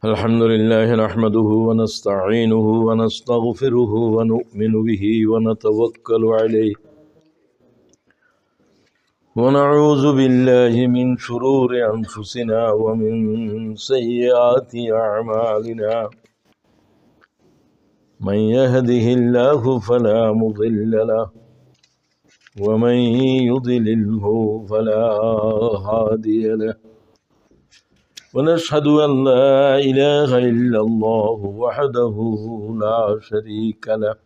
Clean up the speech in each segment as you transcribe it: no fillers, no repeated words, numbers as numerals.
الحمد لله نحمده ونستعينه ونستغفره ونؤمن به ونتوكل عليه ونعوذ بالله من شرور أنفسنا ومن سيئات أعمالنا من يهده الله فلا مضل له ومن يضلله فلا هادي له ونشهد أن لا إله إلا الله وحده لا شريك له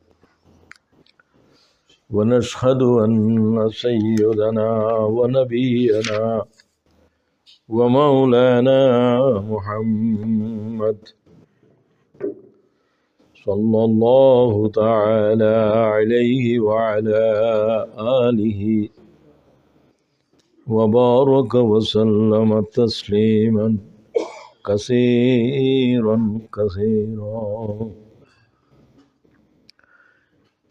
ونشهد أن سيدنا ونبينا ومولانا محمد صلى الله تعالى عليه وعلى آله وبارك وسلم تسليما كثيرا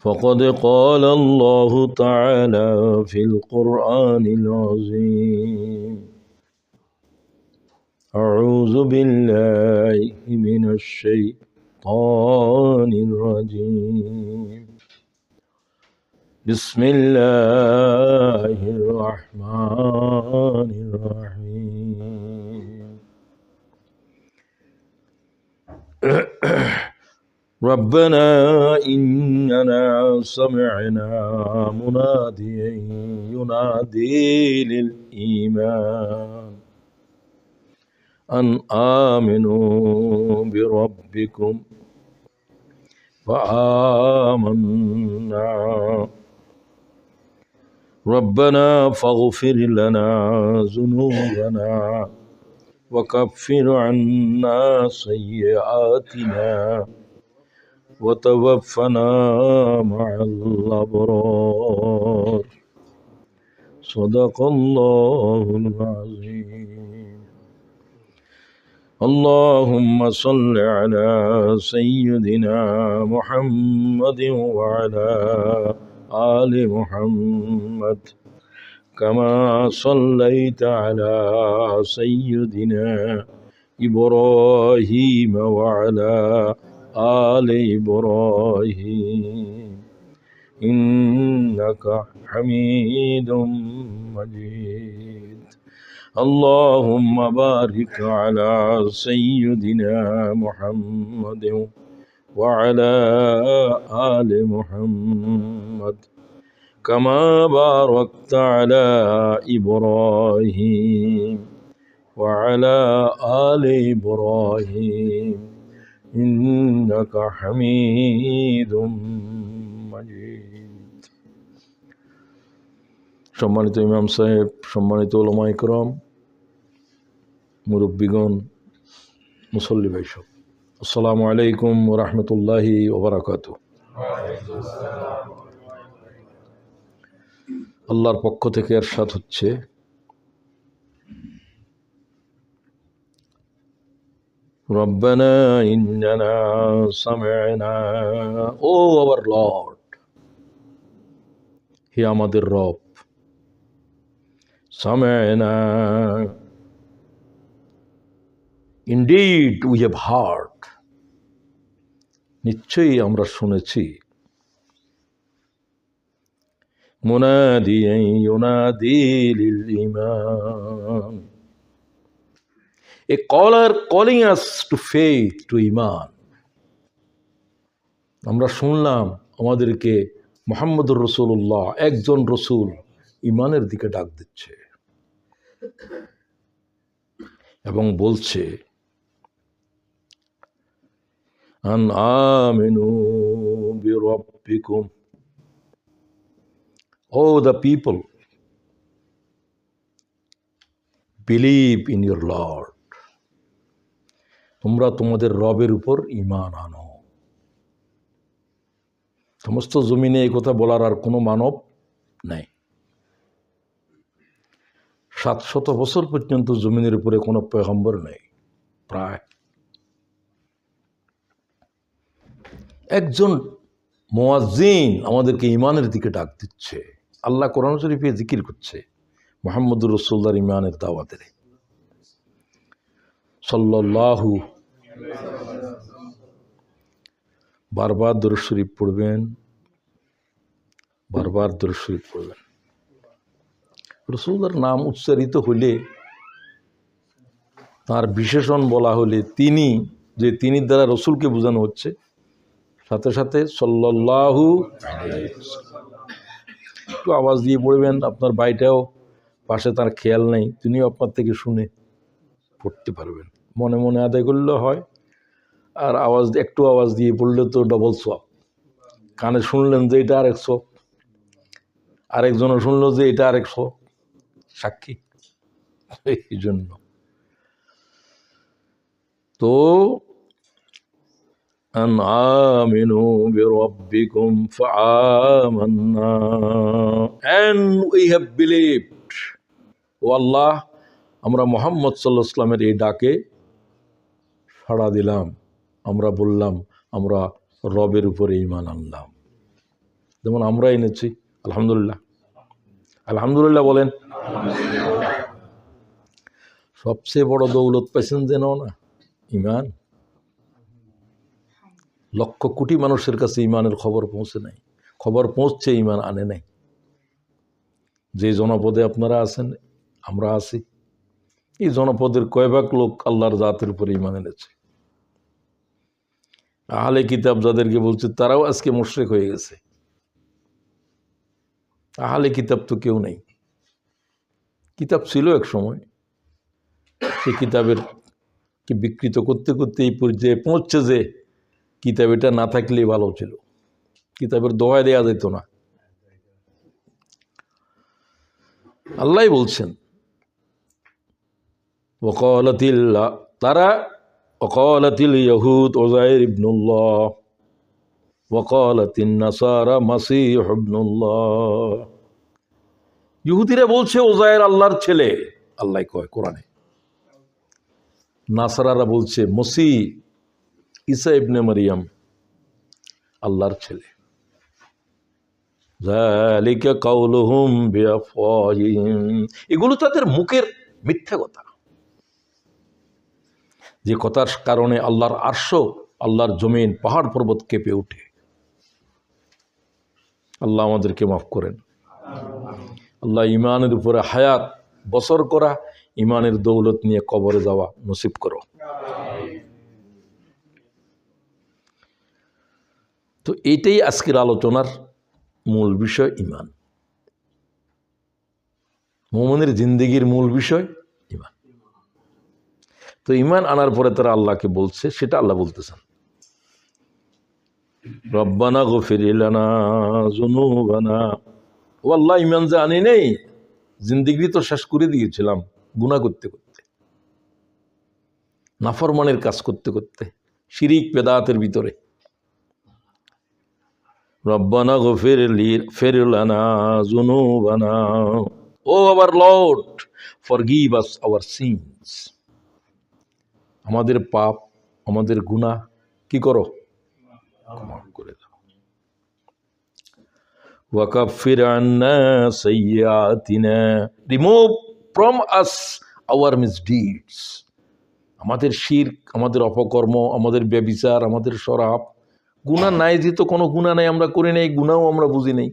فقد قال الله تعالى في القرآن العظيم أعوذ بالله من الشيطان الرجيم بسم الله الرحمن الرحيم ربنا إننا سمعنا مناديا ينادي للإيمان أن آمنوا بربكم فآمنا ربنا فاغفر لنا ذنوبنا وكفر عنا سيئاتنا وتوفنا مع الأبرار صدق الله العظيم اللهم صل على سيدنا محمد وعلى آل محمد كما صليت على سيدنا إبراهيم وعلى آل إبراهيم إنك حميد مجيد اللهم بارك على سيدنا محمد وعلى آل محمد كما باركت على إبراهيم وعلى آل إبراهيم إنك حميد مجيد সম্মানিত ইমাম সাহেব, সম্মানিত উলামা ইকরাম, মুরব্বিগণ, মুসল্লি ভাই সব, আসসালামু আলাইকুম ওয়া রাহমাতুল্লাহি ওয়া বারাকাতুহু। আল্লাহর পক্ষ থেকে ইরশাদ হচ্ছে, রব্বানা ইন্নানা সামি'না, ও আওয়ার লর্ড, হে আমাদের রব, সামি'না, ইনডিড উই হ্যাভ হার্ড, নিশ্চয়ই আমরা শুনেছি, মুনাদিয়ান ইউনাদি লিল ঈমান, a caller calling us to faith, to iman. আমরা শুনলাম আমাদেরকে মুহাম্মদুর রাসূলুল্লাহ, একজন রসুল, ইমানের দিকে ডাক দিচ্ছে এবং বলছে, আন আমিনু বিরাব্বিকুম, ও the people, believe in your Lord, তোমরা তোমাদের রবের উপর ঈমান আনো। সমস্ত জমিনে এই কথা বলার আর কোনো মানব নেই। 700 বছর পর্যন্ত জমিনের উপরে কোনো পয়গম্বর নেই। প্রায় একজন মুয়াজ্জিন আমাদেরকে ঈমানের দিকে ডাক দিচ্ছে। আল্লাহ কোরআন শরীফে জিকির করছে মুহাম্মদুর রাসূলুল্লাহর ঈমানের দাওয়াতের, সাল্লাল্লাহু বারবার দরুদ শরীফ পড়বেন, বারবার দরুদ শরীফ পড়বেন। রাসূলের নাম উচ্চারিত হলে, তার বিশেষণ বলা হলে, তিনি দ্বারা রসুলকে বোঝানো হচ্ছে, সাথে সাথে সাল্লাল্লাহু আলাইহি ওয়াসাল্লাম। একটু আওয়াজ দিয়ে পড়বেন, আপনার ভাইটাও পাশে, তার খেয়াল নেই, তিনিও আপনার থেকে শুনে পড়তে পারবেন। মনে মনে আদায় করলেও হয়, আর একটু আওয়াজ দিয়ে পড়লে তো ডবল সওয়াব। কানে শুনলেন যে এটা আরেক সওয়াব, আরেকজনও শুনলো যে এটা আরেক সওয়াব, সাক্ষী। এই জন্য তো আন আমিনু বিরাব্বিকুম ফাআমান্না, and we have believed, ও আল্লাহ, আমরা মুহাম্মদ সাল্লাল্লাহু আলাইহি ওয়াসাল্লামের এই ডাকে সাড়া দিলাম, আমরা বললাম আমরা রবের উপরে ঈমান আনলাম। যেমন আমরা এনেছি, আলহামদুলিল্লাহ, আলহামদুলিল্লাহ বলেন। সবচেয়ে বড় দৌলত পাইছেন যেন না, ঈমান। লক্ষ কোটি মানুষের কাছে ঈমানের খবর পৌঁছে নাই, খবর পৌঁছছে, ঈমান আনে নাই। যে জনপদে আপনারা আছেন, আমরা আছি, এই জনপদের কয় ভাগ লোক আল্লাহর জাতের উপরে ঈমান এনেছে? আহলে কিতাব যাদেরকে বলছে, তারাও আজকে মুশরিক হয়ে গেছে। আহলে কিতাব তো কেউ নেই। কিতাব ছিল এক সময়, সে কিতাবের কি বিকৃত করতে করতে এই পর্যায়ে পৌঁছছে যে কিতাব এটা না থাকলেই ভালো ছিল, কিতাবের দোহাই দেয়া যেত না। আল্লাহ বলছেন, ওয়াকালাতিল ইয়াহুদ উযাইর ইবনুল্লাহ ওয়াকালাতিন নাসারা মাসীহ ইবনুল্লাহ। ইহুদিরা বলছে উযাইর আল্লাহর ছেলে, আল্লাহ কয় কোরআনে। নাসারারা বলছে মসীহ ঈসা ইবনে মারিয়াম আল্লাহর ছেলে। যালিকা কাউলুহুম বিআফওয়াহিহিম, এগুলো তাদের মুখের মিথ্যা কথা, যে কথার কারণে আল্লাহর আরশ, আল্লাহর জমিন, পাহাড় পর্বত কেঁপে ওঠে। আল্লাহ আমাদেরকে মাফ করেন। আল্লাহ ঈমানের উপরে হায়াত বছর করা, ঈমানের দৌলত নিয়ে কবরে যাওয়া নসিব করো। তো এইটাই আজকের আলোচনার মূল বিষয়, ঈমান। মুমিনের জিন্দেগির মূল বিষয় ঈমান। তো ঈমান আনার পরে তারা আল্লাহকে বলছে, সেটা আল্লাহ বলতেছেন, রব্বানা গফির লানা যুনুবানা। ও আল্লাহ, ঈমান যে আনি নেই, জিন্দেগি তো শেষ করে দিয়েছিলাম গুনাহ করতে করতে, নাফরমানের কাজ করতে করতে, শিরিক বেদাতের ভিতরে। রব্বানা গফির লানা যুনুবানা, O our lord, forgive us our sins, আমাদের পাপ, আমাদের গুনাহ কি করো, ক্ষমা করে দাও। ওয়াকাফির আন্না সাইয়্যাতিনা, রিমুভ ফ্রম আস আওয়ার মিসডিডস, আমাদের শিরক, আমাদের অপকর্ম, আমাদের ব্যভিচার, আমাদের শরাব, গুনাহ নাই যে তো কোনো গুনাহ নাই, আমরা করি নাই, গুনাহও আমরা বুঝি নাই,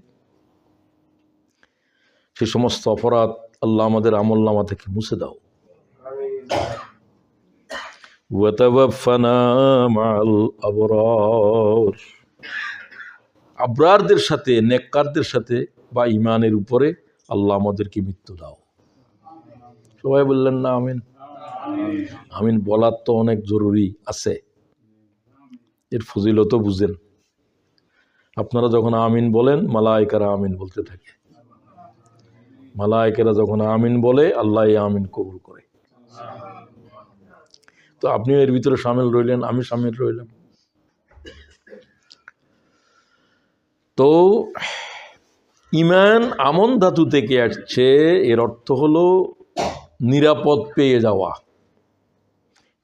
সে সমস্ত অপরাধ আল্লাহ আমাদের আমলনামা থেকে মুছে দাও। ওয়াতাওয়াফানা মাআল আবরার, আবরারদের সাথে, নেককারদের সাথে বা ঈমানের উপরে আল্লাহ আমাদেরকে মৃত্যু দাও। সবাই বললেন না আমিন? আমিন বলার তো অনেক জরুরি আছে, এর ফজিলতও বুঝেন। আপনারা যখন আমিন বলেন, মালায়েকারা আমিন বলতে থাকে। মালায়েকারা যখন আমিন বলে, আল্লাহ এই আমিন কবুল করে। তো আপনিও এর ভিতরে শামিল রইলেন, আমি শামিল রইলাম। তো ঈমান আমন ধাতু থেকে আসছে, এর অর্থ হলো নিরাপদ পেয়ে যাওয়া,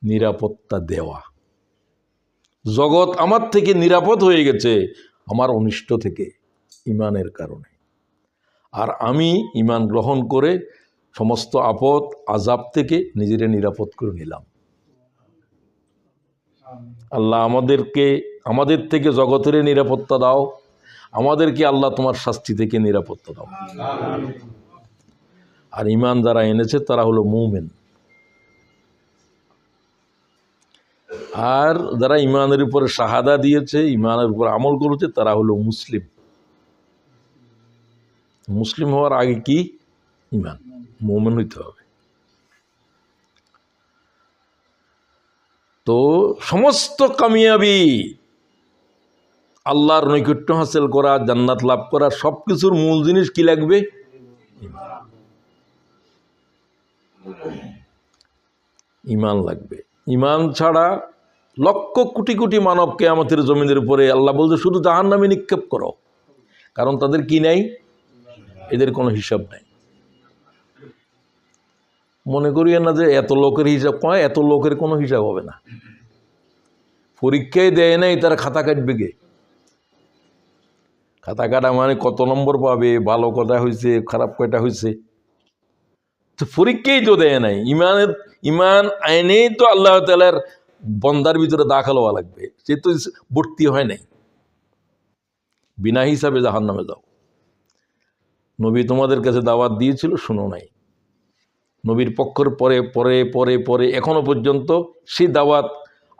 নিরাপত্তা দেওয়া। জগৎ আমার থেকে নিরাপদ হয়ে গেছে আমার অনিষ্ট থেকে, ঈমানের কারণে। আর আমি ঈমান গ্রহণ করে সমস্ত আপদ আযাব থেকে নিজেরে নিরাপদ করে নিলাম। আল্লাহ আমাদের থেকে জগতের নিরাপত্তা দাও, আমাদেরকে আল্লাহ তোমার শাস্তি থেকে নিরাপত্তা দাও। আর ঈমান যারা এনেছে তারা হলো মুমিন, আর যারা ঈমানের উপরে শাহাদা দিয়েছে, ঈমানের উপর আমল করেছে, তারা হলো মুসলিম। মুসলিম হওয়ার আগে কি? ঈমান, মুমিন হইতে হবে। তো সমস্ত কামিয়াবি, আল্লাহর নৈকট্য হাসিল করা, জান্নাত লাভ করা, সবকিছুর মূল জিনিস কি লাগবে? ঈমান লাগবে। ঈমান ছাড়া লক্ষ কোটি কোটি মানব কিয়ামতের জমিনের উপরে আল্লাহ বলছে শুধু জাহান্নামে নিক্ষেপ করো, কারণ তাদের কি নাই? এদের কোনো হিসাব নাই। মনে করিয়ে না যে এত লোকের হিসাব, এত লোকের কোনো হিসাব হবে না। পরীক্ষায় দেয় নাই, তারা খাতা কাটবে কে? খাতা কাটা মানে কত নম্বর পাবে, ভালো কথা হয়েছে, খারাপ কয়টা হয়েছে, তো পরীক্ষাই তো দেয় নাই। ঈমান আইনেই তো আল্লাহ তাআলার বন্দার ভিতরে দাখিল হওয়া লাগবে, সে তো ভর্তি হয় নাই। বিনা হিসাবে জাহান্নামে যাও। নবী তোমাদের কাছে দাওয়াত দিয়েছিল, শুনো নাই। নবীর পক্ষের পরে পরে পরে পরে এখনো পর্যন্ত সেই দাওয়াত,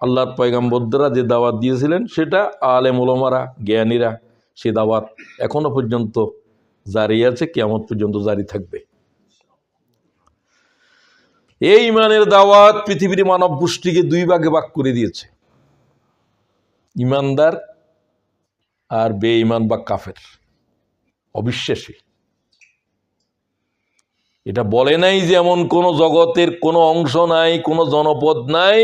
আল্লাহর পয়গম্বররা যে দাওয়াত দিয়েছিলেন, সেটা আলেম ওলামারা, জ্ঞানীরা, সে দাওয়াত এখনো পর্যন্ত জারি আছে, কিয়ামত পর্যন্ত জারি থাকবে। এই ঈমানের দাওয়াত পৃথিবীর মানব গোষ্ঠীকে দুই ভাগে ভাগ করে দিয়েছে, ঈমানদার আর বেঈমান বা কাফের, অবিশ্বাসী। এটা বলে নাই যে এমন কোন জগতের কোনো অংশ নাই, কোনো জনপদ নাই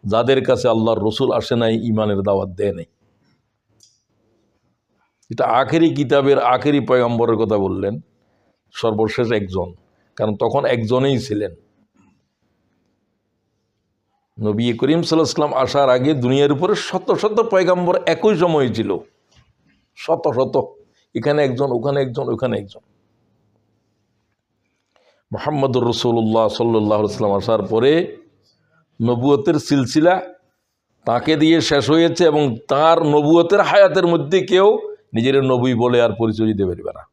যাদের কাছে আল্লাহর রসুল আসে নাই, ঈমানের দাওয়াত দেয় নাই। এটা আখেরি কিতাবের আখেরি পয়গম্বরের কথা বললেন, সর্বশেষ একজন, কারণ তখন একজনেই ছিলেন। নবী করিম সাল্লাল্লাহু আলাইহি ওয়াসাল্লাম আসার আগে দুনিয়ার উপরে শত শত পয়গম্বর একই সময় ছিল, শত শত, এখানে একজন, ওখানে একজন, ওখানে একজন। মুহাম্মদুর রাসূলুল্লাহ সাল্লাল্লাহু আলাইহি ওয়াসাল্লাম আসার পরে নবুয়তের সিলসিলা তাকে দিয়ে শেষ হয়েছে, এবং তার নবুয়তের হায়াতের মধ্যে কেউ নিজের নবী বলে আর পরিচয় দিতে পারবে না।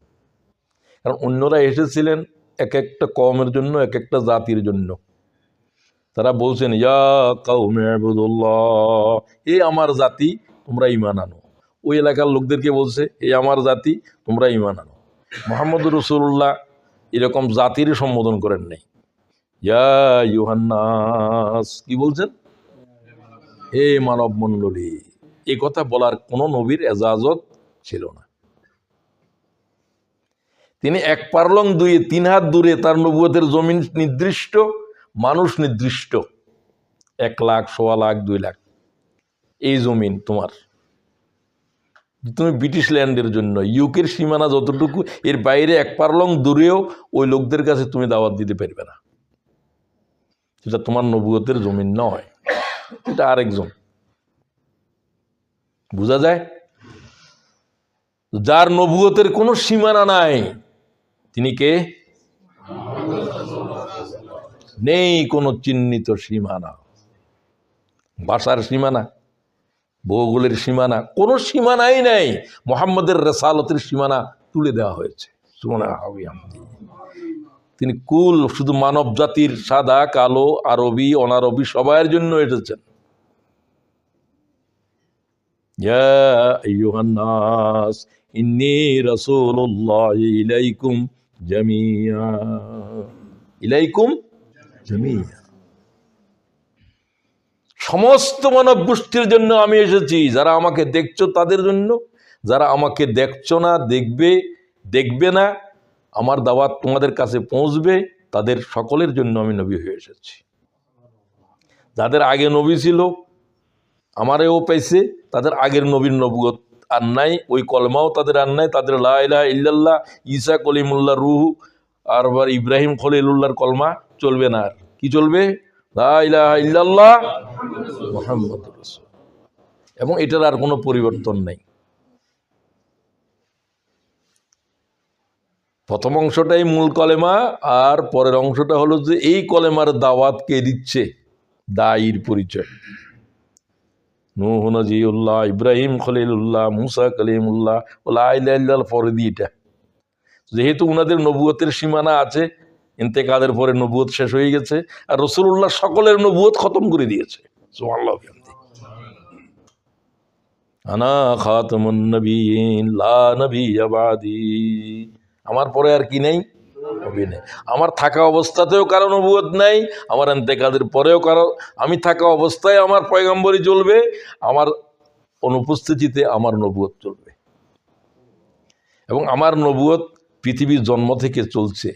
কারণ অন্যরা এসেছিলেন এক একটা কওমের জন্য, এক একটা জাতির জন্য। তারা বলছেন ইয়া কাওমি ইবুদুল্লাহ, এ আমার জাতি তোমরা ঈমান আনো। ওই এলাকার লোকদেরকে বলছে এ আমার জাতি তোমরা ঈমান আনো। মুহাম্মদুর রাসূলুল্লাহ এরকম জাতির সম্বোধন করেন নাই। ইয়া ইউহান্নাস, কি বলছেন? হে মানব মণ্ডলী। এ কথা বলার কোনো নবীর এজাজত ছিল না। তিনি এক পারলং দুই তিন হাত দূরে, তার নবুয়তের জমিন নির্দিষ্ট, মানুষ নির্দিষ্ট, 1 লাখ, 1.25 লাখ, 2 লাখ, এই জমিন তোমার। তুমি ব্রিটিশ ল্যান্ডের জন্য ইউকের সীমানা যতটুকু, এর বাইরে 1 পারলং দূরেও ওই লোকদের কাছে তুমি দাওয়াত দিতে পারবে না। সেটা তোমার নবুয়তের জমিন নয়, এটা আরেকজন। বোঝা যায়? যার নবুয়তের কোনো সীমানা নাই, তিনি কে? নেই কোনো চিহ্নিত সীমানা, ভাষার সীমানা, ভৌগোলের সীমানা, কোনো সীমানাই নাই। মুহাম্মদের রিসালাতের সীমানা তুলে দেওয়া হয়েছে। তিনি কুল, শুধু মানব জাতির, সাদা কালো, আরবি অনারবি সবার জন্য এসেছেন। ইয়া আইয়ুহান নাস ইন্নী রাসূলুল্লাহি ইলাইকুম জামিয়া, ইলাইকুম জামিয়া, সমস্ত মানব গোষ্ঠীর জন্য আমি এসেছি। যারা আমাকে দেখছো তাদের জন্য, যারা আমাকে দেখছো না, দেখবে না, আমার দাওয়াত তোমাদের কাছে পৌঁছবে, তাদের সকলের জন্য আমি নবী হয়ে এসেছি। যাদের আগে নবী ছিল আমারেও পাইছে, তাদের আগের নবীর নবুয়ত আর নাই, ওই কলমাও তাদের আর নাই, তাদের লা ইলাহা ইল্লাল্লাহ, ঈসা কলিমুল্লাহ রুহ, আর ইব্রাহিম খলিলুল্লাহর কলমা চলবে না। আর কি চলবে? লা ইলাহা ইল্লাল্লাহ মুহাম্মাদুর রাসূল। এবং এটার আর কোনো পরিবর্তন নেই। প্রথম অংশটাই মূল কলেমা, আর পরের অংশটা হলো যে এই কলেমার দাওয়াত কে দিচ্ছে, দায়ীর পরিচয়। নূহ নজিউল্লাহ, ইব্রাহিম খলিলুল্লাহ, মুসা কালিমুল্লাহ, লা ইলাহা ইল্লাল্লাহ পরে দিয়ে এটা। যেহেতু উনাদের নবুয়তের সীমানা আছে, ইন্তেকালের পরে নবুয়ত শেষ হয়ে গেছে, আর রাসূলুল্লাহ সকলের নবুয়ত খতম করে দিয়েছে। সুবহানাল্লাহ। আনা খাতামুন নবিয়্যিন লা নবিয়্যা বাদি, আমার পরে আর কি নেই? নবী নেই। আমার থাকা অবস্থাতেও কারো নবুয়ত নাই, আমার ইন্তেকালের পরেও কারো, আমি থাকা অবস্থায় আমার পয়গম্বরই চলবে, আমার অনুপস্থিতিতে আমার নবুয়ত চলবে। এবং আমার নবুয়ত পৃথিবীর জন্ম থেকে চলছে।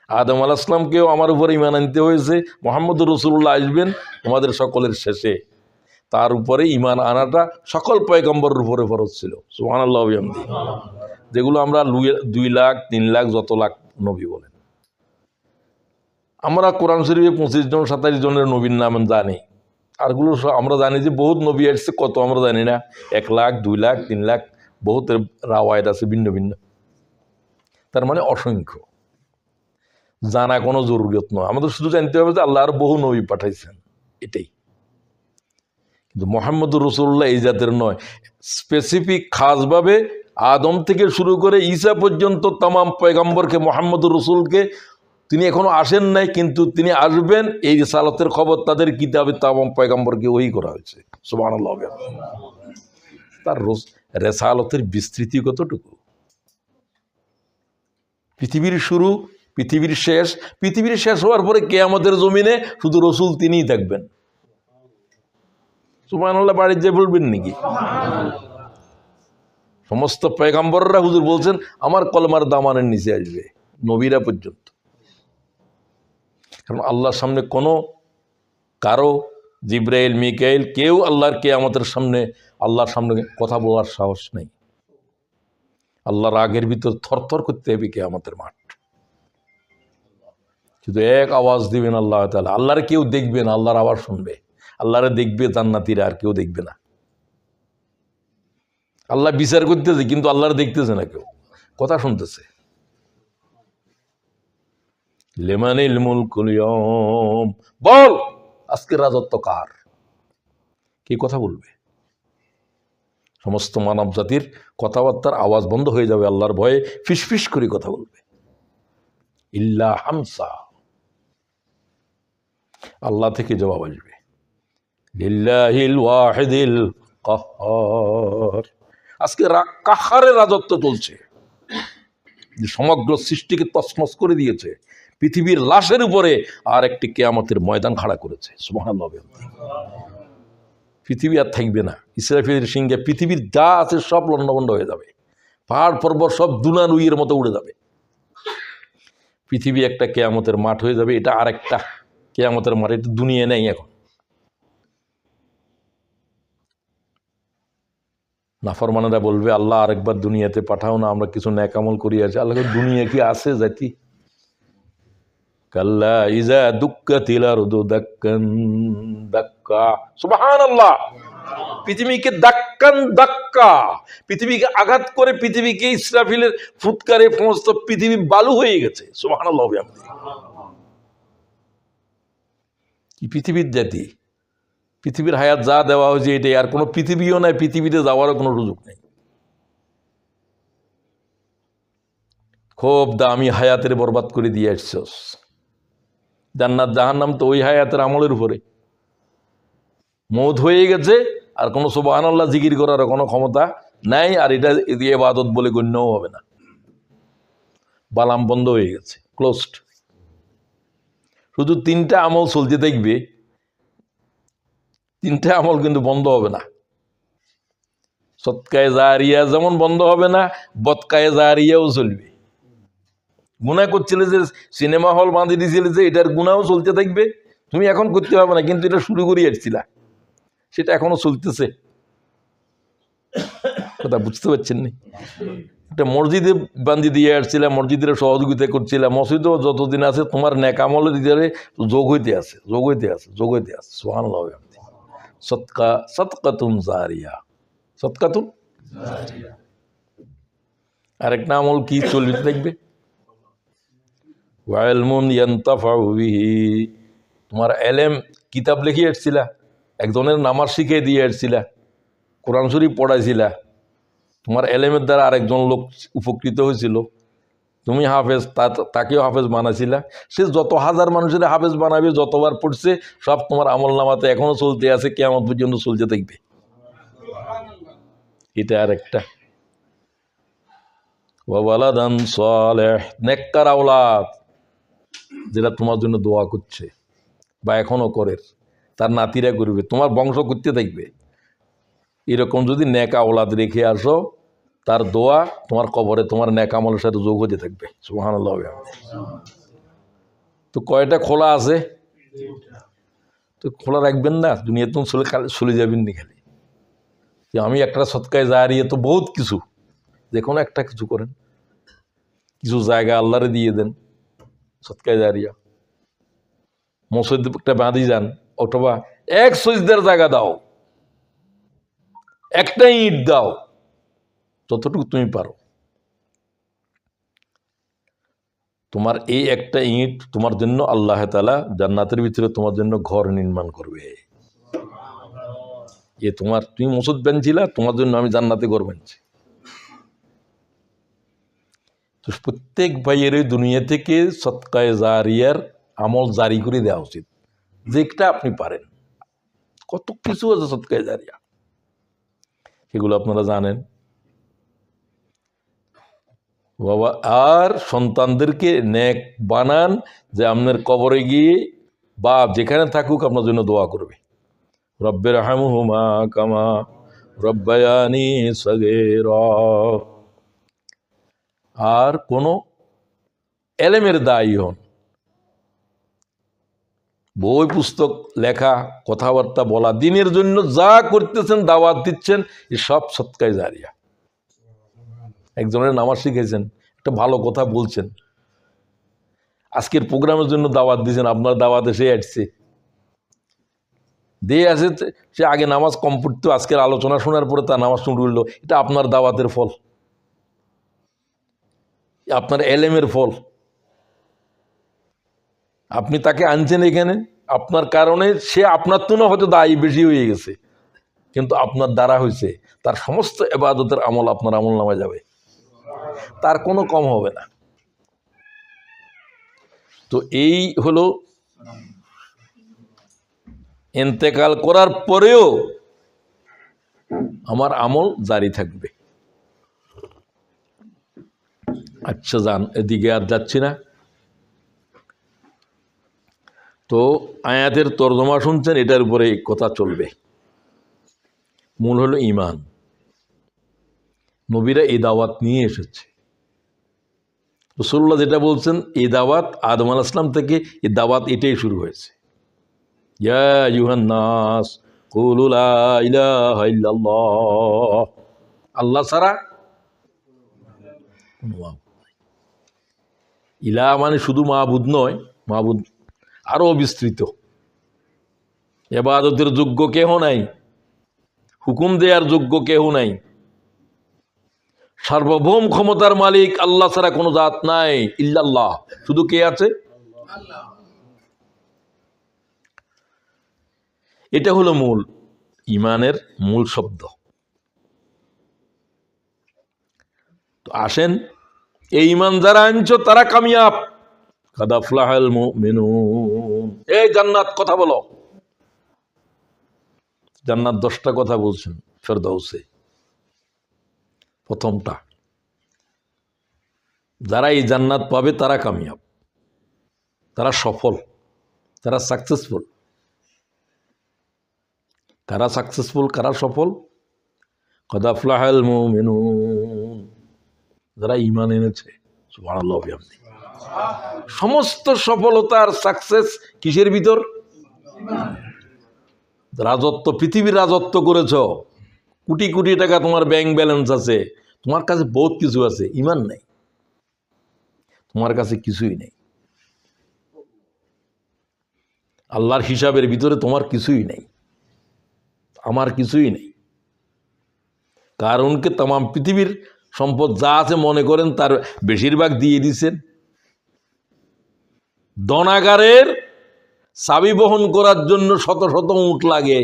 আদম আলাইহিস সালামকেও আমার উপরে ঈমান আনতে হয়েছে, মুহাম্মদুর রাসূলুল্লাহ আসবেন তোমাদের সকলের শেষে, তার উপরে ঈমান আনাটা সকল পয়গম্বরের উপরে ফরজ ছিল। সুবহানাল্লাহ ওয়া বিহামদিহি। যেগুলো আমরা 2 লাখ 3 লাখ যত লাখ নবী বলেন, আমরা কোরআন শরীফে 25 জন 27 জনের নবীর নাম জানি, আরগুলো আমরা জানি যে বহুত নবী আসছে, কত আমরা জানি না, 1 লাখ 2 লাখ 3 লাখ, বহুত রাওয়ায়াত আছে ভিন্ন ভিন্ন। তার মানে অসংখ্য, জানা কোনো জরুরত নয়, আমাদের শুধু জানতে হবে যে আল্লাহ আর বহু নবী পাঠাইছেন, এটাই। কিন্তু মুহাম্মদুর রাসূলুল্লাহ এই জাতের নয়, স্পেসিফিক খাসভাবে আদম থেকে শুরু করে ঈসা পর্যন্ত তামাম পয়গম্বরকে, মুহাম্মদুর রাসূলকে, তিনি এখনো আসেন নাই কিন্তু তিনি আসবেন, এই রিসালাতের খবর তাদের কিতাবে তামাম পয়গম্বরকে ওহী করা হয়েছে। সুবহানাল্লাহ। তার রিসালাতের বিস্তৃতি কতটুকু, পৃথিবীর শুরু, পৃথিবীর শেষ, পৃথিবীর শেষ হওয়ার পরে কিয়ামতের জমিনে শুধু রসুল তিনিই থাকবেন। সুবহানাল্লাহ বাড়ি যে বলবেন নাকি? সমস্ত পয়গম্বররা হুজুর বলছেন আমার কলমার দামানের নিচে আসবে, নবীরা পর্যন্ত। কারণ আল্লাহর সামনে কোনো কারো, জিব্রাইল মিকাইল কেউ আল্লাহর কিয়ামতের সামনে, আল্লাহর সামনে কথা বলার সাহস নেই। আল্লাহর রাগের ভিতর থরথর করতে হবে কিয়ামতের মাঠ। শুধু এক আওয়াজ দিবেন আল্লাহ তাআলা, আল্লাহর কেউ দেখবে না, আল্লাহর আওয়াজ শুনবে। আল্লাহরে দেখবে জান্নাতীরা, আর কেউ দেখবে না। আল্লাহ বিচার করতেছে কিন্তু আল্লাহরে দেখতেছে না কেউ, কথা শুনতেছে। লিমানিল মুলকুল ইয়াওম, বল আজকে রাজত্ব কার? কে কথা বলবে? সমস্ত মানব জাতির কথাবার্তার আওয়াজ বন্ধ হয়ে যাবে, আল্লাহর ভয়ে ফিসফিস করে কথা বলবে। ইল্লা হামসা, আল্লাহ থেকে জবাব আসবে। লিল্লাহিল ওয়াহিদিল কাহ্হার, আজকে কাহ্হারের রাজত্ব চলছে, সমগ্র সৃষ্টিকে তছনছ করে দিয়েছে, পৃথিবীর লাশের উপরে আর একটি কিয়ামতের ময়দান খাড়া করেছে। সুবহানাল্লাহ। পৃথিবী আর থাকবে না, ইসরাফিলের সিংহে পৃথিবীর যা আছে সব লণ্ডভণ্ড হয়ে যাবে, পাহাড় পর্বত সব দুনা রুইয়ের মতো উড়ে যাবে। পৃথিবী একটা কিয়ামতের মাঠ হয়ে যাবে, এটা আর একটা কিয়ামতের মাঠ, এটা দুনিয়া নেই এখন। নাফরমানেরা বলবে আল্লাহ আরেকবার দুনিয়াতে পাঠাও না, আমরা কিছু নেক আমল করি আছে। আল্লাহ দুনিয়া কি আছে জাতি? কাল্লা ইজা দুক্কাতিল আরদু দাক্কান দাক্কা। সুবহানাল্লাহ। পৃথিবীকে দাক্কান দাক্কা, পৃথিবীকে আঘাত করে, পৃথিবীকে ইসরাফিলের ফুৎকারে সমস্ত পৃথিবী বালু হয়ে গেছে। সুবহানাল্লাহ। কি পৃথিবীর জাতি, পৃথিবীর হায়াত যা দেওয়া হয়েছে এটাই, আর কোনো পৃথিবীও নাই, পৃথিবীতে যাওয়ারও কোনো সুযোগ নেই। খুব দামি হায়াতের বরবাদ করে দিয়ে আসছস। জান্নাত জাহান্নাম তো ওই হায়াতের আমলের উপরে। মওত হয়ে গেছে, আর কোনো সুবহানাল্লাহ জিকির করার কোনো ক্ষমতা নাই, আর এটা ইবাদত বলে গণ্যও হবে না। বালাম বন্ধ হয়ে গেছে, ক্লোজড। শুধু 3টা আমল চলতে থাকবে, 3টা আমল কিন্তু বন্ধ হবে না। সৎকায়ে জারিয়া যেমন বন্ধ হবে না, বদকায়ে জারিয়াও চলবে। গুনাহ করছিলে যে, সিনেমা হল বাঁধে দিয়েছিলে যে, এটার গুনাহও চলতে থাকবে। তুমি এখন করতে হবে না, কিন্তু এটা শুরু করে আসছিলা, সেটা এখনো চলতেছে। কথা বুঝতে পারছেন না? একটা মসজিদে বান্ধি দিয়ে আসছিলাম, মসজিদের সহযোগিতা করছিলাম, মসজিদও যতদিন আছে তোমার নেক আমলের ভিতরে যোগ হইতে আছে, যোগ হইতে আছে, যোগ হইতে আছে। সুবহানাল্লাহ। সদকা, সদকাতুন জারিয়া, সদকাতুন জারিয়া। আরেকটা আমল কি চলতে থাকবে? ওয়া ইলমুন ইয়ানতাফাউ বিহি, তোমার এলেম কিতাব লিখে আসছিলা, একজনের নামাজ শিখিয়ে দিয়ে আসছিলা, কোরআন শরীফ পড়াইছিলা, তোমার এলেমের দ্বারা আরেকজন লোক উপকৃত হয়েছিল, তুমি হাফেজ, তাকেও হাফেজ বানাইছিলা। সে যত হাজার মানুষের হাফেজ বানাবে, যতবার পড়ছে, সব তোমার আমল নামাতে এখনো চলতে আছে, কিয়ামত পর্যন্ত চলতে থাকবে। এটা আর একটা ওয়ালাদান সালেহ, নেককার আওলাদ, যেটা তোমার জন্য দোয়া করছে বা এখনো করে, তার নাতিরা করবে, তোমার বংশ করতে থাকবে। এরকম যদি নেক আওলাদ রেখে আসো, তার দোয়া তোমার কবরে তোমার নেক আমলের সাথে যোগ হতে থাকবে। সুবহানাল্লাহ। তো কয়টা খোলা আছে? তো খোলা রাখবেন না, দুনিয়া তুমি চলে যাবেন নি খালি যে আমি একটা সৎকায় জারিয়া, তো বহুত কিছু, যে কোনো একটা কিছু করেন, কিছু জায়গা আল্লাহরে দিয়ে দেন সৎকায় জারিয়া, মসজিদ একটা বাঁধি যান, অথবা এক সজদার জায়গা দাও, একটা ইট দাও, যতটুকু তুমি পারো। তোমার এই একটা ইট তোমার জন্য আল্লাহ তাআলা জান্নাতের ভিতরে তোমার জন্য ঘর নির্মাণ করবে। এ তোমার, তুমি মসজিদ বানছিলা, তোমার জন্য আমি জান্নাতে ঘর বানছি। তো প্রত্যেক ভাইয়ের এই দুনিয়া থেকে সদকায়ে জারিয়ার আমল জারি করে দেওয়া উচিত, যেটা আপনি পারেন। কত কিছু আছে সদকায়ে জারিয়া, সেগুলো আপনারা জানেন বাবা। আর সন্তানদেরকে নেক বানান, যে আপনার কবরে গিয়ে বাপ যেখানে থাকুক আপনার জন্য দোয়া করবে, রব্বির হামহুমা কামা রব্বায়ানি সগীরা। আর কোন এলেমের দায়ী হন, বই পুস্তক লেখা, কথাবার্তা বলা, দিনের জন্য যা করতেছেন, দাওয়াত দিচ্ছেন, এসব সদকায়ে জারিয়া। একজনের নামাজ শিখেছেন, একটা ভালো কথা বলছেন, আজকের প্রোগ্রামের জন্য দাওয়াত দিয়েছেন, আপনার দাওয়াতে সে আসছে, দিয়ে আসে, সে আগে নামাজ কম পড়তো, আজকের আলোচনা শোনার পরে তার নামাজ শুরু করলো। এটা আপনার দাওয়াতের ফল, আপনার এলেমের ফল। আপনি তাকে আনছেন এখানে, আপনার কারণে সে আপনার তুলনায় হয়তো দায়ী বেশি হয়ে গেছে, কিন্তু আপনার দ্বারা হয়েছে, তার সমস্ত ইবাদতের আমল আপনার আমল নামায় যাবে, তার কোনো কম হবে না। তো এই হলো, ইন্তেকাল করার পরেও আমার আমল জারি থাকবে। আচ্ছা যান, এদিকে আর যাচ্ছি না। তো আয়াতের তর্জমা শুনছেন, এটার উপরে কথা চলবে। মূল হলো ঈমান। নবীরা এই দাওয়াত নিয়ে এসেছে। রাসূলুল্লাহ যেটা বলছেন, এই দাওয়াত আদম আলাইহিস সালাম থেকে, এই দাওয়াত এটাই শুরু হয়েছে। ইয়া আইয়ুহান নাস কুলু লা ইলাহা ইল্লাল্লাহ, আল্লাহ ছাড়া কোনো মাবুদ নাই। ইলাহ মানে শুধু মাবুদ নয়, মাবুদ আরো বিস্তৃত। ইবাদতের যোগ্য কেহ নাই, হুকুম দেওয়ার যোগ্য কেহ নাই, সার্বভৌম ক্ষমতার মালিক আল্লাহ ছাড়া কোনো জাত নাই, ইল্লাল্লাহ, শুধু কে আছে? আল্লাহ। এটা হলো মূল ইমানের মূল শব্দ। তো আসেন, এই ইমান যারা আনছো তারা কামিয়াব। কাদ আফলাহাল মুমিনুন। এই জান্নাত কথা বলো, জান্নাত 10টা কথা বলছেন ফেরদাউসে। প্রথমটা, যারা এই জান্নাত পাবে তারা কামিয়াব, তারা সফল, তারা সাকসেসফুল। কারা সাকসেসফুল, কারা সফল? কাদ আফলাহাল মুমিনুন, যারা ঈমান এনেছে। সুবহানাল্লাহ। সমস্ত সফলতার সাকসেস কিসের ভিতর? রাজত্ব, পৃথিবীর রাজত্ব করেছ, কোটি কোটি টাকা তোমার ব্যাংক ব্যালেন্স আছে, তোমার কাছে বহুত কিছু আছে, ঈমান নেই, তোমার কাছে কিছুই নেই। আল্লাহর হিসাবের ভিতরে তোমার কিছুই নেই, আমার কিছুই নেই। কারণকে তাম পৃথিবীর সম্পদ যা আছে মনে করেন তার বেশিরভাগ দিয়ে দিছেন। ধনাগারের চাবি বহন করার জন্য শত শত উট লাগে,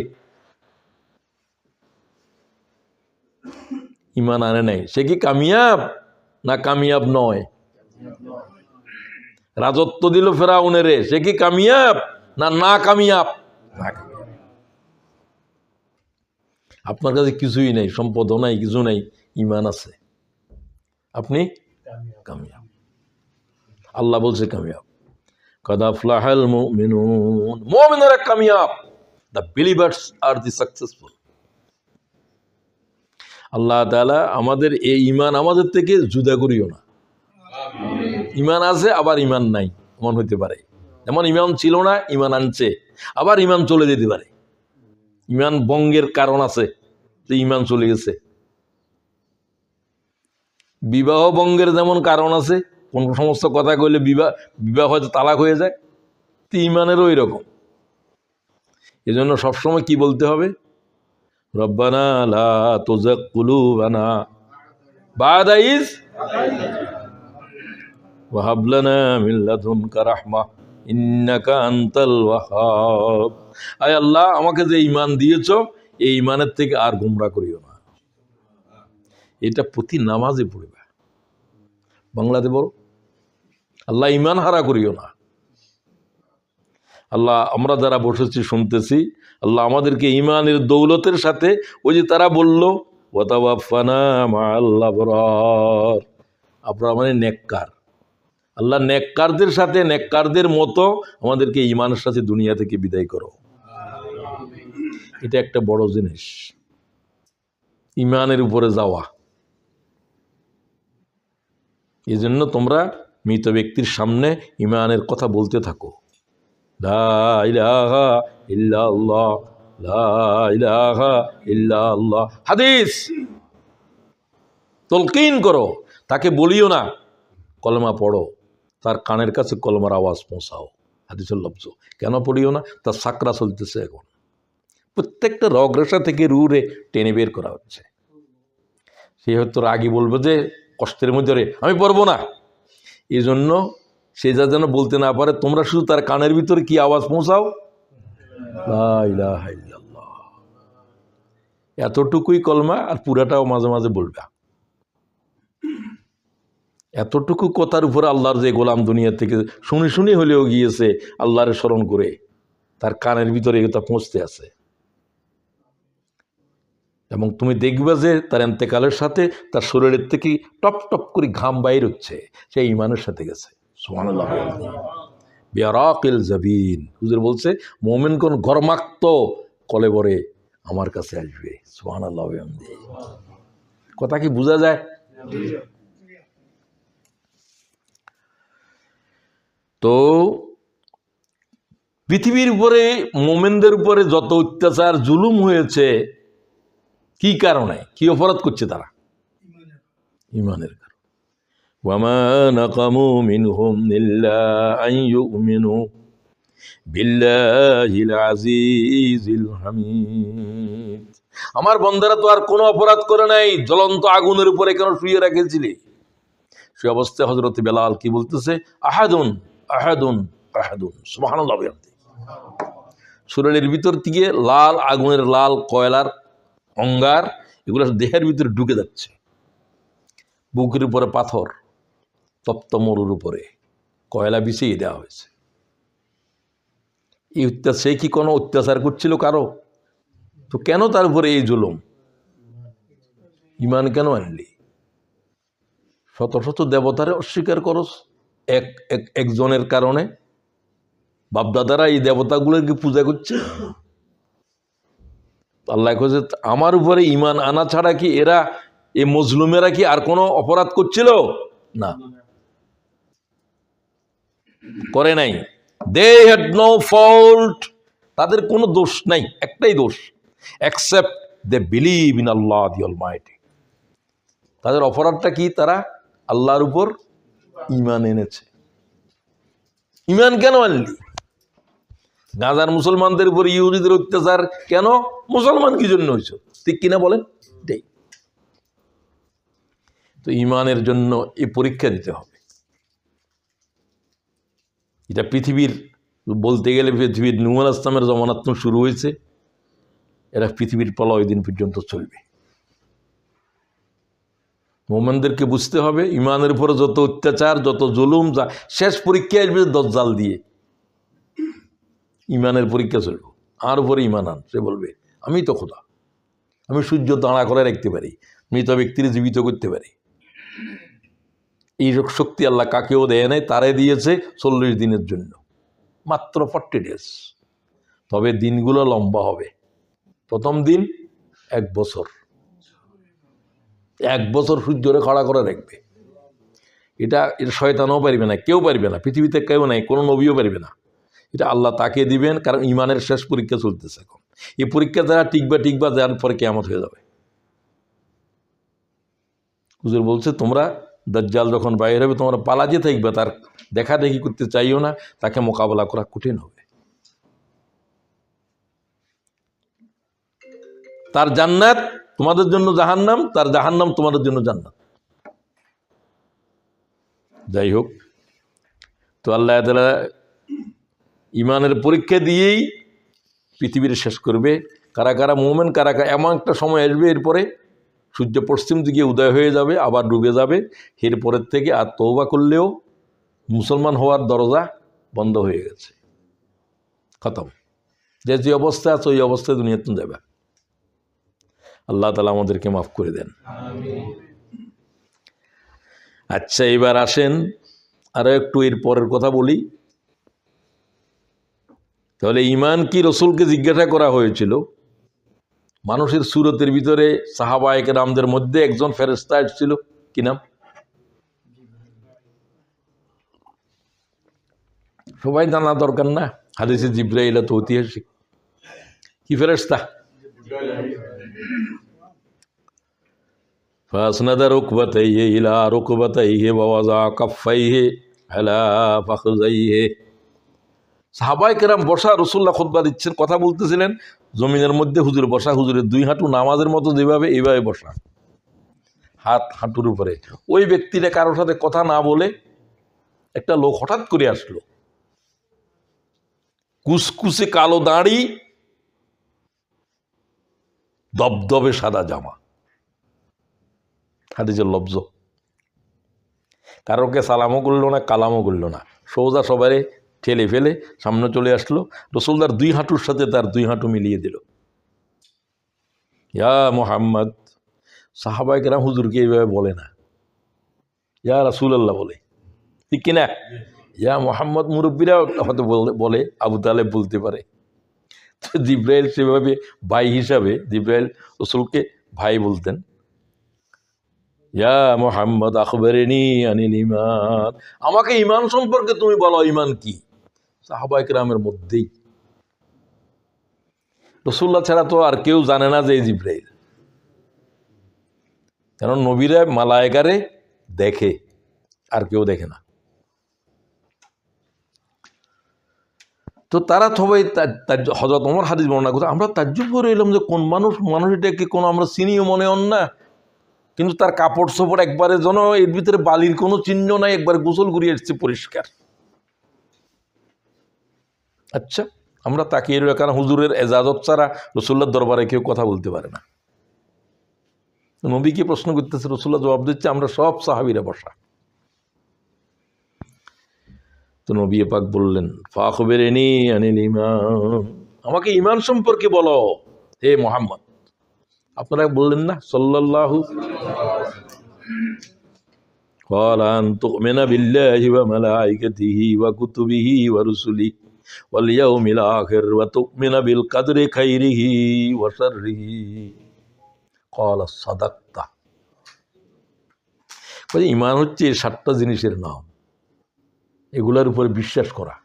ইমান আনে নাই, সে কি কামিয়াব না কামিয়াব নয়? রাজত্ব দিল ফেরাউনের, সে কি কামিয়াব না না কামিয়াব? আপনার কাছে কিছুই নাই, সম্পদও নাই, কিছু নাই, ইমান আছে, আপনি কামিয়াব। আল্লাহ বলছে কামিয়াব, কাদ আফলাহাল মুমিনুন, মুমিনরা কামিয়াব, the believers are the successful. Allah তাআলা আমাদের এই ইমান আমাদের থেকে জুদা করিও না। ইমান আছে আবার ইমান নাই, এমন হইতে পারে। যেমন ইমান ছিল না, ইমান আনছে, আবার ইমান চলে যেতে পারে। ইমান ভঙ্গের কারণ আছে, যে ইমান চলে গেছে। বিবাহ ভঙ্গের যেমন কারণ আছে, কোন সমস্ত কথা কইলে বিবাহ হয়তো তালাক হয়ে যায়, তো ইমানেরও ওই রকম। এজন্য সবসময় কি বলতে হবে? রব্বানা লা তুযাগ কুলুবানা বা'দা ইয ওয়া হাব লানা মিন লাদুনকা রাহমা ইন্নাকা আনতাল ওয়াহ্হাব। আয় আল্লাহ, আমাকে যে ঈমান দিয়েছো, এই ঈমানের থেকে আর গোমরা করিও না। এটা প্রতি নামাজে পড়বে, বাংলাতে বলো, আল্লাহ ঈমান হারা করিও না। আল্লাহ, আমরা যারা বসেছি শুনতেছি, আল্লাহ আমাদেরকে ঈমানের দৌলতের সাথে, ওই যে তারা বলল ওয়াতাওয়াফানা মা'আল আবরার, আপনারা মানে নেককার, আল্লাহ নেককারদের সাথে, নেককারদের মতো আমাদেরকে ঈমানের সাথে দুনিয়া থেকে বিদায় করো। এটা একটা বড় জিনিস, ঈমানের উপরে যাওয়া। এই জন্য তোমরা মৃত ব্যক্তির সামনে ঈমানের কথা বলতে থাকো, লা ইলাহা ইল্লাল্লাহ, লা ইলাহা ইল্লাল্লাহ। হাদিস তলকিন করো, তাকে বলিও না কলমা পড়ো, তার কানের কাছে কলমার আওয়াজ পৌঁছাও। হাদিসের লফজ। কেন পড়িও না? তার সাকরা চলতেছে এখন, প্রত্যেকটা রগ রেশা থেকে রুরে টেনে বের করা হচ্ছে। সে হয়তো রাগী বলবে যে কষ্টের মধ্যে রে আমি পড়বো না, এই জন্য সে যা যেন বলতে না পারে, তোমরা শুধু তার কানের ভিতরে কি আওয়াজ পৌঁছাও, লা ইলাহা ইল্লাল্লাহ। এতটুকুই কলমা, আর পুরাটাও মাঝে মাঝে বলবা। এতটুকু কথার উপরে আল্লাহর যে গোলাম দুনিয়া থেকে শুনি শুনি হলেও গিয়েছে, আল্লাহরে স্মরণ করে তার কানের ভিতরে এটা পৌঁছতে আছে। এবং তুমি দেখবে যে তার এন্তেকালের সাথে তার শরীরের থেকে টপ টপ করে ঘাম বাইর হচ্ছে, সে ঈমানের সাথে গেছে। সুবহানাল্লাহ। বিয়ারাকিল জাবিন, হুজুর বলছে মুমিন কোন গরমাক্ত কলেবরে আমার কাছে আসবে। সুবহানাল্লাহ। কথা কি বোঝা যায়? তো পৃথিবীর উপরে মোমেনদের উপরে যত অত্যাচার জুলুম হয়েছে, কি কারণে, কি অপরাধ করছে তারা? ঈমানের কারণে। ওয়ামা নাকামু মিনহুম ইল্লা আন ইউমিনু বিল্লাহিল আজিজিল হামিদ। আমার বান্দারা তো আর কোনো অপরাধ করে নাই, জ্বলন্ত আগুনের উপরে কেন শুয়ে রেখেছিলি? সে অবস্থায় হযরত বেলাল কি বলতেছে? আহাদুন আহাদুন আহাদুন। সুবহানাল্লাহ। শরীরের ভিতর থেকে লাল আগুনের, লাল কয়লার অঙ্গার, এগুলো দেহের ভিতরে ঢুকে যাচ্ছে। বুকের উপরে পাথর, তপ্ত মরুর উপরে কয়লা বিছিয়ে দেওয়া হয়েছে। এই সে কি কোনো অত্যাচার করছিল কারো? তো কেন তার উপরে এই জুলুম? ঈমান কেন আনলি? শত শত দেবতারে অস্বীকার করস একজনের কারণে। বাপদাদারা এই দেবতাগুলোকে পূজা করছে। আল্লাহ কইছে আমার উপরে ঈমান আনা ছাড়া কি এরা, এই মজলুমেরা কি আর কোনো অপরাধ করছিল? না, করে নাই। They had no fault, তাদের কোনো দোষ নাই, একটাই দোষ, except they believe in Allah the Almighty। তাদের অপরাধটা কি? তারা আল্লাহর উপর ঈমান এনেছে। ঈমান কেন আনলি? গাজার মুসলমানদের উপর ইহুদিদের অত্যাচার কেন? মুসলমান কি জন্য হয়েছে? ঠিক কিনা বলেন? তো ঈমানের জন্য এই পরীক্ষা দিতে হবে। এটা পৃথিবীর, বলতে গেলে পৃথিবীর নূহ আলাইহিস সালামের জমানাত শুরু হয়েছে, এরা পৃথিবীর প্রলয় দিন পর্যন্ত চলবে। মোমেনদেরকে বুঝতে হবে ইমানের উপরে যত অত্যাচার, যত জুলুম, যা শেষ পরীক্ষা আসবে দজ্জাল দিয়ে। ইমানের পরীক্ষা চলবে, আর উপরে ইমান আন। সে বলবে আমি তো খোদা, আমি সূর্য দাঁড়া করে রাখতে পারি, মৃত ব্যক্তির জীবিত করতে পারি। এই শক্তি আল্লাহ কাকেও দেয় নাই, তারে দিয়েছে 40 দিনের জন্য, মাত্র 40 days। তবে দিনগুলো লম্বা হবে। প্রথম দিন 1 বছর, 1 বছর সূর্যরে খাড়া করে রাখবে। এটা শয়তানও পারবে না, কেউ পারবে না, পৃথিবীতে কেউ নাই, কোনো নবীও পারবে না। এটা আল্লাহ তাকে দিবেন, কারণ ইমানের শেষ পরীক্ষা চলতেছে এখন। এই পরীক্ষা যারা টিকবা যার পরে কিয়ামত হয়ে যাবে। হুজুর বলছে তোমরা দাজ্জাল যখন বাইরে হবে তোমরা পালাতে থাকবে, তার দেখা দেখি করতে চাইও না, তাকে মোকাবেলা করা কঠিন হবে। তার জান্নাত তোমাদের জন্য জাহান্নাম, তার জাহান্নাম তোমাদের জন্য জান্নাত। যাই হোক, তো আল্লাহ তাআলা ইমানের পরীক্ষা দিয়েই পৃথিবীর শেষ করবে। কারা কারা মুমিন, কারা কারা, এমন একটা সময় আসবে এরপরে সূর্য পশ্চিম দিকে উদয় হয়ে যাবে, আবার ডুবে যাবে। এরপরের থেকে আর তওবা করলেও মুসলমান হওয়ার দরজা বন্ধ হয়ে গেছে, খতম। যে অবস্থা আছে ওই অবস্থায় দুনিয়াতে যাবে। আল্লাহ তাআলা আমাদেরকে মাফ করে দেন। আচ্ছা, এবার আসেন আরো একটু এর পরের কথা বলি। তাহলে ঈমান কি রসুলকে জিজ্ঞাসা করা হয়েছিল। মানুষের সুরতের ভিতরে সাহাবায়ে কেরামদের মধ্যে একজন ফেরেশতা এসেছিল, কি নাম? সবাই জানা দরকার না, হাদিসে জিবরাইল তো ঐতিহাসিক। কি ফেরেশতা? ফাসনাদা রুকবাতাইহি ইলা রুকবাতাইহি ওয়া ওয়াযা কাফাইহি আলা ফাখযাইহি। সাহাবায়ে কেরাম বসা, রাসূলুল্লাহ খুতবা দিচ্ছেন, কথা বলতেছিলেন, জমিনের মধ্যে হুজুর বসা, হুজুরের 2 হাঁটু নামাজের মতো যেভাবে এইভাবে বসা, হাত হাঁটুর উপরে। ওই ব্যক্তিটা কারোর সাথে কথা না বলে একটা লোক হঠাৎ করে আসলো, কুসকুসে কালো দাড়ি, দবদবে সাদা জামা, হাদিসের লফজ। কারোকে সালামও করলো না, কালামও করলো না, সোজা সবারে ঠেলে ফেলে সামনে চলে আসলো। রাসূলুল্লাহর 2 হাঁটুর সাথে তার 2 হাঁটু মিলিয়ে দিল। ইয়া মুহাম্মদ। সাহাবায়ে কেরাম হুজুরকে এইভাবে বলে না, ইয়া রাসূলুল্লাহ বলে, ঠিক কিনা? ইয়া মুহাম্মদ মুরব্বীরা হয়তো বলে, আবু তালেব বলতে পারে। তো জিবরাইল সেভাবে ভাই হিসাবে, জিবরাইল রাসূলকে ভাই বলতেন। ইয়া মুহাম্মদ আখবিরনি আনিল ঈমান, আমাকে ঈমান সম্পর্কে তুমি বলো, ঈমান কি? সাহাবায়ে কেরামের মধ্যেই রাসূলুল্লাহ ছাড়া তো আর কেউ জানে না যে জিবরাইল, কারণ নবীরা মালায়েকারে দেখে, আর কেউ দেখে না। তো তারা সবাই হযরত ওমর হাদিস বর্ণনা করতে, আমরা তাজ্জুব করে এলাম যে কোন মানুষ এটাকে কোনো আমরা চিনিও মনে হন না, কিন্তু তার কাপড় চোপড় একবারে যেন এর ভিতরে বালির কোনো চিহ্ন নাই, একবার গোসল করিয়ে এসছে পরিষ্কার। আচ্ছা, আমরা তাকে এর কারণ হুজুরের এজাজত ছাড়া রাসূলুল্লাহর দরবারে কেউ কথা বলতে পারে না। নবীকে প্রশ্ন করতেছে, রাসূলুল্লাহ জবাব দিচ্ছে, আমরা সব সাহাবীরা বসা। তো নবী পাক বললেন, ফাখবিরনি আনিল ঈমান, আমাকে ঈমান সম্পর্কে বলো হে মুহাম্মদ। আপনারা বললেন না সাল্লাল্লাহু ক্বালা আন তুমিনা বিল্লাহি ওয়া মালাইকাতিহি ওয়া কুতুবিহি ওয়া রুসুলিহি ওয়াল ইয়াউমিল আখির ওয়া তুমিনা বিল কদরি খাইরিহি ওয়া শাররিহি। ক্বালা সাদাকতা। ঈমান হচ্ছে 7টা জিনিসের নাম। এগুলার উপরে বিশ্বাস করা,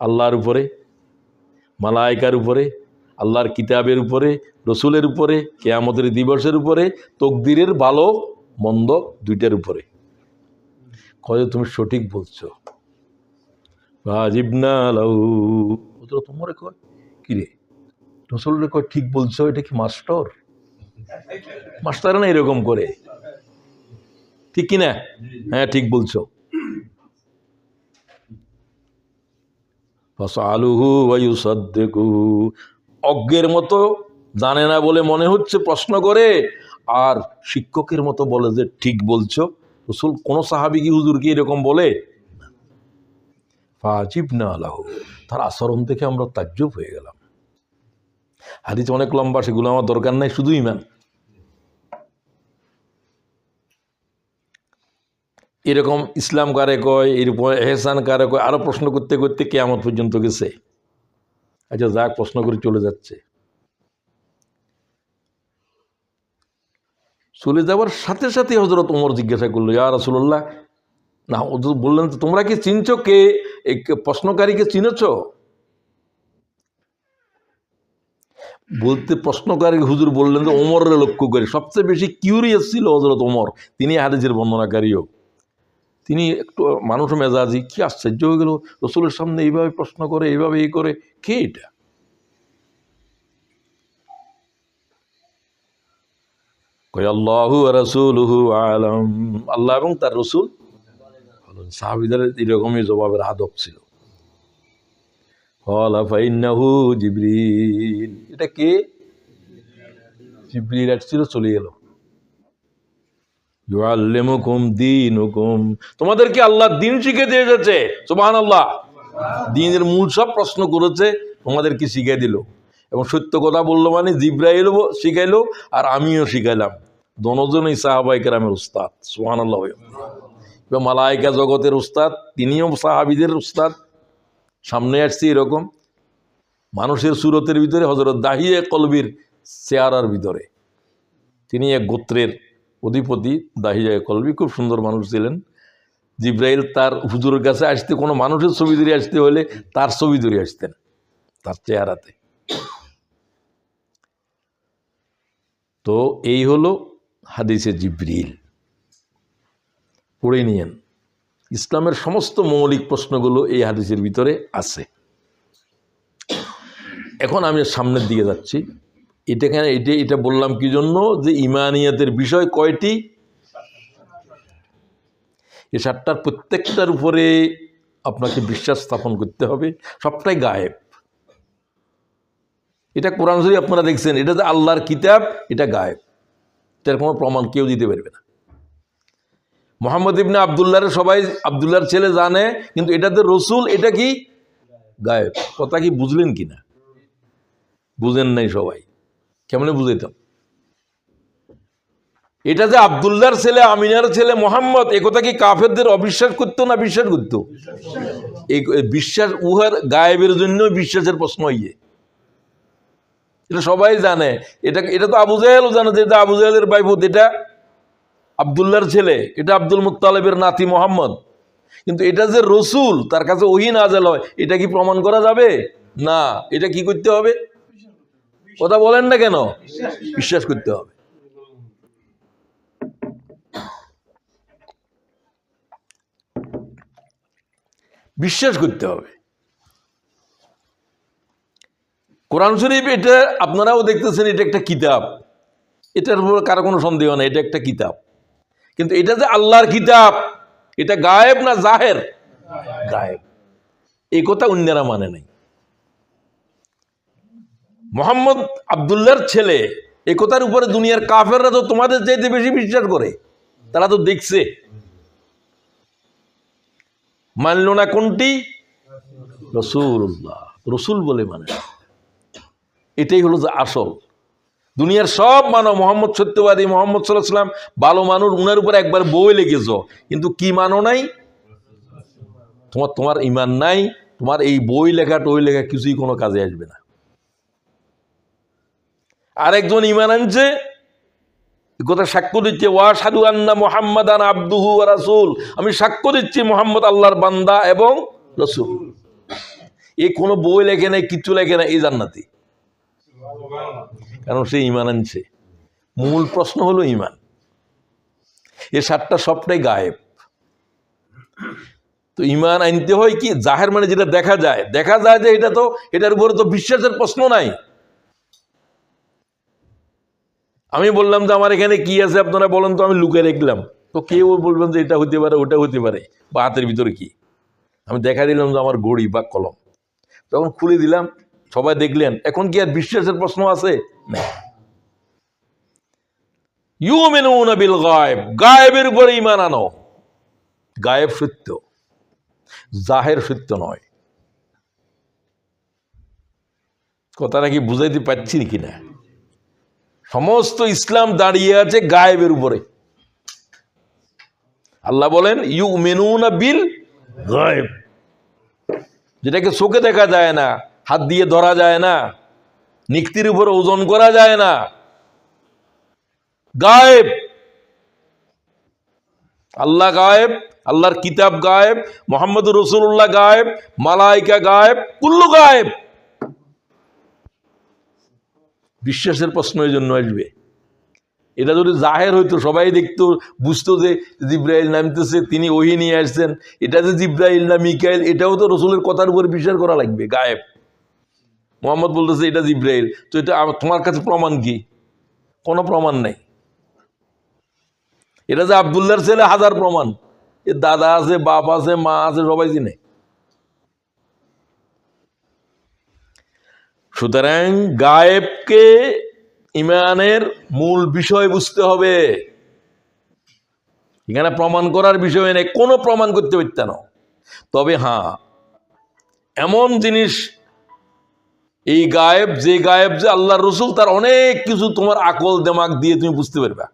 আল্লাহর উপরে, মালায়েকার উপরে, আল্লাহর কিতাবের উপরে, রসুলের উপরে, কিয়ামতের দিবসের উপরে, তকদিরের ভালো মন্দ 2টার উপরে। কয় তুমি সঠিক বলছো, ওয়াজিবনা লাহু, তোমারে কয় কি রে, রসুলের কয় ঠিক বলছো, এটা কি মাস্টার না এরকম করে, ঠিক কিনা? হ্যাঁ ঠিক বলছো। ফাসআলুহু ওয়া ইউসাদ্দিকুহু, অজ্ঞের মতো জানে না বলে মনে হচ্ছে প্রশ্ন করে, আর শিক্ষকের মতো বলে যে ঠিক বলছো। রসুল কোন সাহাবী কি হুজুর কি এরকম বলে? ফাজিবনা লাহু, তার আচরণ থেকে আমরা তাজ্জব হয়ে গেলাম। হাদিস অনেক লম্বা, সেগুলো আমার দরকার নাই, শুধু ঈমান। এরকম ইসলাম কারে কয়, এরকম এহসান কারে কয়, আরো প্রশ্ন করতে করতে কিয়ামত পর্যন্ত গেছে। আচ্ছা যাক, প্রশ্ন করে চলে যাচ্ছে। চলে যাওয়ার সাথে সাথে হযরত ওমর জিজ্ঞাসা করলো, ইয়া রাসূলুল্লাহ, না বললেন তো তোমরা কি চিনছো, কে এই প্রশ্নকারীকে চিনেছ? বলতে প্রশ্নকারী হুজুর বললেন যে ওমরের লক্ষ্য করে। সবচেয়ে বেশি কিউরিয়াস ছিল হযরত ওমর, তিনি হাদিসের বর্ণনাকারীও। তিনি একটু মানুষ মেজাজি, কি আশ্চর্য হয়ে গেল, রসুলের সামনে এইভাবে প্রশ্ন করে, এইভাবে এই করে, কে এটা? কই আল্লাহু ওয়া রাসূলুহু আলাম, আল্লাহ এবং তার রসুল। সাহাবীদের এরকমই জবাবের আদব ছিল। ক্বালা ফাইন্নাহু জিবরিল, এটা কে? জিবরিল আসছিল, চলে গেল। ইউআল্লিমুকুম দীনুকুম, তোমাদেরকে আল্লাহ দ্বীন শিখিয়ে দিয়ে যাচ্ছে। সুবহানাল্লাহ। দ্বীনের মূল সব প্রশ্ন করেছে, তোমাদেরকে শিখিয়ে দিল। এবং সত্য কথা বললো মানে জিবরাইল শিখাইলো আর আমিও শিখাইলাম, দোনোজনই সাহাবায়ে কেরামের উস্তাদ। সুবহানাল্লাহ। মালায়েকা জগতের উস্তাদ, তিনিও সাহাবীদের উস্তাদ। সামনে আসছে এরকম মানুষের সুরতের ভিতরে, হযরত দাহিয়ে কলবির চেহারার ভিতরে। তিনি এক গোত্রের অধিপতি, দাহিয়ে কলবি, খুব সুন্দর মানুষ ছিলেন। জিবরাইল তার হুজুরের কাছে আসতে, কোনো মানুষের ছবি ধরে আসতে হলে তার ছবি ধরে আসতেন, তার চেহারাতে। তো এই হলো হাদিসে জিবরিল, পড়ে নিয়েন। ইসলামের সমস্ত মৌলিক প্রশ্নগুলো এই হাদিসের ভিতরে আছে। এখন আমি সামনের দিকে যাচ্ছি। এটা বললাম কি জন্য, যে ইমানিয়াতের বিষয় কয়টি? এই 7টার প্রত্যেকটার উপরে আপনাকে বিশ্বাস স্থাপন করতে হবে। সবটাই গায়েব। এটা কোরআন শরীফ আপনারা দেখছেন, এটা যে আল্লাহর কিতাব, এটা গায়েব, এটার কোনো প্রমাণ কেউ দিতে পারবে না। মুহাম্মদ ইবনে আব্দুল্লাহর সবাই আব্দুল্লাহর ছেলে জানে, কিন্তু এটাতে রসুল, এটা কি গায়েব। কথা কি বুঝলেন কিনা? বুঝেন নাই সবাই, কেমনে বুঝাইতাম? এটা যে আব্দুল্লাহর ছেলে, আমিনার ছেলে মোহাম্মদ, এ কথা কি কাফেরদের অবিশ্বাস করতো না বিশ্বাস করতো? এই বিশ্বাস, উহার গায়েবের জন্য বিশ্বাসের প্রশ্ন হইয়ে, এটা সবাই জানে। এটা তো আবু জাহেলও জানে যে এটা আবু জাহেলের ভাইবোন, এটা আব্দুল্লাহর ছেলে, এটা আব্দুল মুত্তালিবের নাতি মোহাম্মদ। কিন্তু এটা যে রসুল, তার কাছে ওহী নাযিল হয়, এটা কি প্রমাণ করা যাবে? না। এটা কি করতে হবে? কথা বলেন না কেন? বিশ্বাস করতে হবে। বিশ্বাস করতে হবে। কোরআন শরীফ, এটা আপনারাও দেখতেছেন, এটা একটা কিতাব, এটার উপর কারো কোনো সন্দেহ নেই, এটা একটা কিতাব। কিন্তু এটা যে আল্লাহর কিতাব, এটা গায়েব না জাহের? গায়েব। এই কথা অন্যরা মানে নাই। মোহাম্মদ আব্দুল্লাহর ছেলে, এই কথার উপরে দুনিয়ার কাফেররা তো তোমাদের চাইতে বেশি বিশ্বাস করে। তারা তো দেখছে। মানল না কোনটি? রাসূলুল্লাহ, রসুল বলে মানে। এটাই হলো যে আসল। দুনিয়ার সব মানো মোহাম্মদ সত্যবাদী, মোহাম্মদ সাল্লাল্লাহু আলাইহি ওয়াসাল্লাম ভালো মানুষ, উনার উপরে একবার বই লেগেছ, কিন্তু কি মানো নাই? তোমার ইমান নাই। তোমার এই বই লেখা টই লেখা কিছুই কোনো কাজে আসবে না। আরেকজন ইমান আনছে, কথা সাক্ষ্য দিচ্ছে, ওয়াশহাদু আন্না মুহাম্মাদান আবদুহু ওয়া রাসূল, আমি সাক্ষ্য দিচ্ছি মুহাম্মদ আল্লাহর বান্দা এবং রাসূল। এই কোনো বই লেখে নাই, কিচ্ছু লেখে নাই, এই জান্নাতি। কারণ সে ইমান আনছে। মূল প্রশ্ন হলো ইমান। এই 7টা সবটাই গায়েব। তো ইমান আনতে হয় কি? জাহের মানে যেটা দেখা যায় যে এটা তো, এটার উপরে তো বিশ্বাসের প্রশ্ন নাই। আমি বললাম যে আমার এখানে কি আছে আপনারা বলেন তো, আমি লুকিয়ে রাখলাম, তো কেউ বলবেন যে এটা হতে পারে, ওটা হতে পারে, বা হাতের ভিতরে কি। আমি দেখা দিলাম যে আমার ঘড়ি বা কলম, তখন খুলে দিলাম, সবাই দেখলেন। এখন কি আর বিশ্বাসের প্রশ্ন আছে? না। ইউমিনুনা বিল গায়েব, গায়েবের উপরে ঈমান আনো। গায়েব সত্য, জাহের সত্য নয়। কথাটা কি বুঝাইতে পারছি কিনা? সমস্ত ইসলাম দাঁড়িয়ে আছে গায়েবের উপরে। আল্লাহ বলেন ইউমিনুনা বিল গায়েব, যেটাকে চোখে দেখা যায় না, হাত দিয়ে ধরা যায় না, নিক্তির উপরে ওজন করা যায় না, গায়েব। আল্লাহ গায়েব, আল্লাহর কিতাব গায়েব, মুহাম্মদ রাসূলুল্লাহ গায়েব, মালাইকা গায়েব, কুল্লু গায়েব। বিশ্বাসের প্রশ্ন এই জন্য আসবে। এটা যদি জাহের হইতো সবাই দেখতো, বুঝতো যে জিব্রাইল নামতেছে, তিনি ওহী নিয়ে আসছেন। এটা যে জিব্রাইল না মিকাইল, এটাও তো রসুলের কথার উপর বিশ্বাস করা লাগবে। গায়েব, মোহাম্মদ বলতেছে এটা জিব্রাইল, তো এটা তোমার কাছে প্রমাণ কি? কোনো প্রমাণ নাই। এটা যে আব্দুল্লাহর ছেলে, হাজার প্রমাণ। এর দাদা আছে, বাপ আছে, মা আছে, সবাই চিনে। সুতরাং গায়েবকে ইমানের মূল বিষয় বুঝতে হবে। এখানে প্রমাণ করার বিষয় নেই, কোনো প্রমাণ করতে পারত না। তবে হ্যাঁ, এমন জিনিস এই গায়েব, যে গায়েব যে আল্লাহর রসুল, তার অনেক কিছু তোমার আকল দেমাগ দিয়ে তুমি বুঝতে পারবে।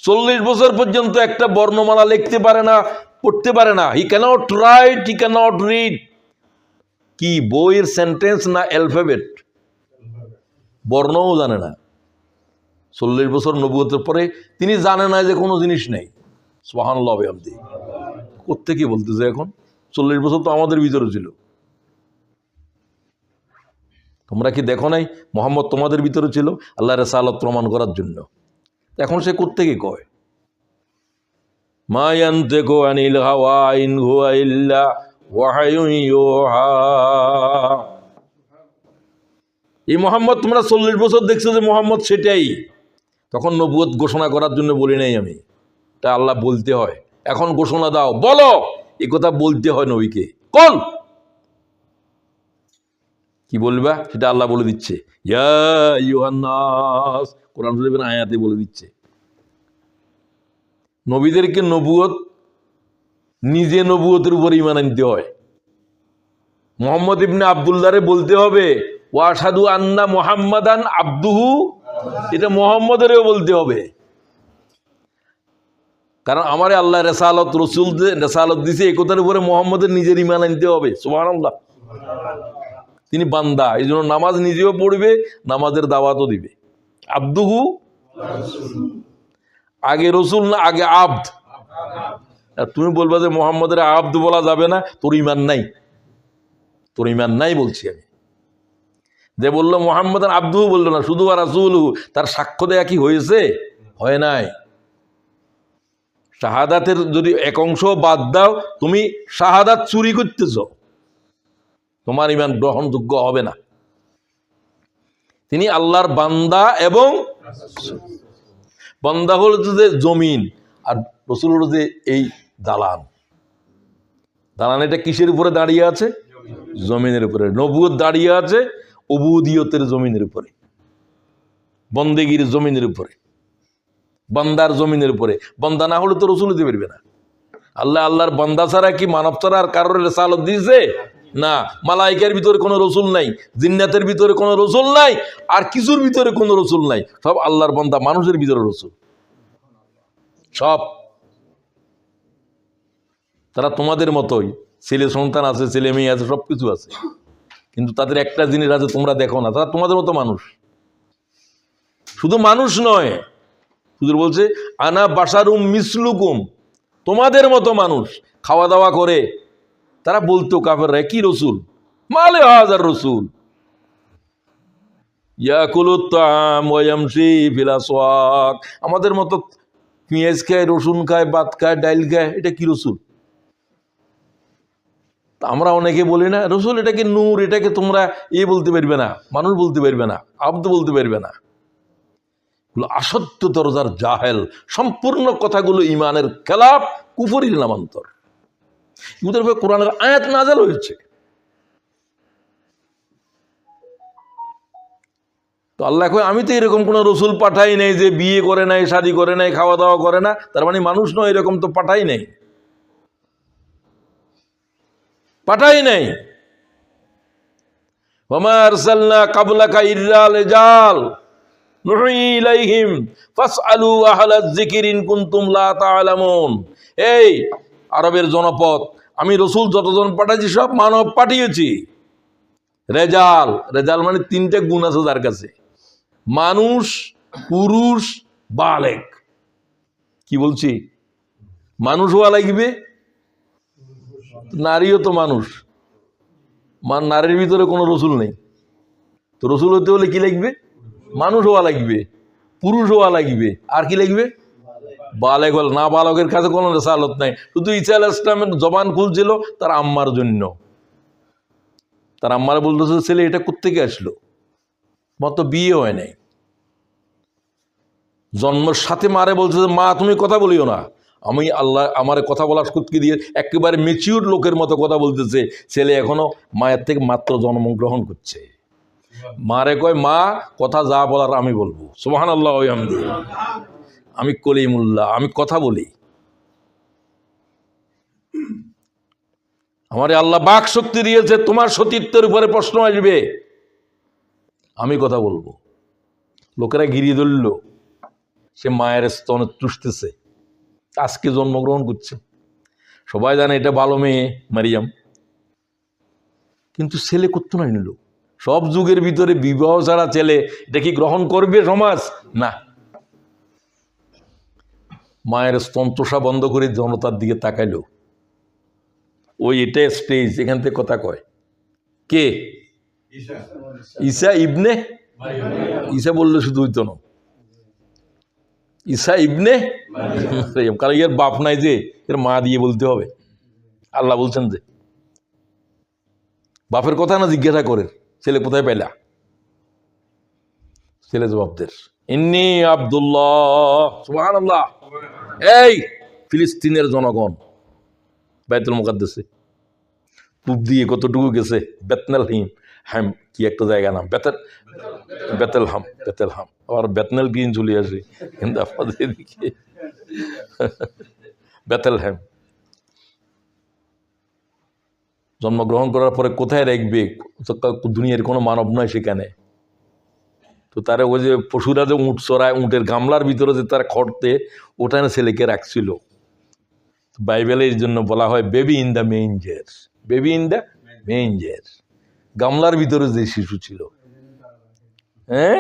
40 বছর পর্যন্ত একটা বর্ণমালা লিখতে পারে না, পড়তে পারে না। হি ক্যানট রাইট, হি ক্যানট রিড। কি বইয়ের সেন্টেন্স না অ্যালফাবেট? বর্ণও জানে না। 40 বছর নবুয়তের পরে তিনি জানে না যে কোনো জিনিস নেই। সুবহানাল্লাহ বিহামদিহি। কোত্থেকে বলতেছে এখন? 40 বছর তো আমাদের ভিতরে ছিল। তোমরা কি দেখো নাই মুহাম্মদ তোমাদের ভিতরে ছিল আল্লাহর রিসালাত প্রমাণ করার জন্য? এখন সে কোত্থেকে কয়? মা ইয়ানতিকু আনিল হাওয়া ইন হুয়া ইল্লা ওয়াহয়ুন ইউহা। এই মুহাম্মদ তোমরা 40 বছর দেখছো যে মুহাম্মদ সেটাই। তখন নবুয়ত ঘোষণা করার জন্য বলি নাই আমি, তা আল্লাহ বলতে হয়। এখন ঘোষণা দাও, বলো। এই কথা বলতে হয় নবীকে। কোন কি বলবা সেটা আল্লাহ বলে দিচ্ছে। ইয়া আইয়ুহান নাস, কোরআন শরীফের আয়াতে বলে দিচ্ছে। নবীদেরকে নবুয়ত, নিজে নবুয়তের উপর ঈমান আনতে হয়। মুহাম্মদ ইবনে আব্দুল্লাহরে বলতে হবে ওয়া আশহাদু আন্না মুহাম্মাদান আবদুহু, এটা মুহাম্মদেরও বলতে হবে। কারণ আমারে আল্লাহ রিসালাত, রাসূল রিসালাত দিয়েছে, এই কথার উপরে মুহাম্মদের নিজের ঈমান আনতে হবে। সুবহানাল্লাহ। তিনি বান্দা, এই জন্য নামাজ নিজেও পড়বে, নামাজের দাওয়াতও দিবে। আব্দুহু, আগে রসুল না আগে আব্দ। তুমি বলবা যে মুহাম্মদের আব্দ বলা যাবে না, তোর ঈমান নাই। তোর ঈমান নাই বলছি আমি। যে বললো মুহাম্মদ আব্দুহু বললো না, শুধু রাসূলুহু, তার সাক্ষ্য দেয়া কি হয়েছে? হয় নাই। শাহাদাতের যদি এক অংশ বাদ দাও, তুমি শাহাদাত চুরি করতেছ, তোমার ঈমান গ্রহণযোগ্য হবে না। তিনি আল্লাহর বান্দা, এবং বান্দা হলো যে জমিন, আর রাসূল হলো যে এই দালান। দালান এটা কিসের উপরে দাঁড়িয়ে আছে? জমিনের উপরে। নবুয়ত দাঁড়িয়ে আছে উবুদিয়তের জমিনের উপরে, বন্দেগীর জমিনের উপরে, বান্দার জমিনের উপরে। বান্দা না হলে তো রাসূল দিতে পারবে না। আল্লাহর বান্দা ছাড়া কি মানব ছাড়া আর কারোর রিসালাত দিয়েছে? না। মালাইকার ভিতরে কোনো রসুল নাই, জিন্নাতের ভিতরে কোনো রসুল নাই, আর কিছুর ভিতরে কোনো রসুল নাই। সব আল্লাহর বান্দা, মানুষের ভিতরে রসুল সব। তারা তোমাদের মতোই, ছেলে সন্তান আছে, ছেলে মেয়ে আছে, সবকিছু আছে, কিন্তু তাদের একটা জিনিস আছে তোমরা দেখো না, তারা তোমাদের মতো মানুষ। শুধু মানুষ নয়, হুজুর বলছে আনা বাশারুম মিসলুকুম, তোমাদের মতো মানুষ। খাওয়া দাওয়া করে তারা বলতো কাফেররা, কি রসুল, মালে হাজার রসুল, ইয়াকুলুত তাআম ওয়া ইয়ামশি ফিল আসওয়াক, আমাদের মতো পেঁয়াজ খায়, রসুন খায়, ভাত খায়, ডাল খায়, এটা কি রসুল? আমরা অনেকে বলি না রসুল এটাকে নূর, এটাকে তোমরা বলতে পারবে না, মানুষ বলতে পারবে না, আব্দ বলতে পারবে না। আসত্য দরজার জাহেল, সম্পূর্ণ কথাগুলো ইমানের খেলাফ, কুফরির নামান্তর। ইহুদের উপরে কোরআনের আয়াত নাযিল হয়েছে। তো আল্লাহ কয় আমি তো এরকম কোনো রসুল পাঠাই নাই যে বিয়ে করে নাই, শাদী করে নাই, খাওয়া দাওয়া করে না, তার মানে মানুষ নয়, এরকম তো পাঠাই নাই, পাঠাই নাই। ওমা আরসালনা ক্বাবলাকা ইল্লা রিজাল নুহি ইলাইহিম ফাসআলু আহলায যিকরি ইন কুনতুম লা তা'লামুন। এই আরবের জনপদ, আমি রসুল যতজন পাঠাইছি সব মানব পাঠিয়েছি। রেজাল, রেজাল মানে তিনটে গুণ আছে যার কাছে, মানুষ, পুরুষ, বালেক। কি বলছি? মানুষ হওয়া লাগবে, নারীও তো মানুষ, নারীর ভিতরে কোনো রসুল নেই, তো রসুল হতে হলে কি লাগবে? মানুষ হওয়া লাগবে, পুরুষ হওয়া লাগবে, আর কি লাগবে? বালেক হল। না বালকের কাছে কোনো রেসালত নাই। শুধু ঈসা আলাইহিস সালামের জবান খুলছিল তার আম্মার জন্য, তার আম্মারা বলতেছে ছেলে এটা কোত্থেকে আসলো, মত বিয়ে হয় নাই। জন্মের সাথে মারে বলছে মা তুমি কথা বলিও না, আমি আল্লাহ আমার কথা বলার সুটকি দিয়ে একেবারে ম্যাচিউর লোকের মতো কথা বলতেছে। ছেলে এখনো মায়ের থেকে মাত্র জন্মগ্রহণ করছে। মারে কয় মা কথা যা বলার আমি বলবো। সুবহানাল্লাহ ওয়া বিহামদিহি। আমি কলিমুল্লাহ, আমি কথা বলি, আমারে আল্লাহ বাক শক্তি দিয়েছে, তোমার সতীত্বের উপরে প্রশ্ন আসবে, আমি কথা বলবো। লোকেরা ঘিরিয়ে ধরল, সে মায়ের স্তনে চুষতেছে, আজকে জন্মগ্রহণ করছে। সবাই জানে এটা ভালো মেয়ে মারিয়াম, কিন্তু ছেলে করতো না নিল। সব যুগের ভিতরে বিবাহ ছাড়া ছেলে এটা কি গ্রহণ করবে সমাজ? না। মায়ের স্তন্ত্রসা বন্ধ করে জনতার দিকে তাকাইলো। ওই এটা স্টেজ, এখান থেকে কথা কয় কে? ঈসা ইবনে, ঈসা বললে শুধু হইতো না, ঈসা ইবনে মারিয়াম, কারণ এর বাপ নাই যে, এর মা দিয়ে বলতে হবে। আল্লাহ বলছেন যে বাপের কথা না জিজ্ঞাসা করে ছেলে কোথায় পাইলা, ছেলে জবাবদের ইন্নী আব্দুল্লাহ। সুবহানাল্লাহ। এই ফিলিস্তিনের জনগণ বাইতুল মুকাদ্দাসে পূব দিয়ে কতটুকু গেছে, বেতনেল হ্যাম কি একটা জায়গা নাম, বেতেলহাম, বেতেলহাম, আবার বেতনেল গিয়ে চলে আসে, কিন্তু আপনাদের এদিকে বেতেলহ্যাম। জন্মগ্রহণ করার পরে কোথায় রাখবে? দুনিয়ার কোনো মানব নয় সেখানে। তো তারা ওই যে পশুরা যে উঁট চড়ায়, উঁটের গামলার ভিতরে যে তারা খড়তে, ওখানে ছেলেকে রাখছিল। বাইবেলে এই জন্য বলা হয় baby in the manger, baby in the manger, গামলার ভিতরে যে শিশু ছিল, হ্যাঁ,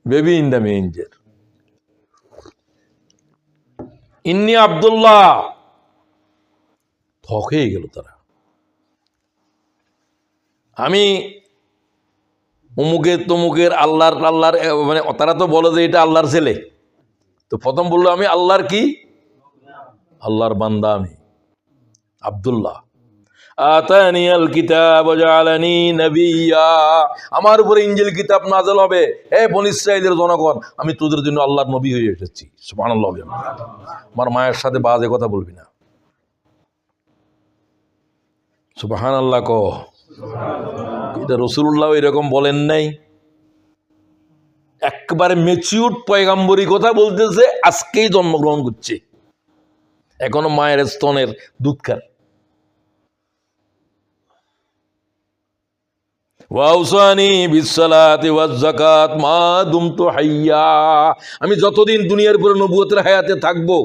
বেবি ইন দ্য মেঞ্জার। ইন্নী আব্দুল্লাহ, থক হয়ে গেল তারা। আমি অমুকের তমুকের আল্লাহর, মানে তারা তো বলে যে এটা আল্লাহর ছেলে। তো প্রথম বললো আমি আল্লাহর কি? আল্লাহর বান্দা আমি আব্দুল্লাহ। আতানিয়াল কিতাব ওয়া জাআলানি নাবিয়্যা, আমার উপরে ইনজিল কিতাব নাযিল হবে। হে বনী ইসরাঈলের জনগণ, আমি তোদের জন্য আল্লাহর নবী হয়ে এসেছি। সুবহানাল্লাহ। আমার মায়ের সাথে বাজে কথা বলবি না। সুবহানাল্লাহ কো। এটা রাসূলুল্লাহ এরকম বলেন নাই। একবারে ম্যাচিউরড পয়গাম্বরী কথা বলতেছে, আজকেই জন্মগ্রহণ করছে, এখনো মায়ের স্তনের দুধ খায়। ওয়াউসানি বিসসালাতি ওয়াজ যাকাত মা দুমতু হাইয়া, আমি যতদিন দুনিয়ার উপরে নবুয়তের হায়াতে থাকবো,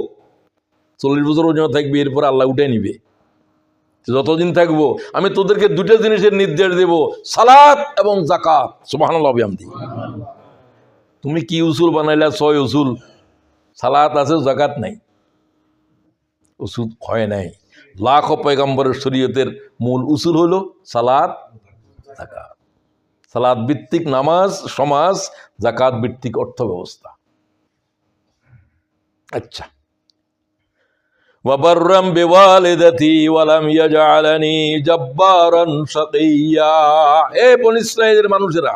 40 বছর ওজন থাকবে, এরপর আল্লাহ উঠে নিবে। যতদিন থাকবো আমি তোদেরকে দুটো জিনিসের নির্দেশ দেব, সালাত এবং যাকাত। সুবহানাল্লাহ বিহামদিহি। তুমি কি উসুল বানাইলা? 6 উসুল, সালাত আছে, যাকাত নাই, উসুল হয় নাই। লাখো পয়গম্বরের শরীয়তের মূল উসুল হলো সালাত, যাকাত। সালাত ভিত্তিক নামাজ সমাজ, যাকাত ভিত্তিক অর্থ ব্যবস্থা। আচ্ছা, ওয়াবাররাম বিওয়ালিদাতি ওয়া লাম ইয়াজআলানি জাব্বারান শাকিয়্যা। এ বনী ইসরাঈলের মানুষেরা,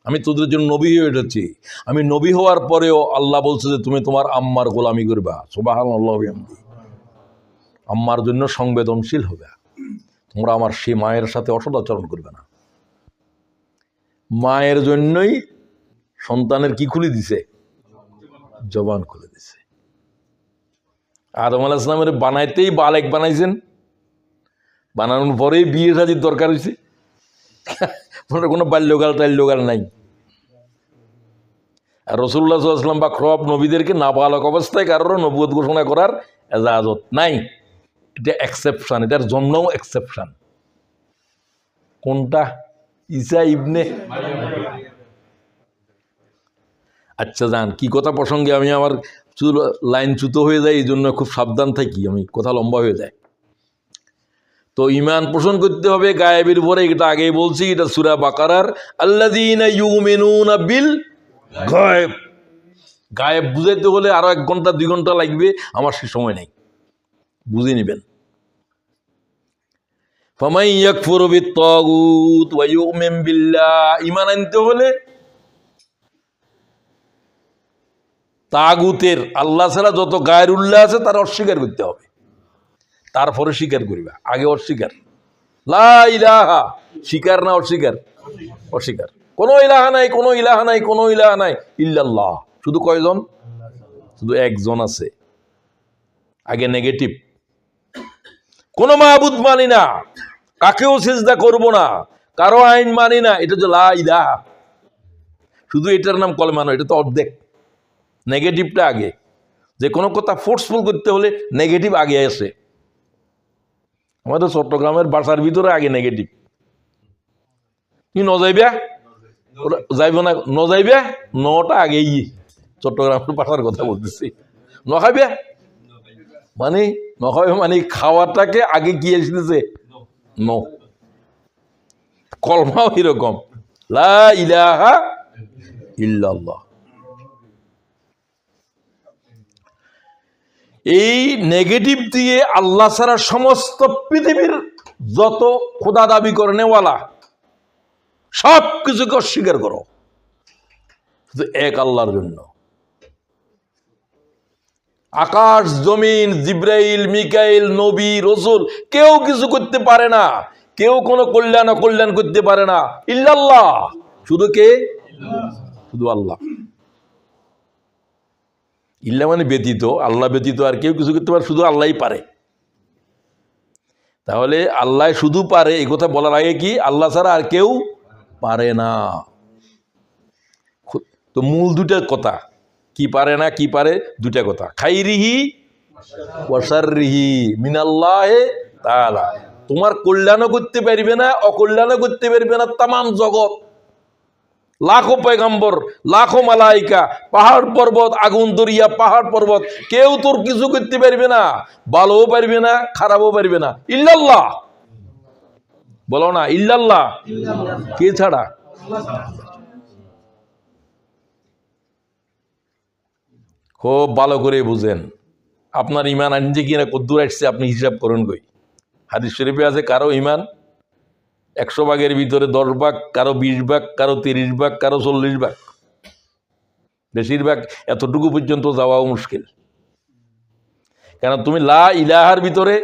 আমি তোদের জন্য নবী হয়ে এসেছি। আমি নবী হওয়ার পরেও আল্লাহ বলছে যে তুমি তোমার আম্মার গোলামি করবা। সুবহানাল্লাহ বিহামদিহি। আম্মার জন্য সংবেদনশীল হবে, তোমরা আমার সেই মায়ের সাথে অসদাচরণ করবে না। মায়ের জন্যই সন্তানের কি খুলে দিছে, জবান খুলে দিছে। আদম আলাইহিস সালামের বানাইতেই বালেক বানাইছেন, বানানোর পরেই বিয়ে শাদীর দরকার হয়েছে। কোনো বাল্যকাল টাল্যকাল নাই। আর রাসূলুল্লাহ সাল্লাল্লাহু আলাইহি ওয়াসাল্লাম বা সব নবীদেরকে নাবালক অবস্থায় কারোর নবুয়ত ঘোষণা করার ইজাজত নাই। এটা এক্সেপশন, এটার জন্যও এক্সেপশন। কোনটা? ঈসা ইবনে। আচ্ছা যান, কি কথা প্রসঙ্গে আমি আমার লাইন চ্যুত হয়ে যায়, এই জন্য খুব সাবধান থাকি, আমি কথা লম্বা হয়ে যায়। তো ঈমান পোষণ করতে হবে গায়েবের উপরে, এটা আগেই বলছি, এটা সূরা বাকারার আল্লাযীনা ইউমিনুনা বিল গায়েব। গায়েব বুঝাইতে হলে আরো 1 ঘন্টা 2 ঘন্টা লাগবে, আমার সে সময় নেই, বুঝে নেবেন। ফামান ইয়াকফুরু বিত-তাগুত ওয়া ইউমিন বিল্লাহ, ঈমান আনতে হলে তাগুতের, আল্লাহ ছাড়া যত গায়ের উল্লাহ আছে তার অস্বীকার করতে হবে, তারপরে স্বীকার করিবা। আগে অস্বীকার, লা ইলাহা, স্বীকার না অস্বীকার? অস্বীকার। কোনো ইলাহা নাই, কোনো ইলাহা নাই, কোনো ইলাহা নাই ইল্লাল্লাহ। শুধু কয়জন? শুধু একজন আছে। আগে নেগেটিভ, কোনো মাবুদ মানি না, কাকেও সিজদা করব না, কারো আইন মানি না, এটা যে লা ইলাহা, শুধু এটার নাম কলেমা নয়, এটা তো অর্ধেক। নেগেটিভটা আগে। যে কোনো কথা ফোর্সফুল করতে হলে নেগেটিভ আগে আসে। আমাদের চট্টগ্রামের বাসার ভিতরে আগে নেগেটিভ। কি নজাইবে, যাইব না, নজাইবে নটা আগেই। চট্টগ্রামের বাসার কথা বলতেছি। নখাইবে মানে, নখাইবে মানে খাওয়াটাকে আগে কি এসেছে, ন। কলমাও এরকম, লা ইলাহা ইল্লাল্লাহ। এই নেগেটিভ দিয়ে আল্লাহ ছাড়া সমস্ত পৃথিবীর যত খোদা দাবি করে নেওয়ালা সব কিছুকে অস্বীকার করো, শুধু এক আল্লাহর জন্য। আকাশ জমিন, জিব্রাইল মিকাইল নবী রসুল কেউ কিছু করতে পারে না, কেউ কোনো কল্যাণ অকল্যাণ করতে পারে না ইল্লাল্লাহ। শুধু কে? শুধু আল্লাহ। ইল্লা মানে ব্যতীত, আল্লাহ ব্যতীত আর কেউ কিছু করতে পারে, শুধু আল্লাহই পারে। তাহলে আল্লাহ শুধু পারে, এই কথা বলার আগে কি আল্লাহ ছাড়া আর কেউ পারে না। তো মূল দুটা কথা, কি পারে না কি পারে, দুটা কথা। খাইরিহি ওয়া শাররিহি মিনাল্লাহি তাআলা। তোমার কল্যাণও করতে পারবে না, অকল্যাণও করতে পারবে না তামাম জগৎ, লাখো পয়গম্বর, লাখো মালাইকা, পাহাড় পর্বত, আগুন দরিয়া, পাহাড় পর্বত, কেউ তোর কিছু করতে পারবে না, ভালোও পারবে না, খারাপও পারবে না ইল্লাল্লাহ। বলো না ইল্লাল্লাহ। কে ছাড়া? খুব ভালো করে বুঝেন, আপনার ইমান আনছে কিনা, কদ্দুর আসছে আপনি হিসাব করুন। কই হাদিস শরীফে আছে, কারো ইমান 100 ভাগের ভিতরে 10 ভাগ, কারো 20 ভাগ, কারো 30 ভাগ, কারো 40 ভাগ। বেশিরভাগ এতটুকু পর্যন্ত যাওয়াও মুশকিল। কেন? তুমি লা ইলাহার ভিতরে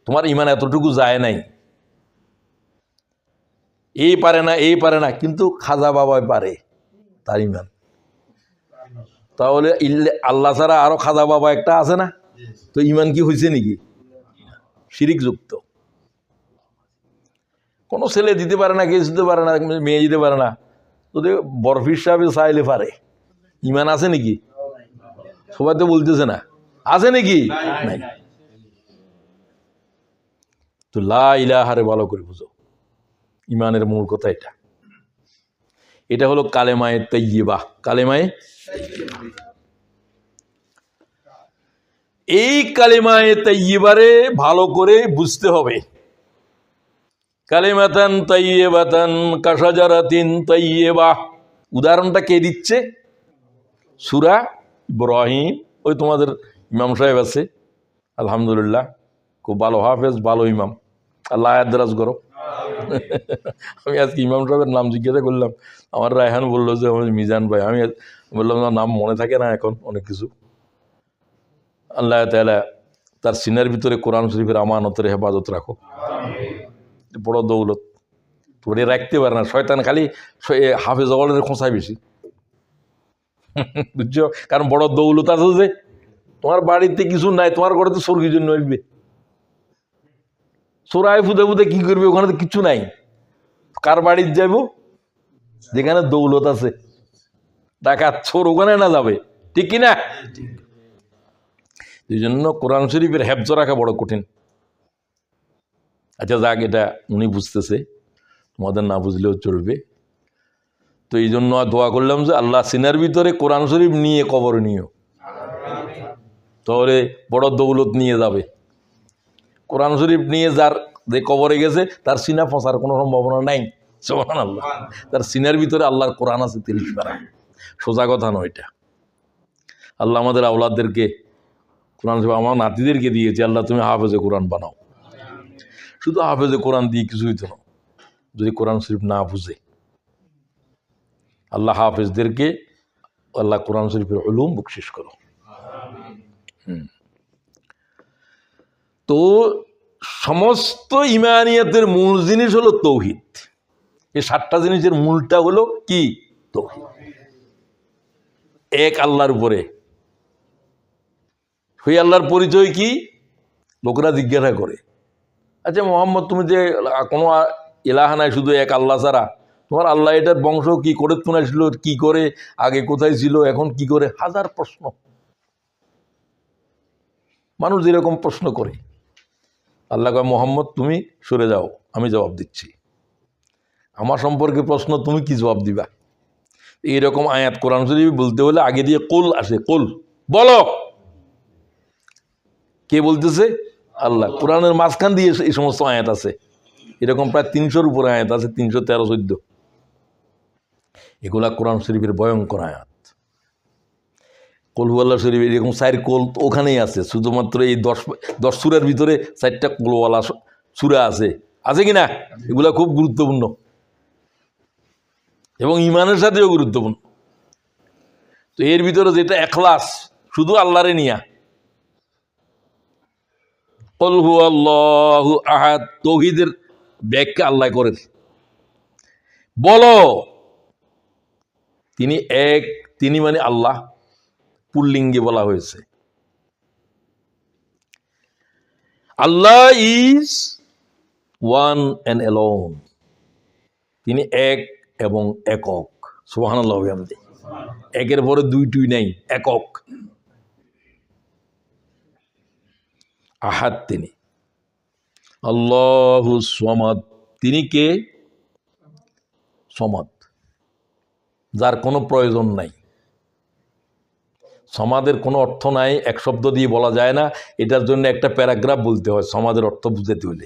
তোমার ইমান এতটুকু যায় নাই। এই পারে না, এই পারে না, কিন্তু খাজা বাবাই পারে, তার ইমান। তাহলে আল্লাহ ছাড়া আরো খাজা বাবা একটা আছে না, তো ইমান কি হয়েছে নাকি? শিরিক যুক্ত। কোনো ছেলে দিতে পারে না, কেউ দিতে পারে না, মেয়ে দিতে পারে না, যদি বরফির সাহেব চাইলে পারে। ইমান আছে নাকি? সবাই তো বলতেছে না, আছে নাকি? নাই। তো লা ইলাহারে ভালো করে বুঝো, ইমানের মূল কথা এটা। এটা হলো কালেমায়ে তাইয়্যিবা। কালেমায়ে এই কালেমায়ে তাইয়্যিবারে ভালো করে বুঝতে হবে। কালিমাতান তাইয়্যিবাতান কাশাজারাতিন তাইয়্যিবা। উদাহরণটা কে দিচ্ছে? সূরা ইব্রাহিম। ওই তোমাদের ইমাম সাহেব আছে, আলহামদুলিল্লাহ, খুব ভালো হাফেজ, ভালো ইমাম, আল্লাহ আয়াত দারাজ করো। আমি আজকে ইমাম সাহেবের নাম জিজ্ঞাসা করলাম, আমার রায়হান বললো যে আমার মিজান ভাই। আমি বললাম নাম মনে থাকে না এখন অনেক কিছু। আল্লাহ তাআলা তার সিনার ভিতরে কোরআন শরীফের আমানতের হেফাজত রাখো, বড় দৌলত। তোরে রাখতে পারে না শয়তান, খালি হাফেজ আওয়ালের খোঁচায় বেশি, বুঝছো? কারণ বড় দৌলত আছে যে, তোমার বাড়িতে কিছু নাই, তোমার ঘরে তো চোর কি জন্য আসবে? চোরাই ফুদে ফুদে কি করবে? ওখানে তো কিছু নাই। কার বাড়িতে যাইব? যেখানে দৌলত আছে। ডাকাত চোর ওখানে না যাবে, ঠিক কিনা? এই জন্য কোরআন শরীফের হেফজ রাখা বড় কঠিন। আচ্ছা যাক, এটা উনি বুঝতেছে, তোমাদের না বুঝলেও চলবে। তো এই জন্য দোয়া করলাম যে আল্লাহ সিনার ভিতরে কোরআন শরীফ নিয়ে কবর নিও, তাহলে বড় দৌলত নিয়ে যাবে। কোরআন শরীফ নিয়ে যার যে কবরে গেছে তার সিনা ফসার কোনো সম্ভাবনা নাই। সুবহানাল্লাহ। তার সিনার ভিতরে আল্লাহর কোরআন আছে 30 পারা। সোজা কথা নয় এটা। আল্লাহ আমাদের আওলাদদেরকে কোরআন শরীফ, আমার নাতিদেরকে দিয়েছে, আল্লাহ তুমি হাফেজে কোরআন বানাও। শুধু হাফেজে কোরআন দিয়ে কিছুই তো না, যদি কোরআন শরীফ না বুঝে। আল্লাহ হাফেজদেরকে আল্লাহ কোরআন শরীফের উলুম বকশিশ করো। তো সমস্ত ইমানিয়াতের মূল জিনিস হলো তৌহিদ। এই 7টা জিনিসের মূলটা হলো কি? তৌহিদ। এক আল্লাহর উপরে। ওই আল্লাহর পরিচয় কি? লোকেরা জিজ্ঞাসা করে, আচ্ছা মোহাম্মদ, তুমি যে কোনো ইলাহা নাই, শুধু এক আল্লাহ ছাড়া, তোমার আল্লাহ এটার বংশ কি করে তুলেছিল, কি করে, আগে কোথায় ছিল, এখন কি করে? হাজার প্রশ্ন মানুষ যেরকম প্রশ্ন করে। আল্লাহ কয়, মোহাম্মদ তুমি সরে যাও, আমি জবাব দিচ্ছি। আমার সম্পর্কে প্রশ্ন, তুমি কি জবাব দিবা? এইরকম আয়াত কোরআন শরীফ বলতে হলে আগে দিয়ে কুল আসে। কুল, বলো। কে বলতেছে? আল্লাহ। কোরআনের মাঝখান দিয়ে এই সমস্ত আয়াত আছে। এরকম প্রায় 300-র উপরে আয়াত আছে, 313, 14। এগুলা কোরআন শরীফের ভয়ঙ্কর আয়াত। কলহুয়াল্লা শরীফ এরকম 4 কোল ওখানেই আছে। শুধুমাত্র এই 10 সূরার ভিতরে 4টা কোলওয়ালা সূরা আছে, আছে কিনা? এগুলা খুব গুরুত্বপূর্ণ এবং ইমানের সাথেও গুরুত্বপূর্ণ। তো এর ভিতরে যেটা ইখলাস, শুধু আল্লাহরে নিয়া, কুল হুয়াল্লাহু আহাদ, তাওহীদের ব্যাখ্যা আল্লাহ করেন। বলো তিনি এক, তিনি মানে আল্লাহ, পুল্লিঙ্গে বলা হয়েছে। আল্লাহ ইজ ওয়ান অ্যান্ড অ্যালোন, তিনি এক এবং একক। সুবহানাল্লাহ। একের পরে 2 নাই, একক। আহাদ তিনি। আল্লাহু সমাদ, তিনি কে? সমাদ, যার কোনো প্রয়োজন নাই। সমাদের কোনো অর্থ নাই, এক শব্দ দিয়ে বলা যায় না। এটার জন্য একটা প্যারাগ্রাফ বলতে হয় সমাদের অর্থ বুঝতে হলে।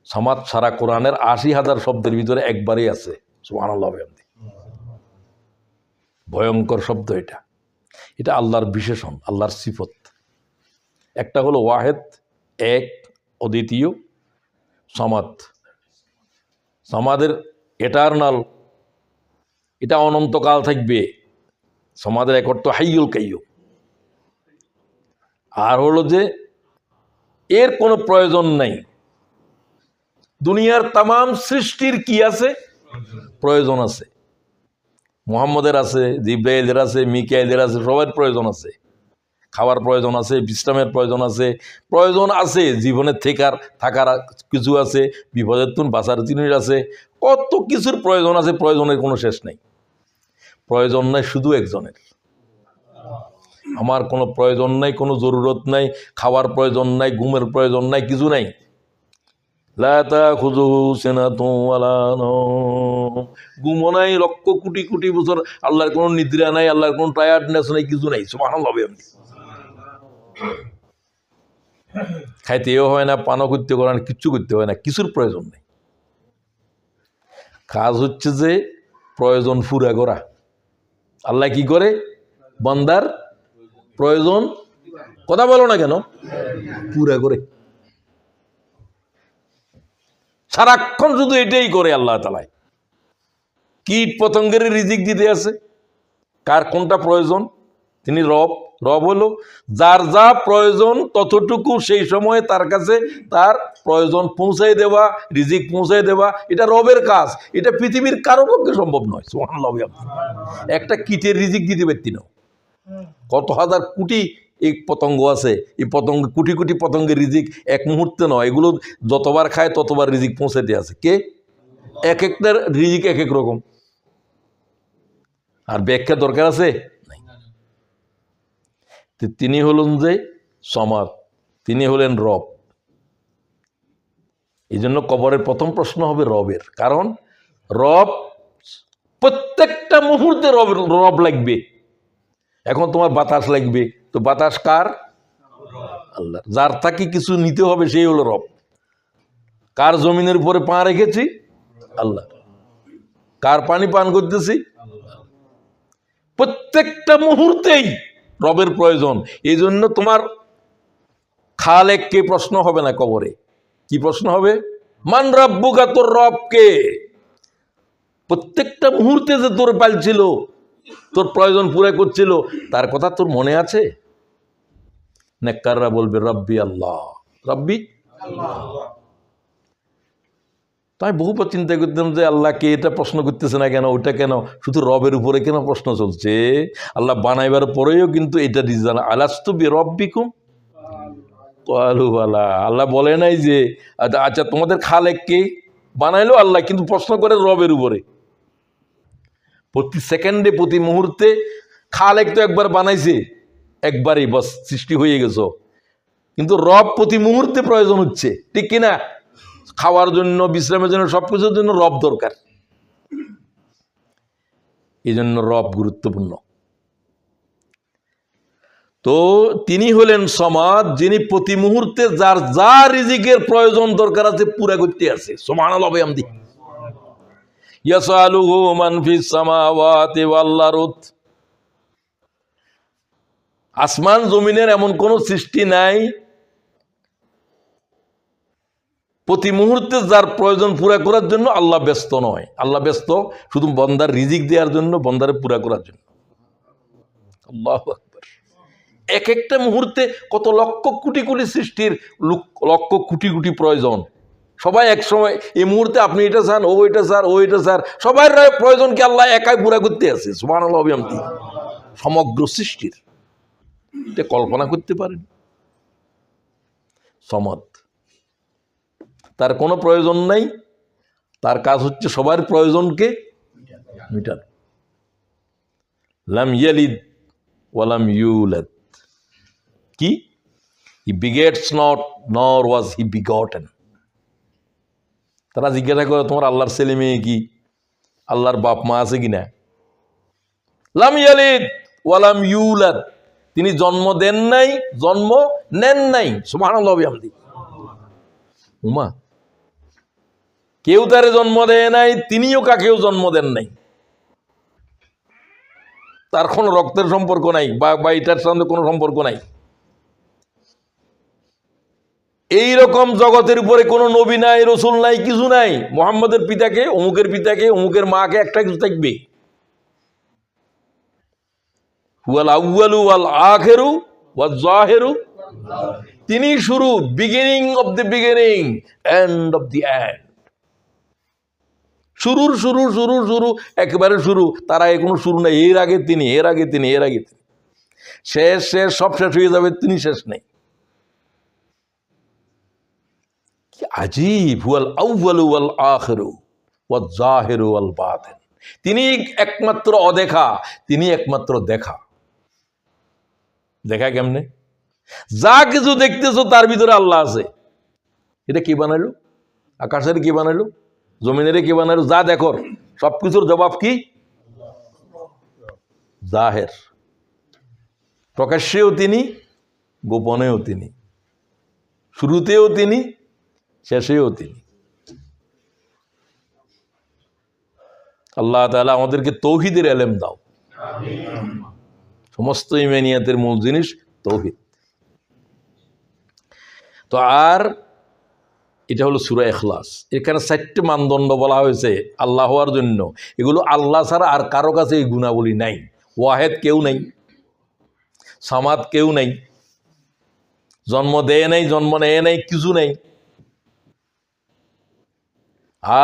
সমাদ সারা কোরআনের 80,000 শব্দের ভিতরে একবারই আছে। সুবহানাল্লাহ। ভয়ঙ্কর শব্দ এটা। এটা আল্লাহর বিশেষণ, আল্লাহর সিফত। একটা হলো ওয়াহেদ, এক, অদ্বিতীয়। সমাদ, সমাদের এটারনাল, এটা অনন্তকাল থাকবে। সমাদের এক অর্থ হাইয়ুল কাইয়ুম। আর হলো যে এর কোনো প্রয়োজন নাই। দুনিয়ার তামাম সৃষ্টির কি আছে? প্রয়োজন আছে। মুহাম্মদের আছে, জিব্রাইলের আছে, মিকাইলের আছে, সবার প্রয়োজন আছে। খাওয়ার প্রয়োজন আছে, বিশ্রামের প্রয়োজন আছে, প্রয়োজন আছে জীবনের থাকার কিছু আছে, বিপদের তুন বাঁচার জিনিস আছে, কত কিছুর প্রয়োজন আছে। প্রয়োজনের কোনো শেষ নেই। প্রয়োজন নাই শুধু একজনের। আমার কোনো প্রয়োজন নাই, কোনো জরুরত নাই, খাওয়ার প্রয়োজন নাই, ঘুমের প্রয়োজন নাই, কিছু নাই। ঘুমও নাই, লক্ষ কোটি কোটি বছর আল্লাহর কোনো নিদ্রা নাই, আল্লাহর কোনো টায়ার্ডনেস নাই, কিছু নাই। সুবহানাল্লাহ। খাইতেও হয় না, পানও করতে হয় না, কিচ্ছু করতে হয় না, কিছুর প্রয়োজন নেই। কাজ হচ্ছে যে প্রয়োজন পুরা করা। আল্লাহ কি করে? বান্দার প্রয়োজন, কথা বলো না কেন, পুরা করে। সারাক্ষণ শুধু এটাই করে আল্লাহ তাআলা। কীট পতঙ্গের রিজিক দিতে আছে, কার কোনটা প্রয়োজন তিনি রব। রব হলো যার যা প্রয়োজন ততটুকু সেই সময়ে তার কাছে তার প্রয়োজন পৌঁছাই দেওয়া, রিজিক পৌঁছাই দেওয়া, এটা রবের কাজ। এটা পৃথিবীর কারো পক্ষে সম্ভব নয়। সুবহানাল্লাহ। একটা কীটের রিজিক দিতে পারতি না। কত হাজার কোটি এই পতঙ্গ আছে, এই পতঙ্গ কোটি কোটি পতঙ্গের রিজিক এক মুহূর্তে নয়, এগুলো যতবার খায় ততবার রিজিক পৌঁছাতে আছে কে? এক একটার রিজিক এক এক রকম। আর ব্যাখ্যা দরকার আছে? তিনি হলেন যে সমাদ, তিনি হলেন রব। এই জন্য কবরের প্রথম প্রশ্ন হবে রবের, কারণ রব প্রত্যেকটা মুহূর্তে রব লাগবে। এখন তোমার বাতাস লাগবে, তো বাতাস কার? আল্লাহ। যার তাকে কিছু নিতে হবে সেই হলো রব। কার জমিনের উপরে পা রেখেছি? আল্লাহ। কার পানি পান করতেছি? প্রত্যেকটা মুহূর্তেই রবের প্রয়োজন। এই জন্য তোমার খালেককে প্রশ্ন হবে না কবরে। কি প্রশ্ন হবে? মান রাব্বুকা, তোর রব কে? প্রত্যেকটা মুহূর্তে যে তোর পালছিল, তোর প্রয়োজন পুরা করছিল, তার কথা তোর মনে আছে? নেককাররা বলবে রব্বি আল্লাহ, রব্বি আল্লাহ। তাই বহুবার চিন্তা করতাম যে আল্লাহকে এটা প্রশ্ন করতেছে না কেন, ওটা কেন, শুধু রবের উপরে কেন প্রশ্ন চলছে? আল্লাহ বানাইবার পরেও কিন্তু এটা রিজান আলাস্তু বিরব্বিকুম ক্বালু বালা। আল্লাহ বলে নাই যে আচ্ছা তোমাদের খালেককে বানাইলো আল্লাহ, কিন্তু প্রশ্ন করে রবের উপরে। প্রতি সেকেন্ডে প্রতি মুহূর্তে খালেক তো একবার বানাইছে, একবারই বস সৃষ্টি হয়ে গেছ, কিন্তু রব প্রতি মুহূর্তে প্রয়োজন হচ্ছে, ঠিক কিনা? খাওয়ার জন্য, বিশ্রামের জন্য, সবকিছুর জন্য রব দরকার। এই জন্য রব গুরুত্বপূর্ণ। তো তিনি হলেন সমাদ, যিনি প্রতি মুহূর্তে যার যা রিজিকের প্রয়োজন দরকার আছে পুরা করতে আছে। সুবহানাল্লাহ বিহামদি। ইয়াসালুহু মান ফিস সামাওয়াতি ওয়াল আরদ। আসমান জমিনের এমন কোন সৃষ্টি নাই প্রতি মুহূর্তে যার প্রয়োজন পুরা করার জন্য আল্লাহ ব্যস্ত নয়। আল্লাহ ব্যস্ত শুধু বন্দার রিজিক দেওয়ার জন্য, বন্দারে পুরা করার জন্য। আল্লাহু আকবার। এক একটা মুহূর্তে কত লক্ষ কোটি কোটি সৃষ্টির লক্ষ কোটি কোটি প্রয়োজন। সবাই এক সময় এই মুহূর্তে আপনি এটা চান, ও এটা চান, ও এটা চান, সবার প্রয়োজনকে আল্লাহ একাই পুরা করতে আছে। সুবহানাল্লাহ বিহামদি। সমগ্র সৃষ্টির এটা কল্পনা করতে পারেন। সমাদ, তার কোনো প্রয়োজন নাই, তার কাজ হচ্ছে সবার প্রয়োজনকে মিটান। লাম ইয়ালিদ ওয়ালাম ইউলাদ। কি? হি বিগেটস নট নর ওয়াজ হি বিগটেন। তারা জিজ্ঞাসা করে তোমার আল্লাহর ছেলে মেয়ে কি, আল্লাহর বাপ মা আছে কিনা? লাম ইয়ালিদ ওয়ালাম ইউলাদ। তিনি জন্ম দেন নাই, জন্ম নেন নাই। সুবহানাল্লাহ বিহামদি। উমা, কেউ তারে জন্ম দেয় নাই, তিনিও কাকেও জন্ম দেন নাই। তার কোনো রক্তের সম্পর্ক নাই, বা এটার সঙ্গে কোনো সম্পর্ক নাই। এইরকম জগতের উপরে কোনো নবী নাই, রসুল নাই, কিছু নাই। মুহাম্মদের পিতাকে, অমুকের পিতাকে, অমুকের মাকে একটা কিছু থাকবে। হুয়াল আউয়ালু ওয়াল আখিরু ওয়াজ জাহিরু। তিনি শুরু, beginning of the beginning, end of the end. শুরুর শুরু, শুরুর শুরু, একেবারে শুরু। তার আগে কোনো শুরু নাই। এর আগে তিনি, এর আগে তিনি, এর আগে তিনি। শেষ শেষ সব শেষ হয়ে যাবে, তিনি শেষ নেই। কি আজীব! হুয়াল আউয়ালু ওয়াল আখিরু ওয়াজ জাহিরু ওয়াল বাতিন। তিনি একমাত্র অদেখা, তিনি একমাত্র দেখা। দেখা কেমনে? যা কিছু দেখতেছো তার ভিতরে আল্লাহ আছে। এটা কি বানাইলো? আকাশের কি বানাইলো? জমিনের কি বানাইলো? যা দেখো সবকিছুর জবাব কি? জাহের। প্রকাশ্যেও তিনি, গোপনেও তিনি, শুরুতেও তিনি, শেষেও তিনি। আল্লাহ তাআলা আমাদেরকে তৌহিদের ইলম দাও। সমস্ত ইমানিয়াতের মূল জিনিস তৌহিদ। তো আর এটা হলো সূরা ইখলাস। এখানে 4টি মানদণ্ড বলা হয়েছে আল্লাহ হওয়ার জন্য। এগুলো আল্লাহ ছাড়া আর কারো কাছে এই গুণাবলী নাই। ওয়াহেদ কেউ নাই। সামাদ কেউ নেই, জন্ম দেয় নাই, জন্ম নেয় নাই, কিছু নেই।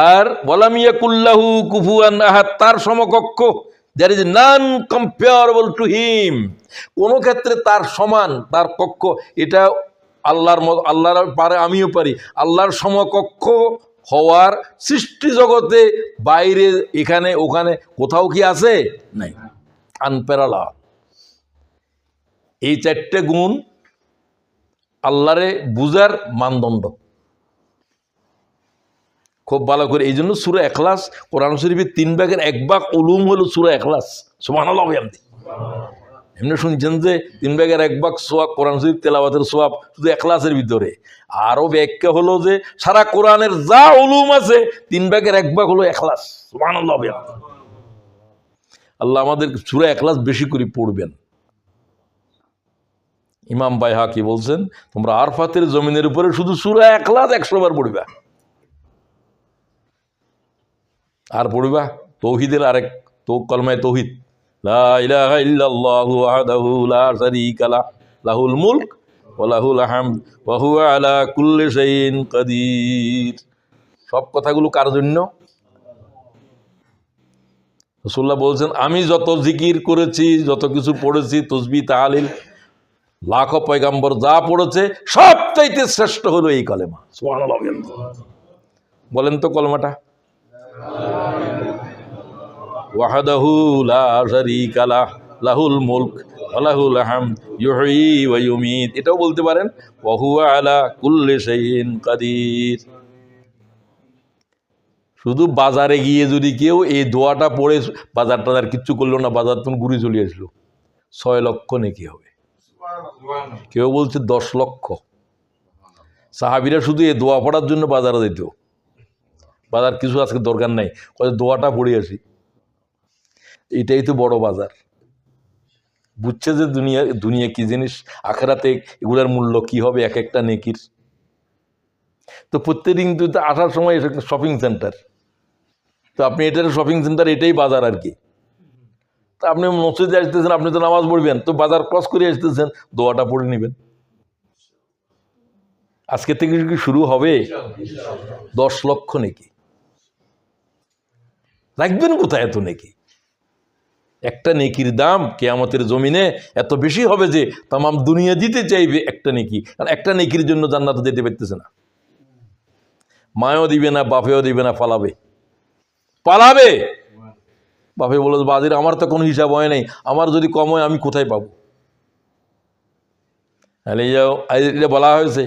আর ওয়ালাম ইয়াকুল্লাহু কুফুয়ান আহাদ, তার সমকক্ষ, there is none comparable to him, কোনো ক্ষেত্রে তার সমান, তার কক্ষ, এটা আল্লাহর পারে, আমিও পারি। আল্লাহর সমকক্ষ হওয়ার সৃষ্টি জগতে বাইরে এখানে ওখানে কোথাও কি আছে? নাই, আনপ্যারালা। এই চারটে গুণ আল্লাহরে বুঝার মানদণ্ড। খুব ভালো করে, এই জন্য সূরা ইখলাস কোরআন শরীফের 3 ভাগের 1 ভাগ উলুম হলো সূরা ইখলাস। সুবহানাল্লাহ। এমনি শুনছেন যে 3 ভাগের 1 ভাগ সোয়াব, কোরআন শরীফ তেলাওয়াতের সোয়াব শুধু ইখলাসের ভিতরে। আরো ব্যাখ্যা হলো যে সারা কোরআনের যা উলুম আছে 3 ভাগের 1 ভাগ হলো ইখলাস। সুবহানাল্লাহ। আল্লাহ আমাদের সূরা ইখলাস বেশি করে পড়বেন। ইমাম বাইহাকি বলছেন, তোমরা আরফাতের জমিনের উপরে শুধু সূরা ইখলাস 100 বার পড়বা। আর পড়বা তৌহিদের আরেক কলমায়ে তৌহিদ, লা ইলাহা ইল্লাল্লাহু ওয়াহদাহু লা শারীকা লাহু লাহুল মুলক ওয়া লাহুল হামদ ওয়া হুয়া আলা কুল্লি শাইইন কাদির। সব কথাগুলো কার জন্য? রাসূলুল্লাহ বলছেন, আমি যত জিকির করেছি, যত কিছু পড়েছি, তাসবিহ তাহলিল, লাখো পয়গম্বর যা পড়েছে সবচাইতে শ্রেষ্ঠ হলো এই কলেমা। সুবহানাল্লাহ। বলেন তো কলমাটা, ওয়াহদাহু লা শারীকা লাহু লাহুল মুলক ওয়া লাহুল হামদ ইউহয়ী ওয়া ইউমীত, এটাও বলতে পারেন, ওয়া হুয়া আলা কুল্লি শাইইন কাদির। শুধু বাজারে গিয়ে যদি কেউ এই দোয়াটা পড়ে, বাজার টাজার কিচ্ছু করলো না, বাজার তখন ঘুরে চলে আসলো, 6 লক্ষ নেকি হবে। কেউ বলছে 10 লক্ষ। সাহাবীরা শুধু এই দোয়া পড়ার জন্য বাজারে যেত। বাজার কিছু আজকে দরকার নাই, দোয়াটা পড়ে আসি, এটাই তো বড় বাজার। বুঝছে যে দুনিয়া কি জিনিস, আখেরাতে এগুলোর মূল্য কি হবে, এক একটা নেকির। তো প্রত্যেকদিন তো আসার সময় শপিং সেন্টার, তো আপনি এটার শপিং সেন্টার, এটাই বাজার আর কি। তো আপনি মসজিদে আসতেছেন, আপনি তো নামাজ পড়বেন, তো বাজার ক্রস করে আসতেছেন, দোয়াটা পড়ে নেবেন। আজকে থেকে কি শুরু হবে? 10 লক্ষ নেকি রাখবেন কোথায় এত নেকি? একটা নেকির দাম কিয়ামতের জমিনে এত বেশি হবে যে তামাম দুনিয়া দিতে চাইবে একটা নেকি। আর একটা নেকির জন্য জান্নাতে যেতে পারতেছে না, মায়ও দিবে না, বাপেও দিবে না, পালাবে। বাপে বলে, বাজির আমার তো কোনো হিসাব হয় নাই, আমার যদি কম হয় আমি কোথায় পাবো? এটা বলা হয়েছে,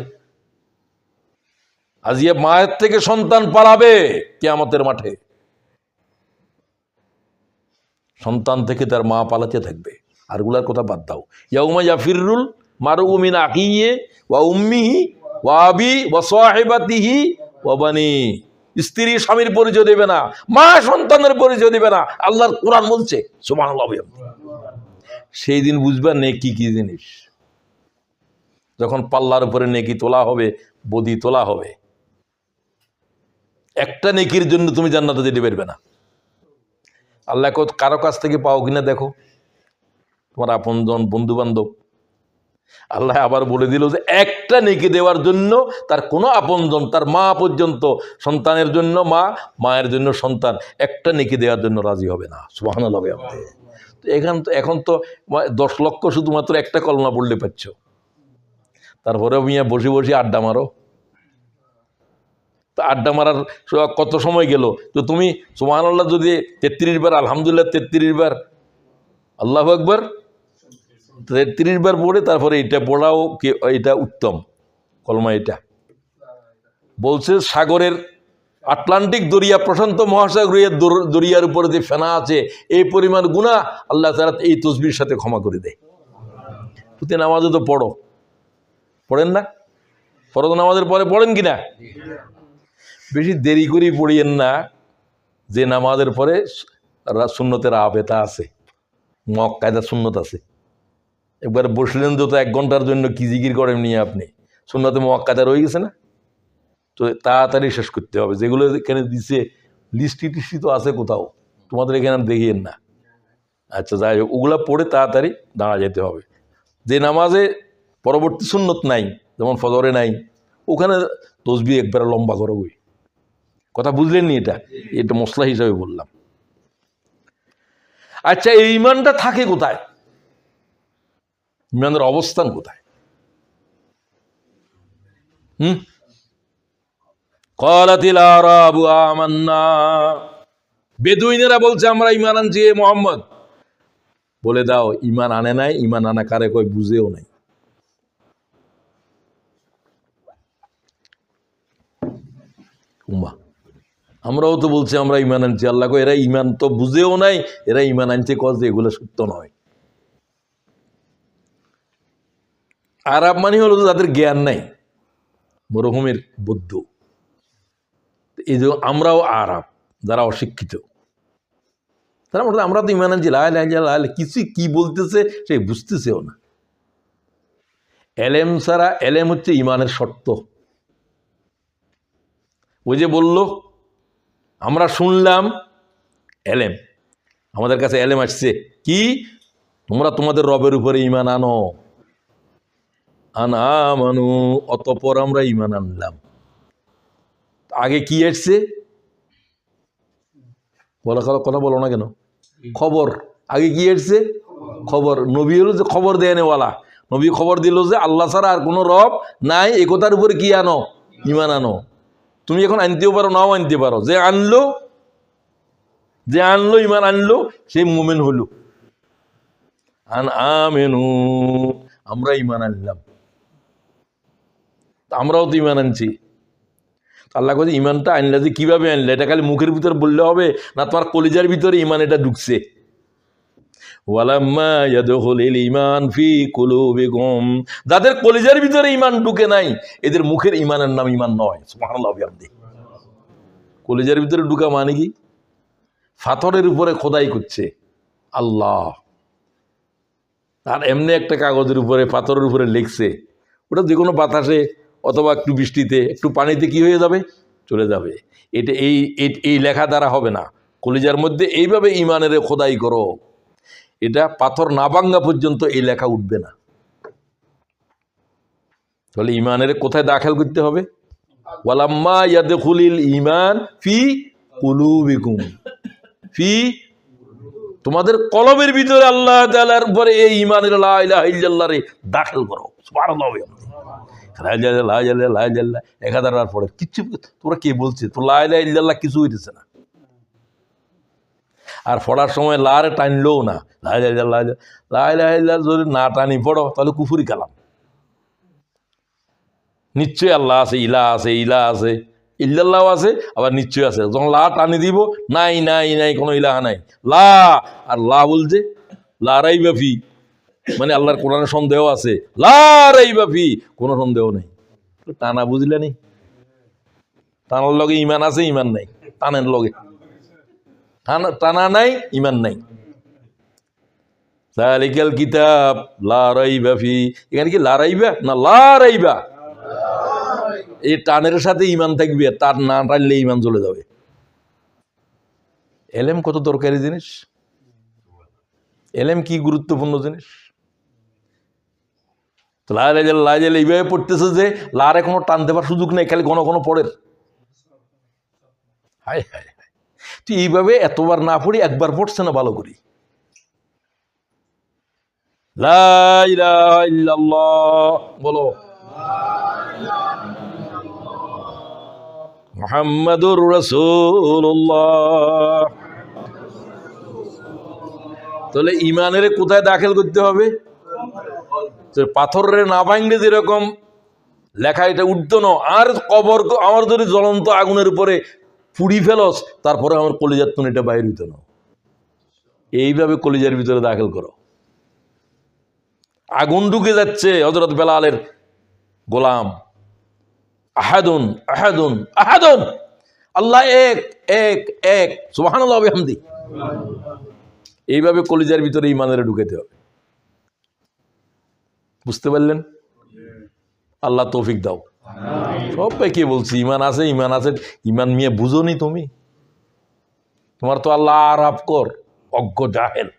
আজিয়া মায়ের থেকে সন্তান পালাবে কিয়ামতের মাঠে, সন্তান থেকে তার মা পালাতে থাকবে। আর গুলার কথা বাদ দাও। ইয়াউমা ইয়াফিরুল মারউ মিন আখিহি ওয়া উম্মিহি ওয়া আবি ওয়া সাহিবাতিহি ওয়া বানি। স্ত্রী স্বামীর পরিচয় দেবে না, মা সন্তানের পরিচয় দেবে না, আল্লাহর কোরআন বলছে। সুবহানাল্লাহ। সেই দিন বুঝবা নেকি কি জিনিস, যখন পাল্লার উপরে নেকি তোলা হবে, বদি তোলা হবে। একটা নেকির জন্য তুমি জান্নাতে যেতে পারবে না। আল্লাহ কারো কাছ থেকে পাও কিনা দেখো, তোমার আপনজন, বন্ধু বান্ধব। আল্লাহ আবার বলে দিল যে একটা নেকি দেওয়ার জন্য তার কোনো আপনজন, তার মা পর্যন্ত, সন্তানের জন্য মা, মায়ের জন্য সন্তান, একটা নেকি দেওয়ার জন্য রাজি হবে না। সুবহানাল্লাহ। তো এখন তো 10 লক্ষ শুধুমাত্র একটা কলমা পড়লে পাচ্ছ, তারপরে মিয়া বসে বসে আড্ডা মারো। তো আড্ডা মারার কত সময় গেল? তো তুমি সুবহানাল্লাহ যদি 33 বার, আলহামদুলিল্লাহ 33 বার, আল্লাহু আকবার 33 বার পড়ে তারপরে এটা পড়াও, এটা উত্তম কলমা। এটা বলছে সাগরের, আটলান্টিক দরিয়া, প্রশান্ত মহাসাগরীয় দরিয়ার উপরে যে ফেনা আছে, এই পরিমাণ গুনাহ আল্লাহ তাআলা এই তসবির সাথে ক্ষমা করে দেয়। প্রতি নামাজে তো পড়েন না? ফরজ নামাজের পরে পড়েন কিনা? বেশি দেরি করেই পড়িয়েন না, যে নামাজের পরে সুন্নতের আবেতা আছে, কায়দা সুন্নত আছে। একবার বসলেন তো 1 ঘন্টার জন্য কি জিকির করেন নিয়ে আপনি, সুন্নতে মুআক্কাদা রয়ে গেছে না? তো তাড়াতাড়ি শেষ করতে হবে। যেগুলো এখানে দিছে লিস্টি টিস্টি তো আছে কোথাও, তোমাদের এখানে দেখিয়েন না। আচ্ছা যাই হোক, ওগুলা পড়ে তাড়াতাড়ি দাঁড়া যেতে হবে। যে নামাজে পরবর্তী সুন্নত নাই, যেমন ফজরে নাই, ওখানে তসবিহ একবারে লম্বা করো। ওই কথা বুঝলেন নি? এটা মশলা হিসাবে বললাম। আচ্ছা, এই ইমানটা থাকে কোথায়? ইমানের অবস্থান কোথায়? ক্বালাতিল আরাবু আমান্না, বেদুইনেরা বলছে আমরা ইমান আনছি। মোহাম্মদ বলে দাও ইমান আনে নাই। ইমান আনা কারে কই বুঝেও নাই। আমরাও তো বলছি আমরা ইমান আনছি। আল্লাহ কই এরা ইমান তো বুঝেও নাই, এরা ইমান আনছে কজ এগুলো সত্য নয়। আরব মানে হলো যাদের জ্ঞান নাই, মরুভূমির বৌদ্ধ। এই যে আমরাও আরব, যারা অশিক্ষিত, তারা বলতে আমরা তো ইমান আনছি কিছু কি বলতেছে সে বুঝতেছেও না। এলেম ছাড়া, এলেম হচ্ছে ইমানের শর্ত। ওই যে বলল আমরা শুনলাম এলেম, আমাদের কাছে এলেম আসছে কি তোমরা তোমাদের রবের উপরে ইমান আনো। আনামানু, অতঃপর আমরা ইমান আনলাম। আগে কি আসছে? কথা বলো না কেন? খবর। আগে কি আসছে? খবর। নবী হলো যে খবর দেয় নেওয়ালা। নবী খবর দিল যে আল্লাহ ছাড়া আর কোনো রব নাই। এই কথার উপরে কি আনো? ইমান আনো। তুমি এখন আনতেও পারো, নাও আনতে পারো। যে আনলো ইমান আনলো, সে মুমিন হলো। আমেনু, আমরা ইমান আনলাম। আমরাও তো ইমান আনছি। আল্লাহ কাছে ইমানটা আনলে যে কিভাবে আনলে? এটা খালি মুখের ভিতরে বললে হবে না, তোমার কলিজার ভিতরে ইমান এটা ঢুকছে। ওয়ালাম্মা ইয়াদখুলুল ঈমান ফি কুলুবিকুম, যাদের কলিজার ভিতরে ইমান ঢুকে নাই, এদের মুখের ইমানের নাম ইমান নয়। সুবহানাল্লাহ। কলিজার ভিতরে ঢুকা মানে কি? পাথরের উপরে খোদাই করছে আল্লাহ, আর এমনি একটা কাগজের উপরে, পাথরের উপরে লিখছে। ওটা যে কোনো বাতাসে অথবা একটু বৃষ্টিতে, একটু পানিতে কি হয়ে যাবে? চলে যাবে। এটা এই লেখা দ্বারা হবে না। কলিজার মধ্যে এইভাবে ইমানের খোদাই করো, এটা পাথর না ভাঙ্গা পর্যন্ত এই লেখা উঠবে না। তাহলে ইমানের কোথায় দাখিল করতে হবে? ওয়ালাম্মা ইয়াদখুলুল ঈমান ফি কুলুবিকুম, ফি, তোমাদের কলবের ভিতরে আল্লাহ তাআলার উপরে এই ঈমানের লা ইলাহা ইল্লাল্লাহ রে দাখিল করো। সুবহানাল্লাহ। লা ইলাহা ইল্লাল্লাহ 1000 বার পড়ে কিচ্ছু, তোরা কে বলছে? তো লা ইলাহা ইল্লাল্লাহ কিছু হইতেছে না। আর পড়ার সময় লা রে টানলেও না। লা ইলাহা ইল্লাল্লাহ যদি না টানি পড়ো তাহলে কুফরি কালাম। নিশ্চয় আল্লাহ আছে, ইলা আছে, ইল্লাল্লাহ আছে, আবার নিশ্চয় আছে। যখন লা টানি দিব, নাই নাই নাই, কোনো ইলাহা নাই, লা। আর লা বলছে লা রাইবা ফি, মানে আল্লাহর কোরআনে সন্দেহ আছে। লা রাইবা ফি, কোনো সন্দেহ নেই। টানা বুঝলে নি? টানার লগে ইমান আছে, ইমান নাই। টানের লগে টানা নাই, ইমান নাই। যালিকাল কিতাব লা রাইবা ফি, এখানে কি লা রাইবা না লা রাইবা? এই টানের সাথে ইমান থাকবে, তার না টানলে ইমান চলে যাবে। এলেম কত দরকারি জিনিস, এলেম কি গুরুত্বপূর্ণ জিনিস। এইভাবে পড়তেছে যে লারে কোনো টান দেবার সুযোগ নেই, খালি কোনো কোনো পড়ের। হায় হায় হায়, তুই এইভাবে এতবার না পড়ি, একবার পড়ছে না ভালো করি। লা ইলাহা ইল্লাল্লাহ বলো, মুহাম্মাদুর রাসূলুল্লাহ। তাহলে ইমানের কোথায় দাখিল করতে হবে? পাথরের না ভাঙলে যেরকম লেখা এটা উঠতো না, আর কবর আমার যদি জ্বলন্ত আগুনের উপরে পুড়ি ফেলস, তারপরে আমার কলিজার তো এটা বাইর হইতো না। এইভাবে কলিজার ভিতরে দাখিল করো। আগুন ঢুকে যাচ্ছে হযরত বেলালের গোলাম, আহাদুন আহাদুন আহাদুন, আল্লাহ এক এক এক, সুবহানাল্লাহ ওয়া বিহামদি। এইভাবে কলিজার ভিতরে ইমানের ঢুকাতে হবে। বুঝতে পারলেন? আল্লাহ তৌফিক দাও। সবাইকে বলছি ইমান আছে, ইমান আছে। ইমান নিয়ে বুঝো নি তুমি? তোমার তো আল্লাহ আরাপ কর, অজ্ঞ জাহেল,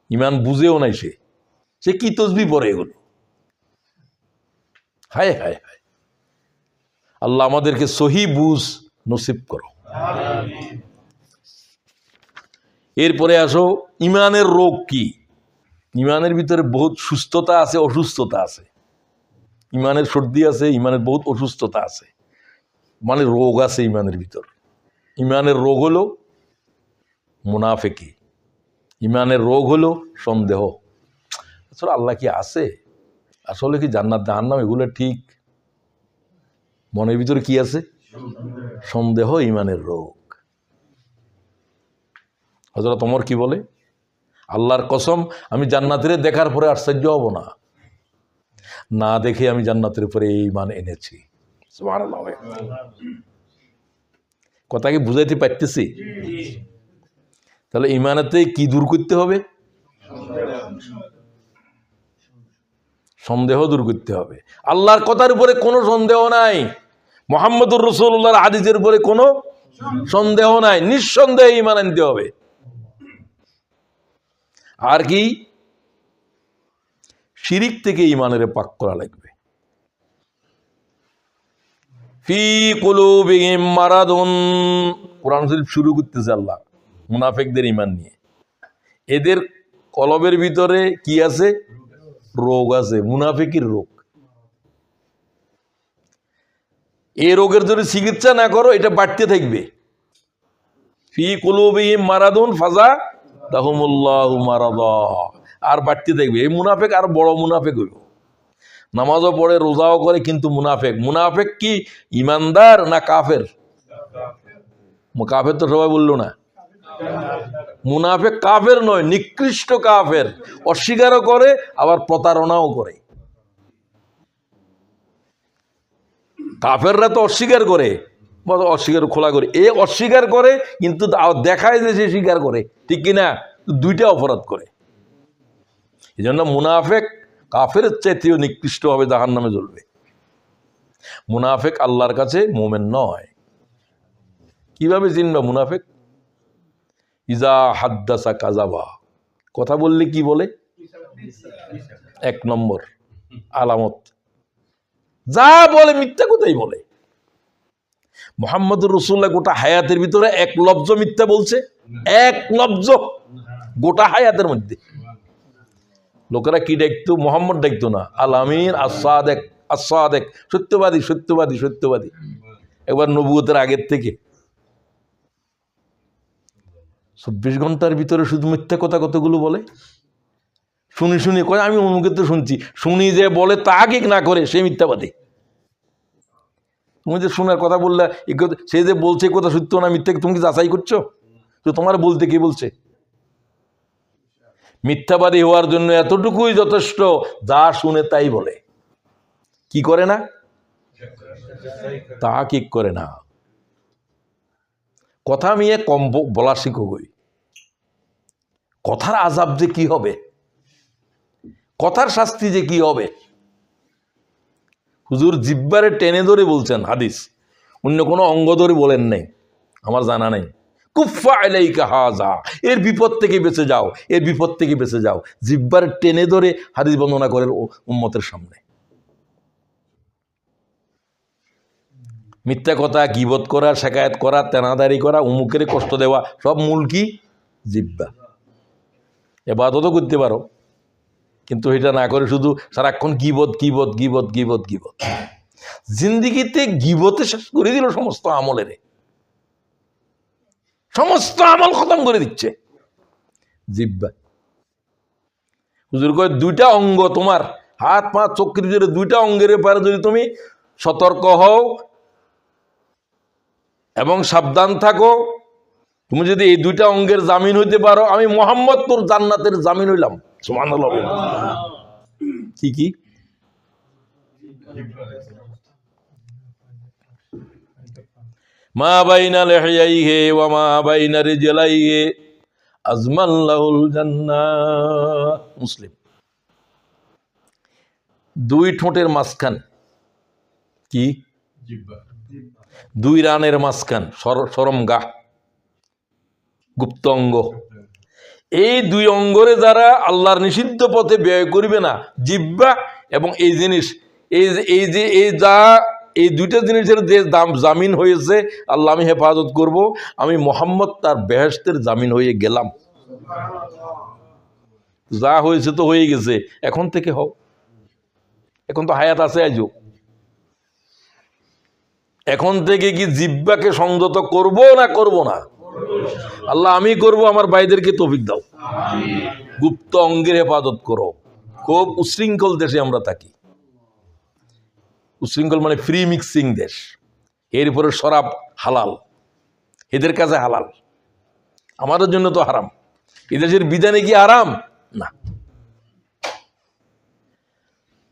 ইমান বুঝেও নাই সে। সে কি তসবিহ পড়ে এগুলো? হায় হায় হায়, আল্লাহ আমাদেরকে সহি বুঝ নসিব করো। এরপরে আসো, ইমানের রোগ কি? ইমানের ভিতরে বহুত সুস্থতা আছে, অসুস্থতা আছে। ইমানের সর্দি আছে, ইমানের বহুত অসুস্থতা আছে, মানে রোগ আছে ইমানের ভিতর। ইমানের রোগ হলো মুনাফিকি, ইমানের রোগ হলো সন্দেহ। আসলে আল্লাহ কি আছে, আসলে কি জান্নাত জাহান্নাম এগুলো ঠিক? মনের ভিতরে কি আছে? সন্দেহ ইমানের রোগ। হযরত ওমর কি বলে, আল্লাহর কসম আমি জান্নাতের দেখার পরে আশ্চর্য হব না, না দেখে আমি জান্নাতের উপরে এই ঈমান এনেছি। সুবহানাল্লাহ। কথা কি বুঝাইতে পারতেছি? তাহলে ঈমানেতে কি দূর করতে হবে? সন্দেহ দূর করতে হবে। আল্লাহর কথার উপরে কোনো সন্দেহ নাই, মুহাম্মদুর রাসূলুল্লাহর হাদিসের উপরে কোনো সন্দেহ নাই, নিঃসন্দেহে ঈমান আনতে হবে। আর কি? শিরিক থেকে ঈমানের পাক করা লাগবে। ফি কুলুবিহিম মারাদুন, কোরআন শরীফ শুরু করতেছে আল্লাহ মুনাফিকদের ঈমান নিয়ে। এদের কলবের ভিতরে কি আছে? রোগ আছে, মুনাফিকির রোগ। এই রোগের যদি চিকিৎসা না করো এটা বাড়তে থাকবে। ফি কুলুবিহিম মারাদুন ফাযাদাহুমুল্লাহু মারাদা, আর বাড়তে থাকবে। এই মুনাফিক আর বড় মুনাফিক হইব। নামাজও পড়ে, রোজাও করে, কিন্তু মুনাফিক। মুনাফিক কি ইমানদার না কাফের? কাফের তো সবাই বললো না। মুনাফিক কাফের নয়, নিকৃষ্ট কাফের। অস্বীকারও করে, আবার প্রতারণাও করে। কাফেররা তো অস্বীকার করে, অস্বীকার খোলা করে, এ অস্বীকার করে কিন্তু দেখায় যে সে স্বীকার করে, ঠিক কিনা? দুইটা অপরাধ করে। এই জন্য মুনাফিক কাফের চাইতেও নিকৃষ্ট হবে, জাহান্নামে জ্বলবে। মুনাফিক আল্লাহর কাছে মোমেন নয়। কিভাবে চিনবা মুনাফিক? ইজা হাদ্দাসা কাযাবা, কথা বললে কি বলে? এক নম্বর আলামত, যা বলে মিথ্যা কথাই বলে। মুহাম্মদুর রাসূলুল্লাহ গোটা হায়াতের ভিতরে এক লফজ মিথ্যা বলছে? এক লফজ গোটা হায়াতের মধ্যে। লোকেরা কি ডাকতো? মোহাম্মদ ডাকতো না, আল আমিন, আস-সাদিক, আস-সাদিক, সত্যবাদী, সত্যবাদী, সত্যবাদী। একবার নবুয়তের আগের থেকে 24 ঘন্টার ভিতরে শুধু মিথ্যা কথা কতগুলো বলে। শুনি শুনি কয় আমি অমুকের তো শুনছি, শুনি যে বলে তা কি না করে সে মিথ্যাবাদী। তুমি যে শোনার কথা বললে, সে যে বলছে কথা সত্য না মিথ্যা, তুমি কি যাচাই করছো? তো তোমার বলতে কে বলছে? মিথ্যাবাদী হওয়ার জন্য এতটুকুই যথেষ্ট, যা শুনে তাই বলে, কি করে না? তা কি করে না। কথা নিয়ে কম বলা শিখো গই। কথার আযাব যে কি হবে, কথার শাস্তি যে কি হবে। হুজুর জিব্বারে টেনে ধরে বলছেন হাদিস, অন্য কোনো অঙ্গ ধরে বলেন নাই, আমার জানা নাই। কুফা আলাইকা হাযা, এর বিপদ থেকে বেঁচে যাও, এর বিপদ থেকে বেঁচে যাও। জিব্বারে টেনে ধরে হাদিস বর্ণনা করেন উম্মতের সামনে। মিথ্যা কথা, গীবত করা, শেকায়েত করা, তেনাদারি করা, উমুকের কষ্ট দেওয়া, সব মূল কি? জিব্বা। ইবাদতও করতে পারো, কিন্তু এটা না করে শুধু সারাক্ষণ গীবত, গীবত, গীবত, গীবত, গীবত। জিন্দিগিতে গীবতে শেষ করে দিল সমস্ত আমলের, সমস্ত আমল খতম করে দিচ্ছে জিব্বা। হুজুর কয় দুইটা অঙ্গ তোমার, হাত পা চোখের ভিতরে দুইটা অঙ্গের ব্যাপারে যদি তুমি সতর্ক হও এবং সাবধান থাকো, তুমি যদি এই দুইটা অঙ্গের জামিন হইতে পারো, আমি মুহাম্মদ তোর জান্নাতের জামিন হইলাম। সুবহানাল্লাহ। কি কি? মা বাইনা লিহইয়াইহি ওয়া মা বাইনা রিজলাইহি আজমাল্লাহুল জান্নাহ। মুসলিম। দুই ঠোঁটের মাঝখান কি? জিহ্বা। দুই রানের মাঝখান সরমগাহ, গুপ্ত অঙ্গ, এই দুই অঙ্গরে যারা আল্লাহর নিষিদ্ধ পথে ব্যয় করবে না, জিহ্বা এবং এই জিনিস, এই দুইটা জিনিসের যে জামিন হয়েছে, আল্লাহ আমি হেফাজত করব, আমি মোহাম্মদ তার বেহেশতের জামিন হয়ে গেলাম। যা হয়েছে তো হয়ে গেছে, এখন থেকে হও। এখন তো হায়াত আছে আজও। এখন থেকে কি জিহ্বাকে সংযত করব না করব না? আল্লাহ আমি করব, আমার ভাইদেরকে তৌফিক দাও। গুপ্ত অঙ্গের হেফাজত করো। খুব উশৃঙ্খল দেশে আমরা থাকি। উশৃঙ্খল মানে ফ্রি মিক্সিং দেশ। এরপরে শরাব হালাল, এদের কাছে হালাল, আমাদের জন্য তো হারাম। এদেশের বিধানে কি হারাম? না।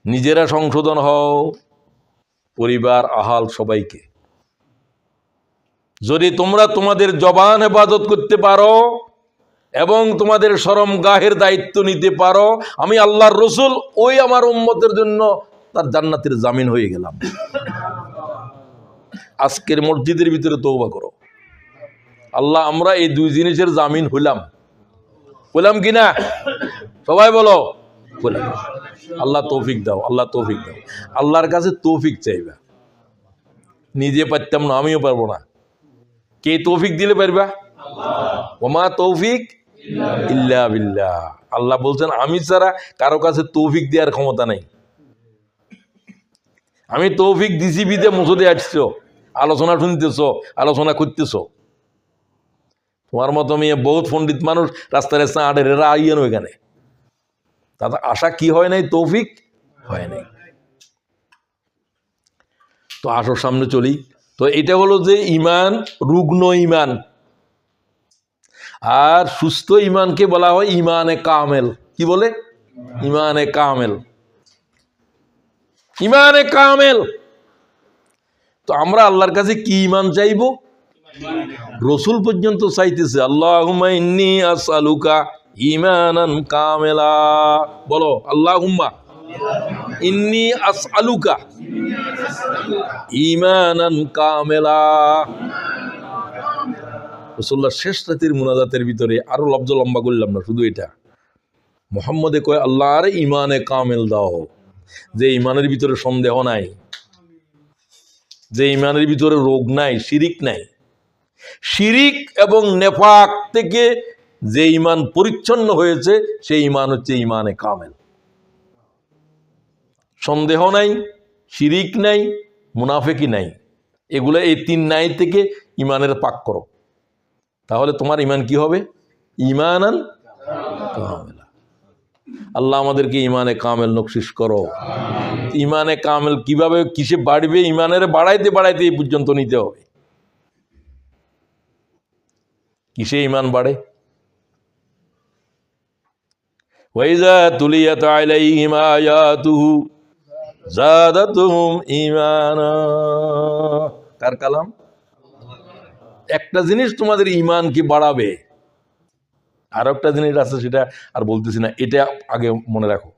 নিজেরা সংশোধন হও, পরিবার, আহাল, সবাইকে। যদি তোমরা তোমাদের জবান হেফাজত করতে পারো এবং তোমাদের শরম গাহের দায়িত্ব নিতে পারো, আমি আল্লাহর রসুল ওই আমার উম্মতের জন্য তার জান্নাতের জামিন হয়ে গেলাম। আজকের মসজিদের ভিতরে তওবা করো, আল্লাহ আমরা এই দুই জিনিসের জামিন হইলাম কিনা? সবাই বলো বললাম। আল্লাহ তৌফিক দাও, আল্লাহ তৌফিক দাও। আল্লাহর কাছে তৌফিক চাইবা। নিজে পারতাম না, আমিও পারবো না। কে তৌফিক দিলে পারবা? ওমা তৌফিক ইল্লা বিল্লাহ। আল্লাহ বলছেন আমি ছাড়া কারো কাছে তৌফিক দেওয়ার ক্ষমতা নাই। আমি তৌফিক দিছি বিদে মসজিদে আসছো, আলোচনা শুনতেছো, আলোচনা করতেছো। তোমার মতো মেয়ে বহুত পণ্ডিত মানুষ রাস্তায় রাস্তায় আড়ে এরা আইয়েন এখানে, তাদের আশা কি হয় নাই? তৌফিক হয় নাই। তো আসো সামনে চলি। তো এটা হলো যে ইমান, রুগ্ন ইমান। আর সুস্থ ইমানকে বলা হয় ইমানে কামেল। কি বলে? ইমানে কামেল, ইমানে কামেল। তো আমরা আল্লাহর কাছে কি ইমান চাইবো? রসুল পর্যন্ত চাইতেছে আল্লাহুম্মা ইন্নী আসআলুকা ঈমানান কামেলা। বলো আল্লাহুম্মা ইন্নী আসআলুকা ঈমানান কামেলা। রাসূলুল্লাহ শেষ রাতের মুনাজাতের ভিতরে আরো লব্জ লম্বা করলাম না, শুধু এটা মুহাম্মদে কয় আল্লাহ আরে ঈমানে কামেল দাও, যে ঈমানের ভিতরে সন্দেহ নাই, যে ঈমানের ভিতরে রোগ নাই, শিরিক নাই। শিরিক এবং নেফাক থেকে যে ঈমান পরিচ্ছন্ন হয়েছে সেই ঈমান হচ্ছে ঈমানে কামেল। সন্দেহ নাই, শিরিক নাই, মুনাফিকি নাই, এগুলো এই তিন নাই থেকে ঈমানের পাক করো, তাহলে তোমার ঈমান কি হবে? ঈমানান কামেলা। আল্লাহ আমাদেরকে ঈমানে কামেল নকশিস করো। ঈমানে কামেল কিভাবে, কিসে বাড়বে? ঈমানের বাড়াইতে বাড়াইতে এই পর্যন্ত নিতে হবে। কিসে ঈমান বাড়ে? ওয়াইজা তুলিয়াত আলাইহিম আয়াতুহু যাদাতুহুম ঈমানা। কার কালাম? একটা জিনিস তোমাদের ঈমানকে বাড়াবে, আর একটা জিনিস আছে সেটা আর বলতেছি না, এটা আগে মনে রাখো।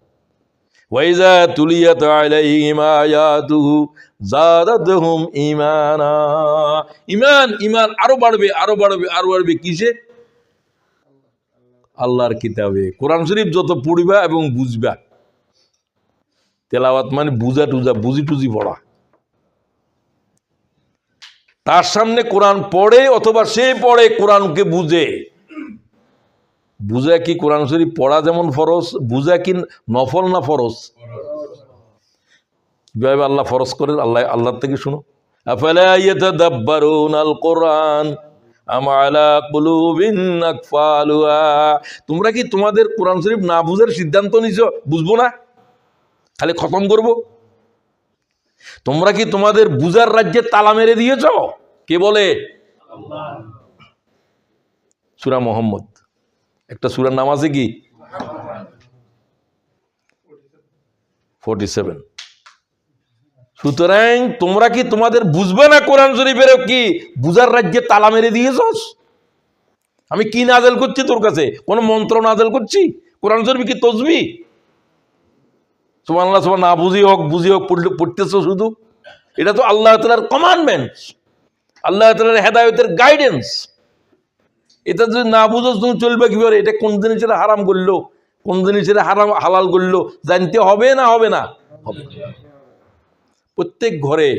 ওয়াইজা তুলিয়াত আলাইহিম আয়াতুহু যাদাতুহুম ঈমানা। ঈমান, ঈমান আরো বাড়বে, আরো বাড়বে, আরো বাড়বে। কিসে? আল্লাহর কিতাবে। কোরআন শরীফ যত পড়িবা এবং বুঝবা, তেলাওয়াত মানে বুঝা টুজা, বুঝি টুজি পড়া। তার সামনে কোরআন পড়ে অথবা সে পড়ে কোরআনকে বুঝে। বুঝা কি কোরআন শরীফ পড়া যেমন ফরজ, বুঝা কি নফল না ফরজ? কিভাবে আল্লাহ ফরজ করেন? আল্লাহর থেকে শুনো। আফালা ইয়াতাদাব্বারুনাল কোরআন আম আলা কুলুবিন আকফালুহা। তোমরা কি তোমাদের কোরআন শরীফ না বুঝার সিদ্ধান্ত নিছো? বুঝবো না, খালি খতম করব? তোমরা কি তোমাদের বুঝার রাজ্যে তালা মেরে দিয়েছ? কে বলে? সূরা মুহাম্মদ, একটা সূরার নাম আছে কি? 47। সুতরাং তোমরা কি তোমাদের বুঝবে না কোরআন শরীফের কি বুঝার রাজ্যে তালা মেরে দিয়েছ? আমি কি নাজেল করছি তোর কাছে? কোন মন্ত্র নাজেল করছি? কোরআন শরীফ কি তসবিহ? সুবহানাল্লাহ, সুবহান, না বুঝি হোক বুঝি হোক পড়তেছ শুধু। এটা তো আল্লাহ তাআলার কমান্ডমেন্ট, আল্লাহ তাআলার হেদায়েতের গাইডেন্স। এটা যদি না বুঝো তুমি চলবে কিভাবে? এটা কোন জিনিসের হারাম করলো, কোন জিনিসের হারাম হালাল করলো জানতে হবে না? হবে না? হবে। প্রত্যেক ঘরে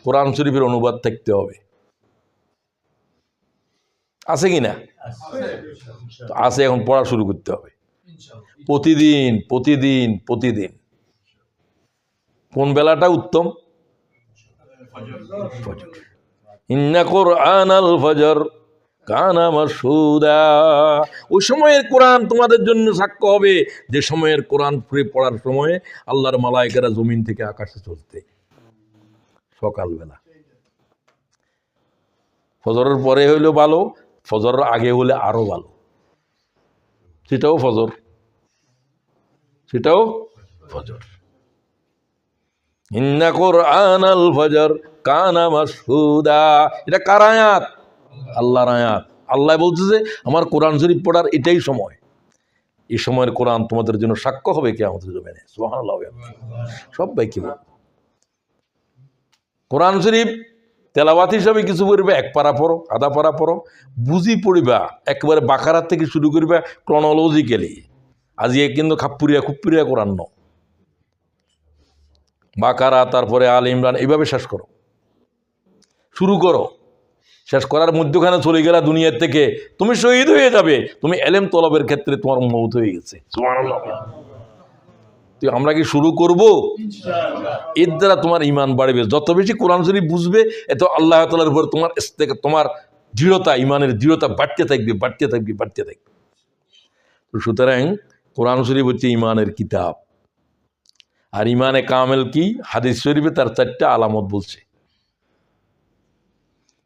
কোরআন শরীফের অনুবাদ থাকতে হবে, আছে কিনা? আছে। এখন পড়া শুরু করতে হবে প্রতিদিন প্রতিদিন প্রতিদিন। কোন বেলাটা উত্তম? ফজর। ইন্না কুরআনাল ফজর কানা মাশহুদা। ওই সময়ের কোরআন তোমাদের জন্য সাক্ষ্য হবে যে সময়ের কোরআন পড়ার সময়ে আল্লাহর মালায়েকেরা জমিন থেকে আকাশে চলতে, সকালবেলা। ফজরের পরে হইলেও ভালো, ফজরের আগে হলে আরো ভালো, সেটাও ফজর, সেটাও ফজর। ইন্না কুরআনাল ফজর কানা মাশহুদা। এটা কার আয়াত? আল্লাহর আয়াত। আল্লাহ বলছে যে আমার কোরআন শরীফ পড়ার এটাই সময়, এই সময়ের কোরআন তোমাদের জন্য সাক্ষ্য হবে কিয়ামতের জমিনে। সুবহানাল্লাহ। সবাই কি বল, কোরআন শরীফ তেলাওয়াত হিসাবে কিছু করবে, এক পারা পড়ো, আধা পারা পড়ো, বুঝি পড়িবা, একেবারে বাকারাত থেকে শুরু করবা ক্রনোলজিক্যালি। আজকে কিন্তু খুপ্পুরিয়া কোরআন ন, বাকারা তারপরে আল ইমরান এইভাবে শেষ করো, শুরু করো। শেষ করার মধ্যখানে চলে গেলা দুনিয়ার থেকে, তুমি শহীদ হয়ে যাবে। তুমি এলেম তলবের ক্ষেত্রে তোমার মওত হয়ে গেছে। সুবহানাল্লাহ। আমরা কি শুরু করব? এর দ্বারা তোমার ঈমান বাড়বে। যত বেশি কোরআন শরীফ বুঝবে, এত আল্লাহ তাআলার উপর তোমার দৃঢ়তা, ঈমানের দৃঢ়তা বাড়তে থাকবে, বাড়তে থাকবে, বাড়তে থাকবে। সুতরাং কোরআন শরীফ হচ্ছে ঈমানের কিতাব। আর ঈমানে কামেল কি? হাদিস শরীফে তার 4টা আলামত বলছে।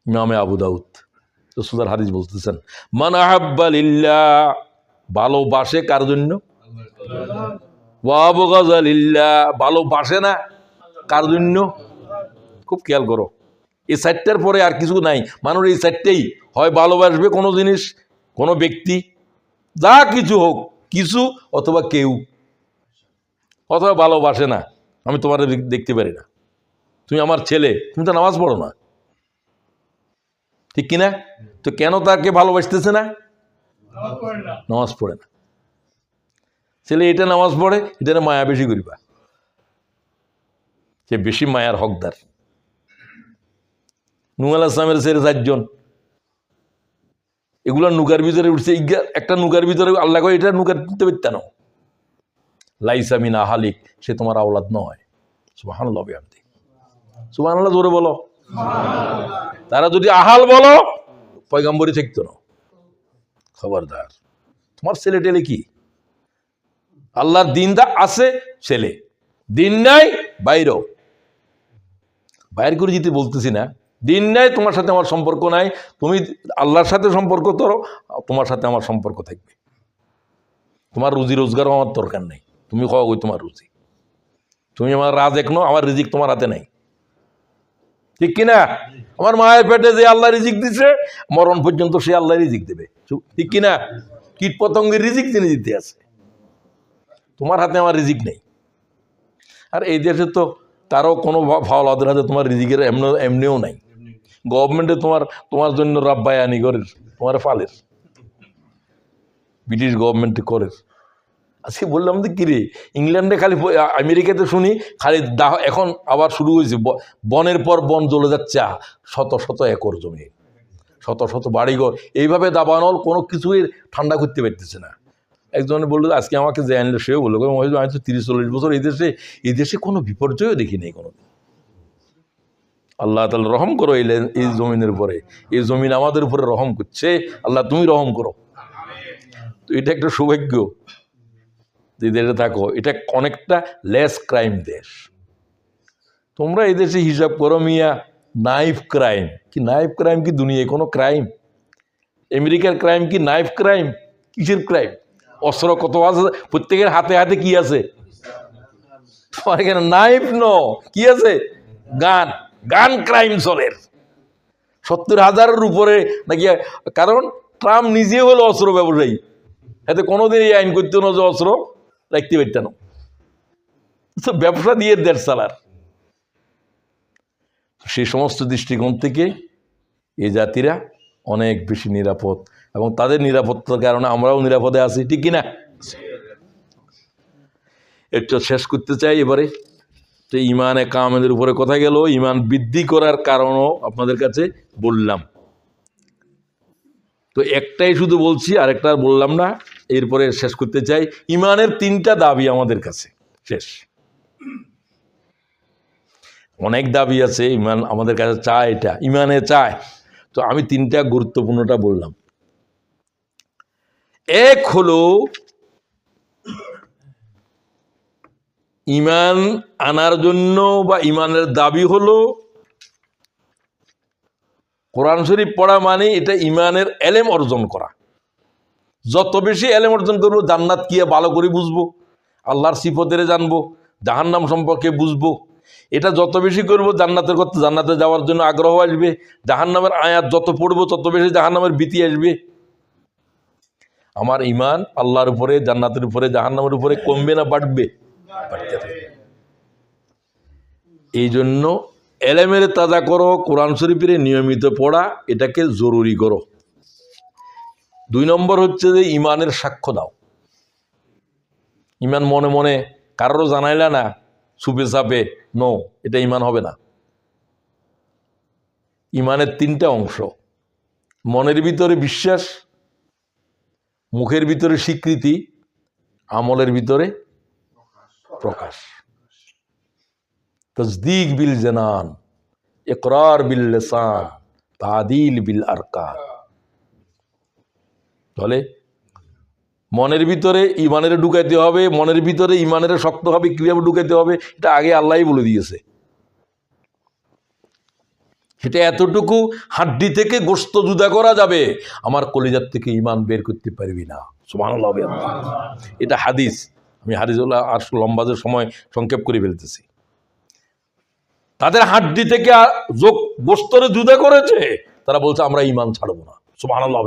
ইমামে আবু দাউদ রাসূলের হাদিস বলতেছেন, মান আহাব্বা লিল্লাহ, ভালোবাসে কার জন্য? ওয়া আবগাযা লিল্লাহ, ভালোবাসে না কার জন্য? খুব খেয়াল করো, এই 4টার পরে আর কিছু নাই। মানুষ এই 4টাই হয় ভালোবাসবে কোনো জিনিস, কোনো ব্যক্তি, যা কিছু হোক, কিছু অথবা কেউ, অথবা ভালোবাসে না। আমি তোমার দেখতে পারি না, তুমি আমার ছেলে, তুমি তো নামাজ পড়ো না, ঠিক কিনা? তো কেন তাকে ভালোবাসতেছে না? নামাজ পড়ে না। ছেলে এটা নামাজ পড়ে, এটা মায়া বেশি করিবা, সে বেশি মায়ার হকদার। নূহ আলাইহিস সালামের ছেলে 4 জন, এগুলা নৌকার ভিতরে উঠছে। একটা নৌকার ভিতরে আল্লাহ কয় এটা নৌকার তুলতে পারত না, লাইসা মিন আহালিক, সে তোমার আওলাদ নয়। সুবহানাল্লাহ। সুবহানাল্লাহ জোরে বলো। তারা যদি আহাল বলো, পয়গম্বরই থাকতো না। খবরদার, তোমার ছেলে টেলে কি? আল্লাহর দিনটা আছে, ছেলে দিন নাই, বাইরেও বাইর করে যেতে বলতেছি না। দিন নাই, তোমার সাথে আমার সম্পর্ক নাই। তুমি আল্লাহর সাথে সম্পর্ক করো, তোমার সাথে আমার সম্পর্ক থাকবে। তোমার রুজি রোজগার আমার দরকার নেই, তুমি খাও ওই তোমার রুজি। তুমি আমার রাজেক নো, আমার রিজিক তোমার হাতে নাই, ঠিক কিনা? আমার মায়ের পেটে যে আল্লাহ রিজিক দিছে, মরণ পর্যন্ত সে আল্লাহ রিজিক দেবে, ঠিক কিনা? কীট পতঙ্গের রিজিক তিনি দিতে আছে, তোমার হাতে আমার রিজিক নেই। আর এই দেশে তো তারও কোনো ফাওলাদের হাতে তোমার রিজিকের এমনিও নাই। গভর্নমেন্টে তোমার জন্য রাব্বায়ানি করে, তোমার ফালের, ব্রিটিশ গভর্নমেন্টে করে। আজকে বললাম যে কিরে, ইংল্যান্ডে খালি, আমেরিকাতে শুনি খালি এখন আবার শুরু হয়েছে, বনের পর বন জ্বলে যাচ্ছে, শত শত একর জমি, শত শত বাড়িঘর, এইভাবে দাবানল, কোনো কিছুই ঠান্ডা করতে পারতেছে না। একজনে বললো, আজকে আমাকে যে আনলো, সেও বললো, আমি তো 30-40 বছর এই দেশে কোনো বিপর্যয়ও দেখি নেই কোনো। আল্লাহ তাআলা রহম করো এই জমিনের উপরে, এই জমিন আমাদের উপরে রহম করছে। আল্লাহ তুমি রহম করো। তো এটা একটা সৌভাগ্য যে দেশে থাকো। এটা অনেকটা লেস ক্রাইম দেশ। তোমরা এই দেশে হিসাব করো মিয়া, নাইফ ক্রাইম কি? নাইফ ক্রাইম কি দুনিয়ায় কোনো ক্রাইম? আমেরিকার ক্রাইম কি নাইফ ক্রাইম? কিসের ক্রাইম? অস্ত্র কত আছে প্রত্যেকের হাতে হাতে, কি আছে? তোমার এখানে নাইফ কি আছে? গান ক্রাইম চলে 70,000-এর উপরে নাকি। কারণ ট্রাম্প নিজে হলো অস্ত্র ব্যবসায়ী, এতে কোনোদিন এই আইন করতো না যে অস্ত্র রাখতে পারত না। ব্যবসা দিয়ে দেশ চালার। সেই সমস্ত দৃষ্টিকোণ থেকে এই জাতিরা অনেক বেশি নিরাপদ। এবং তাদের নিরাপত্তার কারণে আমরাও নিরাপদে আছি, ঠিক কিনা? একটু শেষ করতে চাই এবারে। তো ইমানে কামেলের উপরে কথা গেল, ইমান বৃদ্ধি করার কারণও আপনাদের কাছে বললাম। তো একটাই শুধু বলছি, আরেকটা বললাম না, এরপরে শেষ করতে চাই। ইমানের 3টা দাবি আমাদের কাছে, শেষ। অনেক দাবি আছে, ইমান আমাদের কাছে চায়, এটা ইমানে চায়। তো আমি 3টা গুরুত্বপূর্ণটা বললাম। এক হলো ইমান আনার জন্য বা ইমানের দাবি হলো কোরআন শরীফ পড়া, মানে এটা ইমানের এলেম অর্জন করা। যত বেশি এলেম অর্জন করবো, জান্নাত কি ভালো করে বুঝবো, আল্লাহর সিফতের জানবো, জাহান্নাম সম্পর্কে বুঝবো। এটা যত বেশি করবো, জান্নাতে যাওয়ার জন্য আগ্রহ আসবে। জাহান্নামের আয়াত যত পড়বো, তত বেশি জাহান্নামের ভীতি আসবে। আমার ইমান আল্লাহর উপরে, জান্নাতের উপরে, জাহান্নামের উপরে কমবে না বাড়বে? বাড়তে থাকবে। এই জন্য এলেমের তাজা করো, কোরআন শরীফের নিয়মিত পড়া, এটাকে জরুরি করো। 2 নম্বর হচ্ছে যে ইমানের সাক্ষ্য দাও। ইমান মনে মনে কারোর জানাইলা না, সুপে সাপে, নো, এটা ইমান হবে না। ইমানের 3টা অংশ: মনের ভিতরে বিশ্বাস, মুখের ভিতরে স্বীকৃতি, আমলের ভিতরে প্রকাশ। তসদিক বিল জানান, ইকরার বিল লিসান, তাদিল বিল আরকান। তাহলে মনের ভিতরে ইমানের ঢুকাইতে হবে, মনের ভিতরে ইমানের শক্ত হবে, কিভাবে ঢুকাইতে হবে এটা আগে আল্লাহই বলে দিয়েছে। সেটা এতটুকু, হাড্ডি থেকে গোশত জুদা করা যাবে, আমার কলিজার থেকে ইমান বের করতে পারবি না। সুবহানাল্লাহ। এটা হাদিস। আমি হাদিসগুলো আর লম্বাজের সময় সংক্ষেপ করে ফেলতেছি। তাদের হাড্ডি থেকে গোশতরে জুদা করেছে, তারা বলছে আমরা ইমান ছাড়বো না। সুবহানাল্লাহ।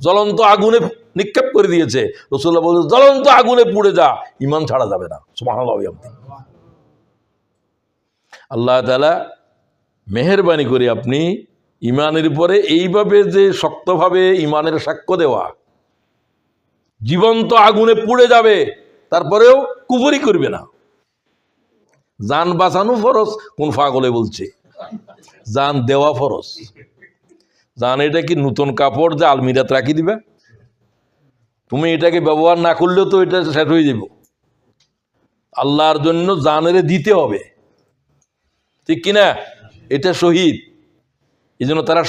জ্বলন্ত আগুনে নিক্ষেপ করে দিয়েছে, রাসূলুল্লাহ বলছে জ্বলন্ত আগুনে পুড়ে যা, ইমান ছাড়া যাবে না। সুবহানাল্লাহ। আল্লাহ তাআলা মেহেরবানি করে আপনি ইমানের উপরে এইভাবে যে শক্তভাবে ইমানের সাক্ষ্য দেওয়া, জীবন্ত আগুনে পুড়ে যাবে তারপরেও কুফরি করবে না। জান বাঁচানো ফরজ, কোন পাগলে বলছে জান দেওয়া ফরজ। জান এটা কি নতুন কাপড় যে আলমিরাত রাখি দিবে? তুমি এটাকে ব্যবহার না করলেও তো এটা শেষ হয়ে যাব। আল্লাহর জন্য জানের দিতে হবে, ঠিক কিনা? এটা শহীদ, এই জন্য তারা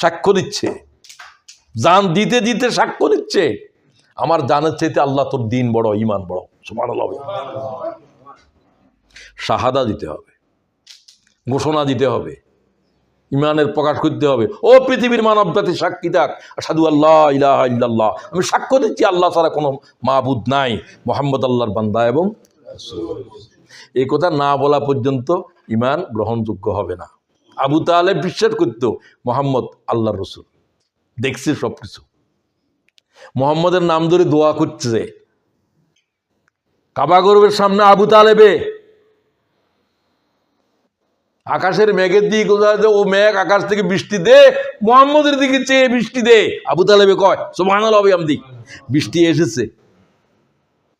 সাক্ষ্য দিচ্ছে, জান দিতে দিতে সাক্ষ্য দিচ্ছে, আমার জানের চাইতে আল্লাহ তোর দিন বড়, ইমান বড়। সুবহানাল্লাহ। শাহাদা দিতে হবে, ঘোষণা দিতে হবে, ইমানের প্রকাশ করতে হবে। ও পৃথিবীর মানব জাতি সাক্ষী থাক, আশহাদু আল্লা ইলাহা ইল্লাল্লাহ, আমি সাক্ষ্য দিচ্ছি আল্লাহ ছাড়া কোনো মাবুদ নাই, মুহাম্মদ আল্লাহর বান্দা এবং রাসূল। এই কথা না বলা পর্যন্ত ইমান গ্রহণযোগ্য হবে না। আবু তালেব বিশ্বাস করত মুহাম্মদ আল্লাহর রসুল, দেখছে সবকিছু, মুহাম্মদের নাম ধরে দোয়া করছে। কাবা গর্বের সামনে আবু তালেবে আকাশের মেঘের দিকে কোথায়, ও মেঘ আকাশ থেকে বৃষ্টি দে, মুহাম্মদের দিকে চেয়ে বৃষ্টি দে। আবু তালেবে কয় সুবহানাল্লাহ, বৃষ্টি এসেছে।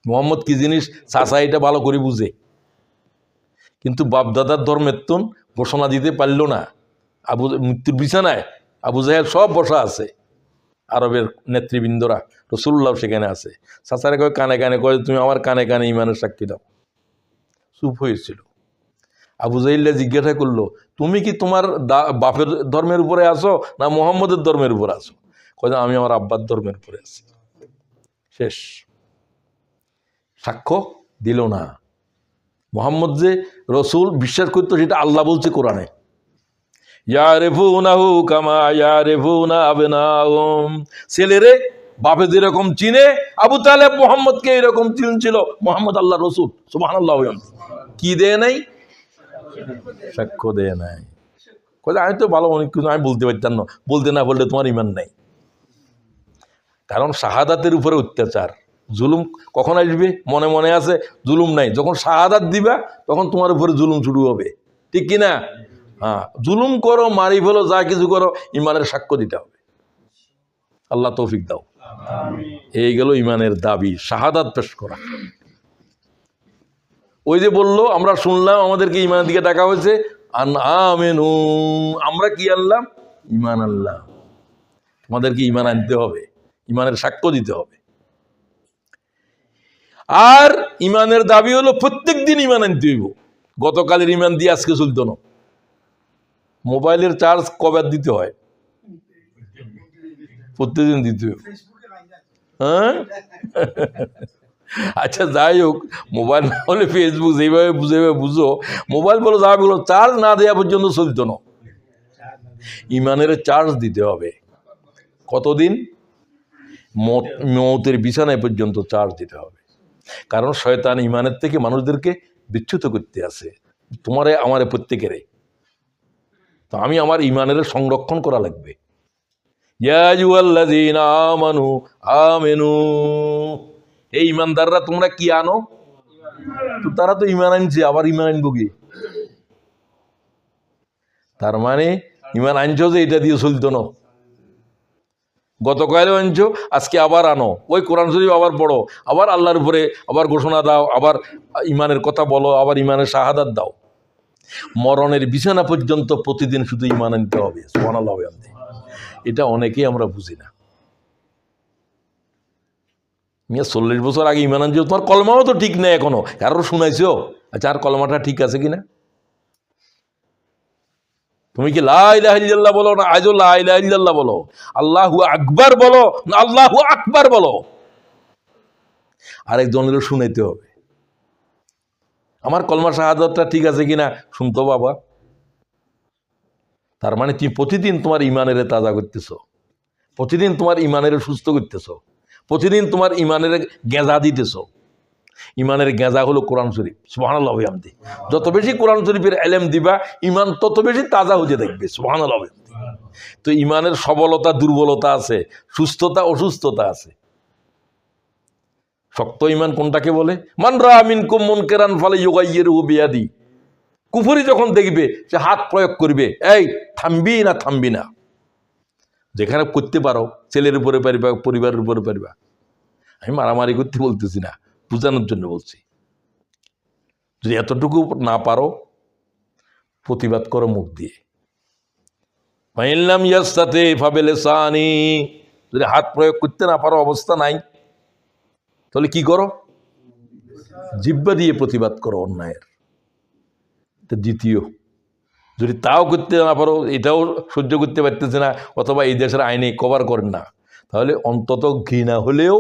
মুহাম্মদ কি জিনিস চাচা এটা ভালো করে বুঝে, কিন্তু বাপদাদার ধর্মের তুন ঘোষণা দিতে পারল না। আবু মৃত্যুর বিছানায় আবু জাহেল সব বসা আছে, আরবের নেতৃবৃন্দরা, রাসূলুল্লাহ সেখানে আছে। চাচারে কয় কানে কানে কয় তুমি আমার কানে কানে ইমানের সাক্ষী দাও। চুপ হয়েছিল। আবু জাহেল জিজ্ঞাসা করলো তুমি কি তোমার বাপের ধর্মের উপরে আসো না মুহাম্মদের ধর্মের উপরে আসো? কয় আমি আমার আব্বার ধর্মের উপরে আছি। শেষ। সাক্ষ্য দিল না। মুহাম্মদ যে রসুল বিশ্বাস করতো সেটা আল্লাহ বলছে কোরআনে, ইয়ারিফুনাহু কামা ইয়ারিফুনা আবনাহুম। ছেলেরে বাপে যেরকম চিনে, আবু তালেব মুহাম্মদকে এরকম চিনছিল। মুহাম্মদ আল্লাহ রসুল। সুবহানাল্লাহ। কি দেয় নাই? সাক্ষ্য দেয় নাই। আমি তো ভালো অনেক কিছু আমি বলতে পারতাম না, বলতে না বললে তোমার ইমান নাই। কারণ শাহাদাতের উপরে অত্যাচার, জুলুম কখন আসবে? মনে মনে আছে জুলুম নাই, যখন শাহাদাত দিবা তখন তোমার উপরে জুলুম শুরু হবে, ঠিক কিনা? হ্যাঁ, জুলুম করো, মারি ফেলো, যা কিছু করো, ইমানের সাক্ষ্য দিতে হবে। আল্লাহ তৌফিক দাও। এই গেল ইমানের দাবি, শাহাদাত পেশ করা। ওই যে বললো, আমরা শুনলাম আমাদেরকে ইমানের দিকে ডাকা হয়েছে, আন আমেনু, আমরা কি আনলাম? ইমান আনলাম। তোমাদেরকে ইমান আনতে হবে, ইমানের সাক্ষ্য দিতে হবে। আর ইমানের দাবি হলো প্রত্যেক দিন ইমান আনতে হইব। গতকালের ইমান দিয়ে আজকে চলতো না। মোবাইলের চার্জ কবে দিতে হয়? প্রত্যেকদিন দিতে হবে। হ্যাঁ, আচ্ছা যাই হোক, মোবাইল না হলে ফেসবুক যেভাবে বুঝো, মোবাইল বলো যা বলো, চার্জ না দেওয়া পর্যন্ত চলতো না। ইমানের চার্জ দিতে হবে কতদিন? মৌতের বিছানায় পর্যন্ত চার্জ দিতে হবে। কারণ শয়তান ইমানের থেকে মানুষদেরকে বিচ্যুত করতে আছে, তোমারে আমারে প্রত্যেকেরে। তো আমি আমার ইমানের সংরক্ষণ করা লাগবে। ইয়া আইয়ুহাল্লাযীনা আমানু আমিনু, এই ইমানদাররা তোমরা কি আনো? তো তারা তো ইমান আনছে, আবার ইমান আনবো কি? তার মানে ইমান আনছো যে এটা দিয়ে চলতো না। গতকালও আনছো, আজকে আবার আনো, ওই কোরআন শরীফ আবার পড়ো, আবার আল্লাহর উপরে আবার ঘোষণা দাও, আবার ইমানের কথা বলো, আবার ইমানের শাহাদাত দাও। মরণের বিছানা পর্যন্ত প্রতিদিন শুধু ইমান আনতে হবে। সুবহানাল্লাহ। এটা অনেকেই আমরা বুঝি না। 40 বছর আগে ইমান আনছো, তোমার কলমাও তো ঠিক নেই এখনো, কারো শুনাইছো? আচ্ছা, আর কলমাটা ঠিক আছে কিনা? তুমি কি লা ইলাহা ইল্লাল্লাহ বলো না আজও লা ইলাহা ইল্লাল্লাহ বলো? আল্লাহু আকবার বলো না আল্লাহু আকবার বলো? আরেকজনের শুনাইতে হবে। আমার কলমা শাহাদাতটা ঠিক আছে কিনা শুনতো বাবা। তার মানে তুমি প্রতিদিন তোমার ইমানের তাজা করতেছো, প্রতিদিন তোমার ইমানের সুস্থ করতেছো, প্রতিদিন তোমার ইমানের গেঁজা দিতেছো। ইমানের গেঁজা হলো কোরআন শরীফ। সুবহানাল্লাহ। যত বেশি কোরআন শরীফের ইলম দিবা, ইমান তত বেশি তাজা হতে থাকবে। সুবহানাল্লাহ। তো ইমানের সবলতা দুর্বলতা আছে, সুস্থতা অসুস্থতা আছে। শক্ত ইমান কোনটাকে বলে? মান রাআ মিনকুম মুনকারান ফালাইয়ুগাইয়িরহু বিয়াদি। কুফরি যখন দেখবে সে হাত প্রয়োগ করবে, এই থামবি না থামবি না। যেখানে করতে পারো, ছেলের উপরে পারিবা, পরিবারের উপরে পারিবা। আমি মারামারি করতে বলতেছি না, বুঝানোর জন্য বলছি। যদি এতটুকু না পারো, প্রতিবাদ করো মুখ দিয়ে। ফাইন লাম ইয়াসতাতি ফাবিলিসানি, যদি হাত প্রয়োগ করতে না পারো, অবস্থা নাই, তাহলে কি করো? জিহ্বা দিয়ে প্রতিবাদ করো অন্যায়ের। দ্বিতীয়, যদি তাও করতে না পারো, এটাও সহ্য করতে পারতেছে না, অথবা এই দেশের আইনে কভার করেন না, তাহলে অন্তত ঘৃণা হলেও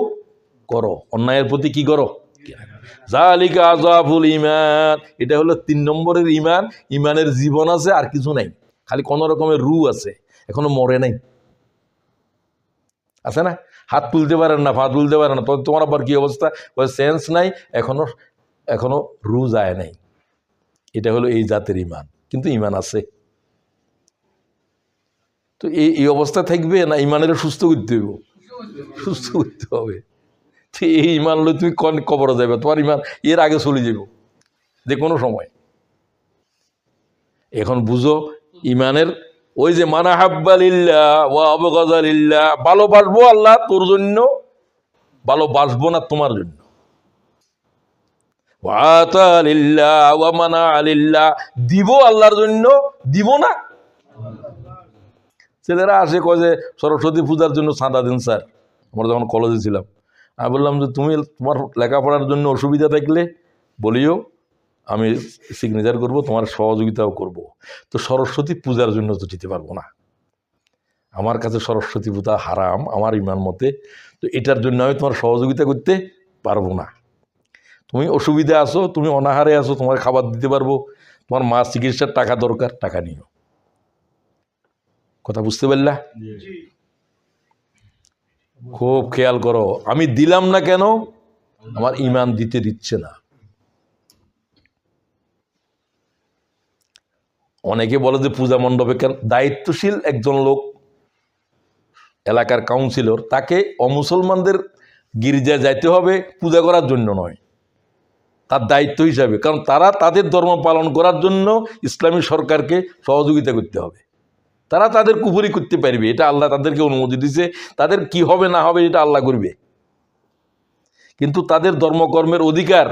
করো অন্যায়ের প্রতি। কি করো? যালিকা আযাফুল ঈমান। এটা হলো 3 নম্বরের ঈমান। ঈমানের জীবন আছে, আর কিছু নাই, খালি কোন রকমের রূহ আছে, এখনো মরে নাই। আছে না? হাত তুলতে পারেন না, পা তুলতে পারেন না, তোমার আবার কি অবস্থা? সেন্স নাই, এখনো রূহ যায় নাই। এটা হলো এই জাতের ঈমান, কিন্তু ঈমান আছে। তো এই অবস্থা থাকবে না, ঈমানের সুস্থ করতে হবে, সুস্থ করতে হবে। এই ঈমান হলে তুমি কবরে যাবে, তোমার ঈমান এর আগে চলে যাবে যে কোনো সময়। এখন বুঝো ঈমানের ওই যে মানা হাব্বা লিল্লাহ ওয়া আবগাযা লিল্লাহ, ভালোবাসবো আল্লাহ তোর জন্য, ভালোবাসবো না তোমার জন্য। ওয়া আতা লিল্লাহ ওয়া মানা লিল্লাহ, দিব আল্লাহর জন্য, দিব না। ছেলেরা আসে কয় যে সরস্বতী পূজার জন্য চাঁদা দিন স্যার। আমরা যখন কলেজে ছিলাম, আমি বললাম যে তুমি তোমার লেখাপড়ার জন্য অসুবিধা থাকলে বলিও, আমি সিগনেচার করব, তোমার সহযোগিতাও করব। তো সরস্বতী পূজার জন্য তো দিতে পারবো না, আমার কাছে সরস্বতী পূজা হারাম আমার ঈমান মতে। তো এটার জন্য আমি তোমার সহযোগিতা করতে পারবো না। তুমি অসুবিধা আছো, তুমি অনাহারে আছো, তোমার খাবার দিতে পারবো, তোমার মা চিকিৎসার টাকা দরকার, টাকা নিও। কথা বুঝতে পারলা? খুব খেয়াল করো, আমি দিলাম না কেন? আমার ঈমান দিতে দিচ্ছে না। অনেকে বলে যে পূজা মণ্ডপে কেন? দায়িত্বশীল একজন লোক, এলাকার কাউন্সিলর, তাকে অমুসলমানদের গির্জায় যাইতে হবে পূজা করার জন্য নয়, তার দায়িত্ব হিসাবে, কারণ তারা তাদের ধর্ম পালন করার জন্য ইসলামী সরকারকে সহযোগিতা করতে হবে। তারা তাদের কুফরি করতে পারবে, এটা আল্লাহ তাদেরকে অনুমতি দিয়েছে। তাদের কি হবে না হবে এটা আল্লাহ করবে, কিন্তু তাদের ধর্মকর্মের অধিকার,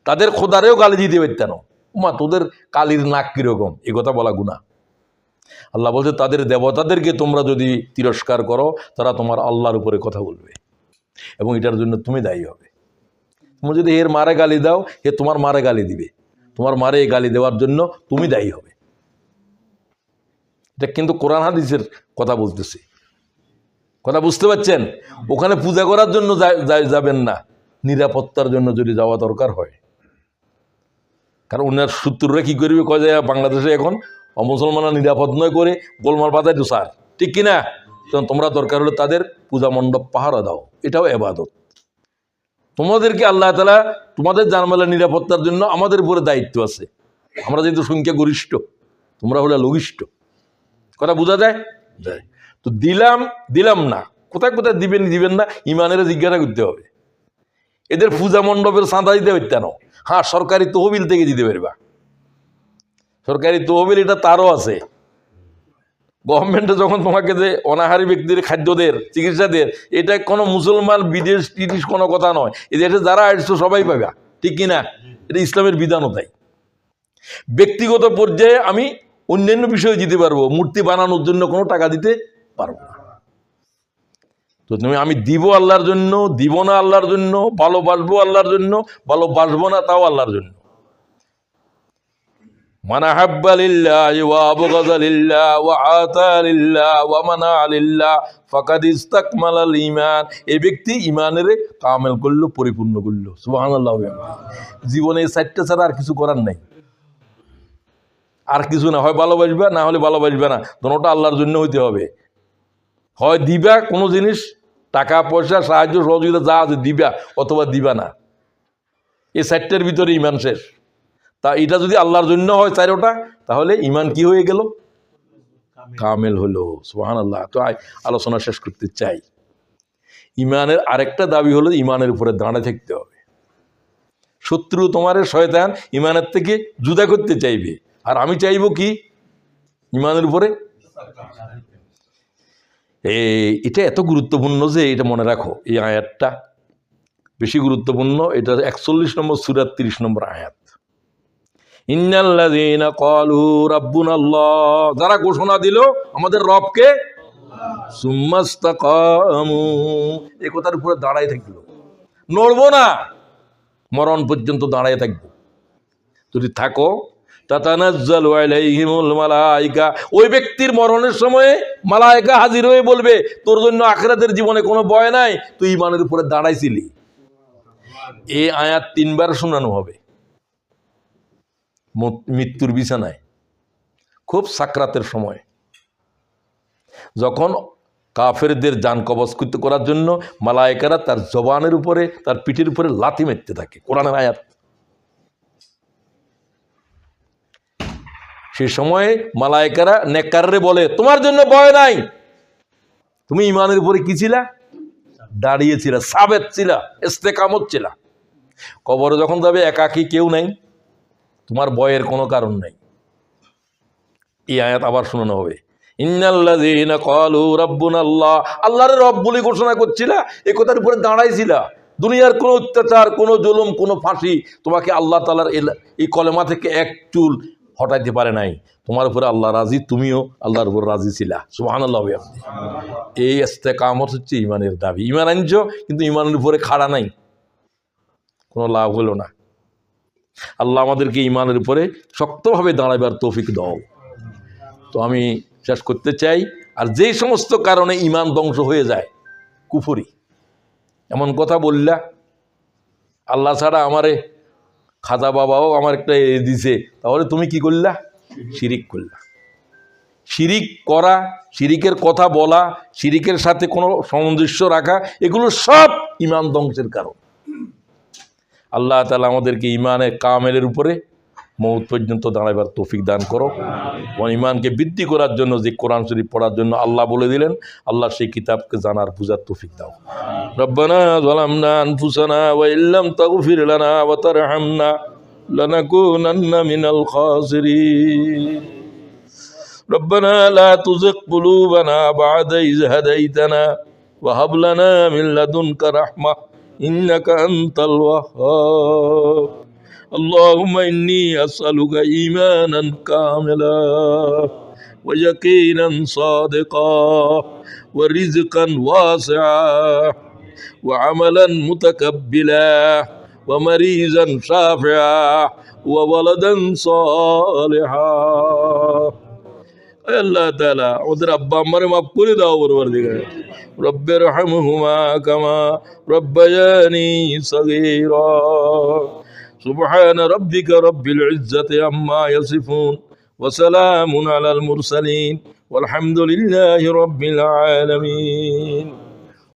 তাদের খোদারেও গালি দিতে পারতেন। মা তোদের কালির নাক কিরকম, এ কথা বলা গুনাহ। আল্লাহ বলছে তাদের দেবতাদেরকে তোমরা যদি তিরস্কার করো, তারা তোমার আল্লাহর উপরে কথা বলবে এবং এটার জন্য তুমি দায়ী হবে। তুমি যদি এর মারে গালি দাও, হে তোমার মারে গালি দিবে, তোমার মারে গালি দেওয়ার জন্য তুমি দায়ী হবে। এটা কিন্তু কোরআন হাদিসের কথা বলতেছি, কথা বুঝতে পারছেন? ওখানে পূজা করার জন্য যাবেন না, নিরাপত্তার জন্য যদি যাওয়া দরকার হয়। কারণ ওনার শত্রুরা কি করবে, কয় যায় বাংলাদেশে এখন মুসলমানরা নিরাপদ নয় করে গোলমাল পাতায় দোষার, ঠিক কিনা? তখন তোমরা দরকার হলে তাদের পূজা মণ্ডপ পাহারা দাও, এটাও এবাদত। তোমাদেরকে আল্লাহ তাআলা তোমাদের জানমালের নিরাপত্তার জন্য আমাদের উপরে দায়িত্ব আছে। আমরা যেহেতু সংখ্যা গরিষ্ঠ, তোমরা হলে লঘিষ্ঠ। কথা বোঝা যায়? তো দিলাম না, কোথায় কোথায় দিবেন দিবেন না ইমানের জিজ্ঞাসা করতে হবে। এদের পূজা মণ্ডপের চাঁদা দিতে পারতেন, হ্যাঁ সরকারি তহবিল থেকে দিতে পারবা। সরকারি তহবিল এটা তারও আছে। গভর্নমেন্টে যখন তোমাকে যে অনাহারী ব্যক্তিদের খাদ্য দের, চিকিৎসা দের, এটা কোনো মুসলমান বিদেশ টিদেশ কোনো কথা নয়। এই দেশে যারা আসছো সবাই পাবা, ঠিক কিনা? এটা ইসলামের বিধানও তাই। ব্যক্তিগত পর্যায়ে আমি অন্যান্য বিষয়ে দিতে পারবো, মূর্তি বানানোর জন্য কোনো টাকা দিতে পারবো না। তো তুমি আমি দিব আল্লাহর জন্য, দিব না আল্লাহর জন্য, ভালোবাসবো আল্লাহর জন্য, ভালোবাসবো না তাও আল্লাহর জন্য। মান আহাব্বা লিল্লাহি ওয়া আবগাযা লিল্লাহি ওয়া আতা লিল্লাহি ওয়া মানা লিল্লাহি ফাকাদ ইসতাকমালাল ঈমান। এই ব্যক্তি ঈমানের কামেল করলো, পরিপূর্ণ করলো। সুবহানাল্লাহ। জীবনে এই চারটা ছাড়া আর কিছু করার নাই, আর কিছু না। হয় ভালোবাসবা, না হলে ভালোবাসবে না। দুটোটা আল্লাহর জন্য হইতে হবে। হয় দিবা কোনো জিনিস, টাকা পয়সা সাহায্য সহযোগিতা যা আছে দিবা, অথবা দিবা না। এই চারটার ভিতরে ঈমান শেষ। তা এটা যদি আল্লাহর জন্য হয় চারোটা, তাহলে ঈমান কি হয়ে গেল? কামেল হলো। সুবহানাল্লাহ। তো আলোচনা শেষ করতে চাই। ঈমানের আরেকটা দাবি হলো ঈমানের উপরে দাঁড়ায় থাকতে হবে। শত্রু তোমার শয়তান ঈমানের থেকে জুদা করতে চাইবে, আর আমি চাইবো কি? ঈমানের উপরে। এটা এত গুরুত্বপূর্ণ যে এটা মনে রাখো। এই আয়াতটা বেশি গুরুত্বপূর্ণ। এটা 41 নম্বর সূরার 30 নম্বর আয়াত। ইন্নাল্লাযীনা ক্বালু রাব্বুনাল্লাহ, যারা ঘোষণা দিল আমাদের রবকে, সুম্মাস্তাকামু, এই কথার উপরে দাঁড়ায় থাকলো, নড়বো না, মরণ পর্যন্ত দাঁড়ায় থাকবো। যদি থাকো, তাতানাজ্জালু আলাইহিমুল মালায়েকা, ওই ব্যক্তির মরণের সময়ে মালায়েকা হাজির হয়ে বলবে তোর জন্য আখিরাতের জীবনে কোনো ভয় নাই, তুই ঈমানের উপরে দাঁড়াইছিলি। এই আয়াত 3 বার শোনানো হবে মৃত্যুর বিছানায়, খুব সাকরাতের সময়, যখন কাফেরদের জান কবজ করার জন্য মালায়েকারা তার জবানের উপরে, তার পিঠের উপরে লাথি মারতে থাকে। কোরআনের আয়াত। সেই সময়ে মালায়েকারা নেককাররে বলে তোমার জন্য ভয় নাই, তুমি ঈমানের উপরে কি ছিলা? দাঁড়িয়েছিলা, সাবেত ছিলা, ইস্তেকামত ছিলা। কবরে যখন যাবে একাকী, কেউ নাই, তোমার ভয়ের কোনো কারণ নাই। এই আয়াত আবার শোনানো হবে। ইন্নাল্লাযীনা ক্বালু রাব্বুনাল্লাহ, আল্লাহর রব বলে ঘোষণা করছিলা, এই কথার উপরে দাঁড়াইছিলা। দুনিয়ার কোনো অত্যাচার, কোনো জুলুম, কোনো ফাঁসি তোমাকে আল্লাহ তাআলার এই কলেমা থেকে এক চুল হটাইতে পারে নাই। তোমার উপরে আল্লাহ রাজি, তুমিও আল্লাহর উপর রাজি ছিলা। সুবহানাল্লাহ। এই ইস্তেকামত হচ্ছে ঈমানের দাবি। ঈমান আনছো কিন্তু ঈমানের উপরে খাড়া নাই, কোনো লাভ হলো না। আল্লাহ আমাদেরকে ঈমানের উপরে শক্তভাবে দাঁড়াবার তৌফিক দাও। তো আমি শেষ করতে চাই। আর যেই সমস্ত কারণে ঈমান ধ্বংস হয়ে যায়, কুফরি, এমন কথা বললা, আল্লাহ ছাড়া আমারে খাজা বাবাও আমার একটা দিছে, তাহলে তুমি কি করলা? শিরিক করলা। শিরিক করা, শিরিকের কথা বলা, শিরিকের সাথে কোনো সামঞ্জস্য রাখা, এগুলো সব ঈমান ধ্বংসের কারণ। আল্লাহ তাআলা আমাদেরকে ঈমানে কামেলের উপরে মৌত পর্যন্ত দাঁড়াবার তৌফিক দান করো। এবং ঈমানকে বৃদ্ধি করার জন্য যে কোরআন শরীফ পড়ার জন্য আল্লাহ বলে দিলেন, আল্লাহ সেই কিতাবকে জানার বুঝার তৌফিক দাও। রব্বানা যালামনা আনফুসানা ওয়া ইল্লাম তাগফির লানা ওয়া তারহামনা লানাকুনান্না মিনাল খাসিরিন। ربنا لا تزغ قلوبنا بعد إذ هديتنا وهب لنا من لدنك رحمة إنك أنت الوهاب اللهم إني أسألك إيمانا كاملا ويقينا صادقا ورزقا واسعا وعملا متقبلا ومريضا شافعا وولدا صالحا আল্লাহ তাআলা ওদের আব্বা আম্মারে মাফ করে দাও পরওয়ারদিগার রব্বির রহমহুমা কামা রব্বায়ানি সগীরা সুবহান রাব্বিকা রব্বিল ইজ্জাতি আম্মা ইয়াসিফুন ওয়া সালামুন আলাল মুরসালিন والحمد لله رب العالمين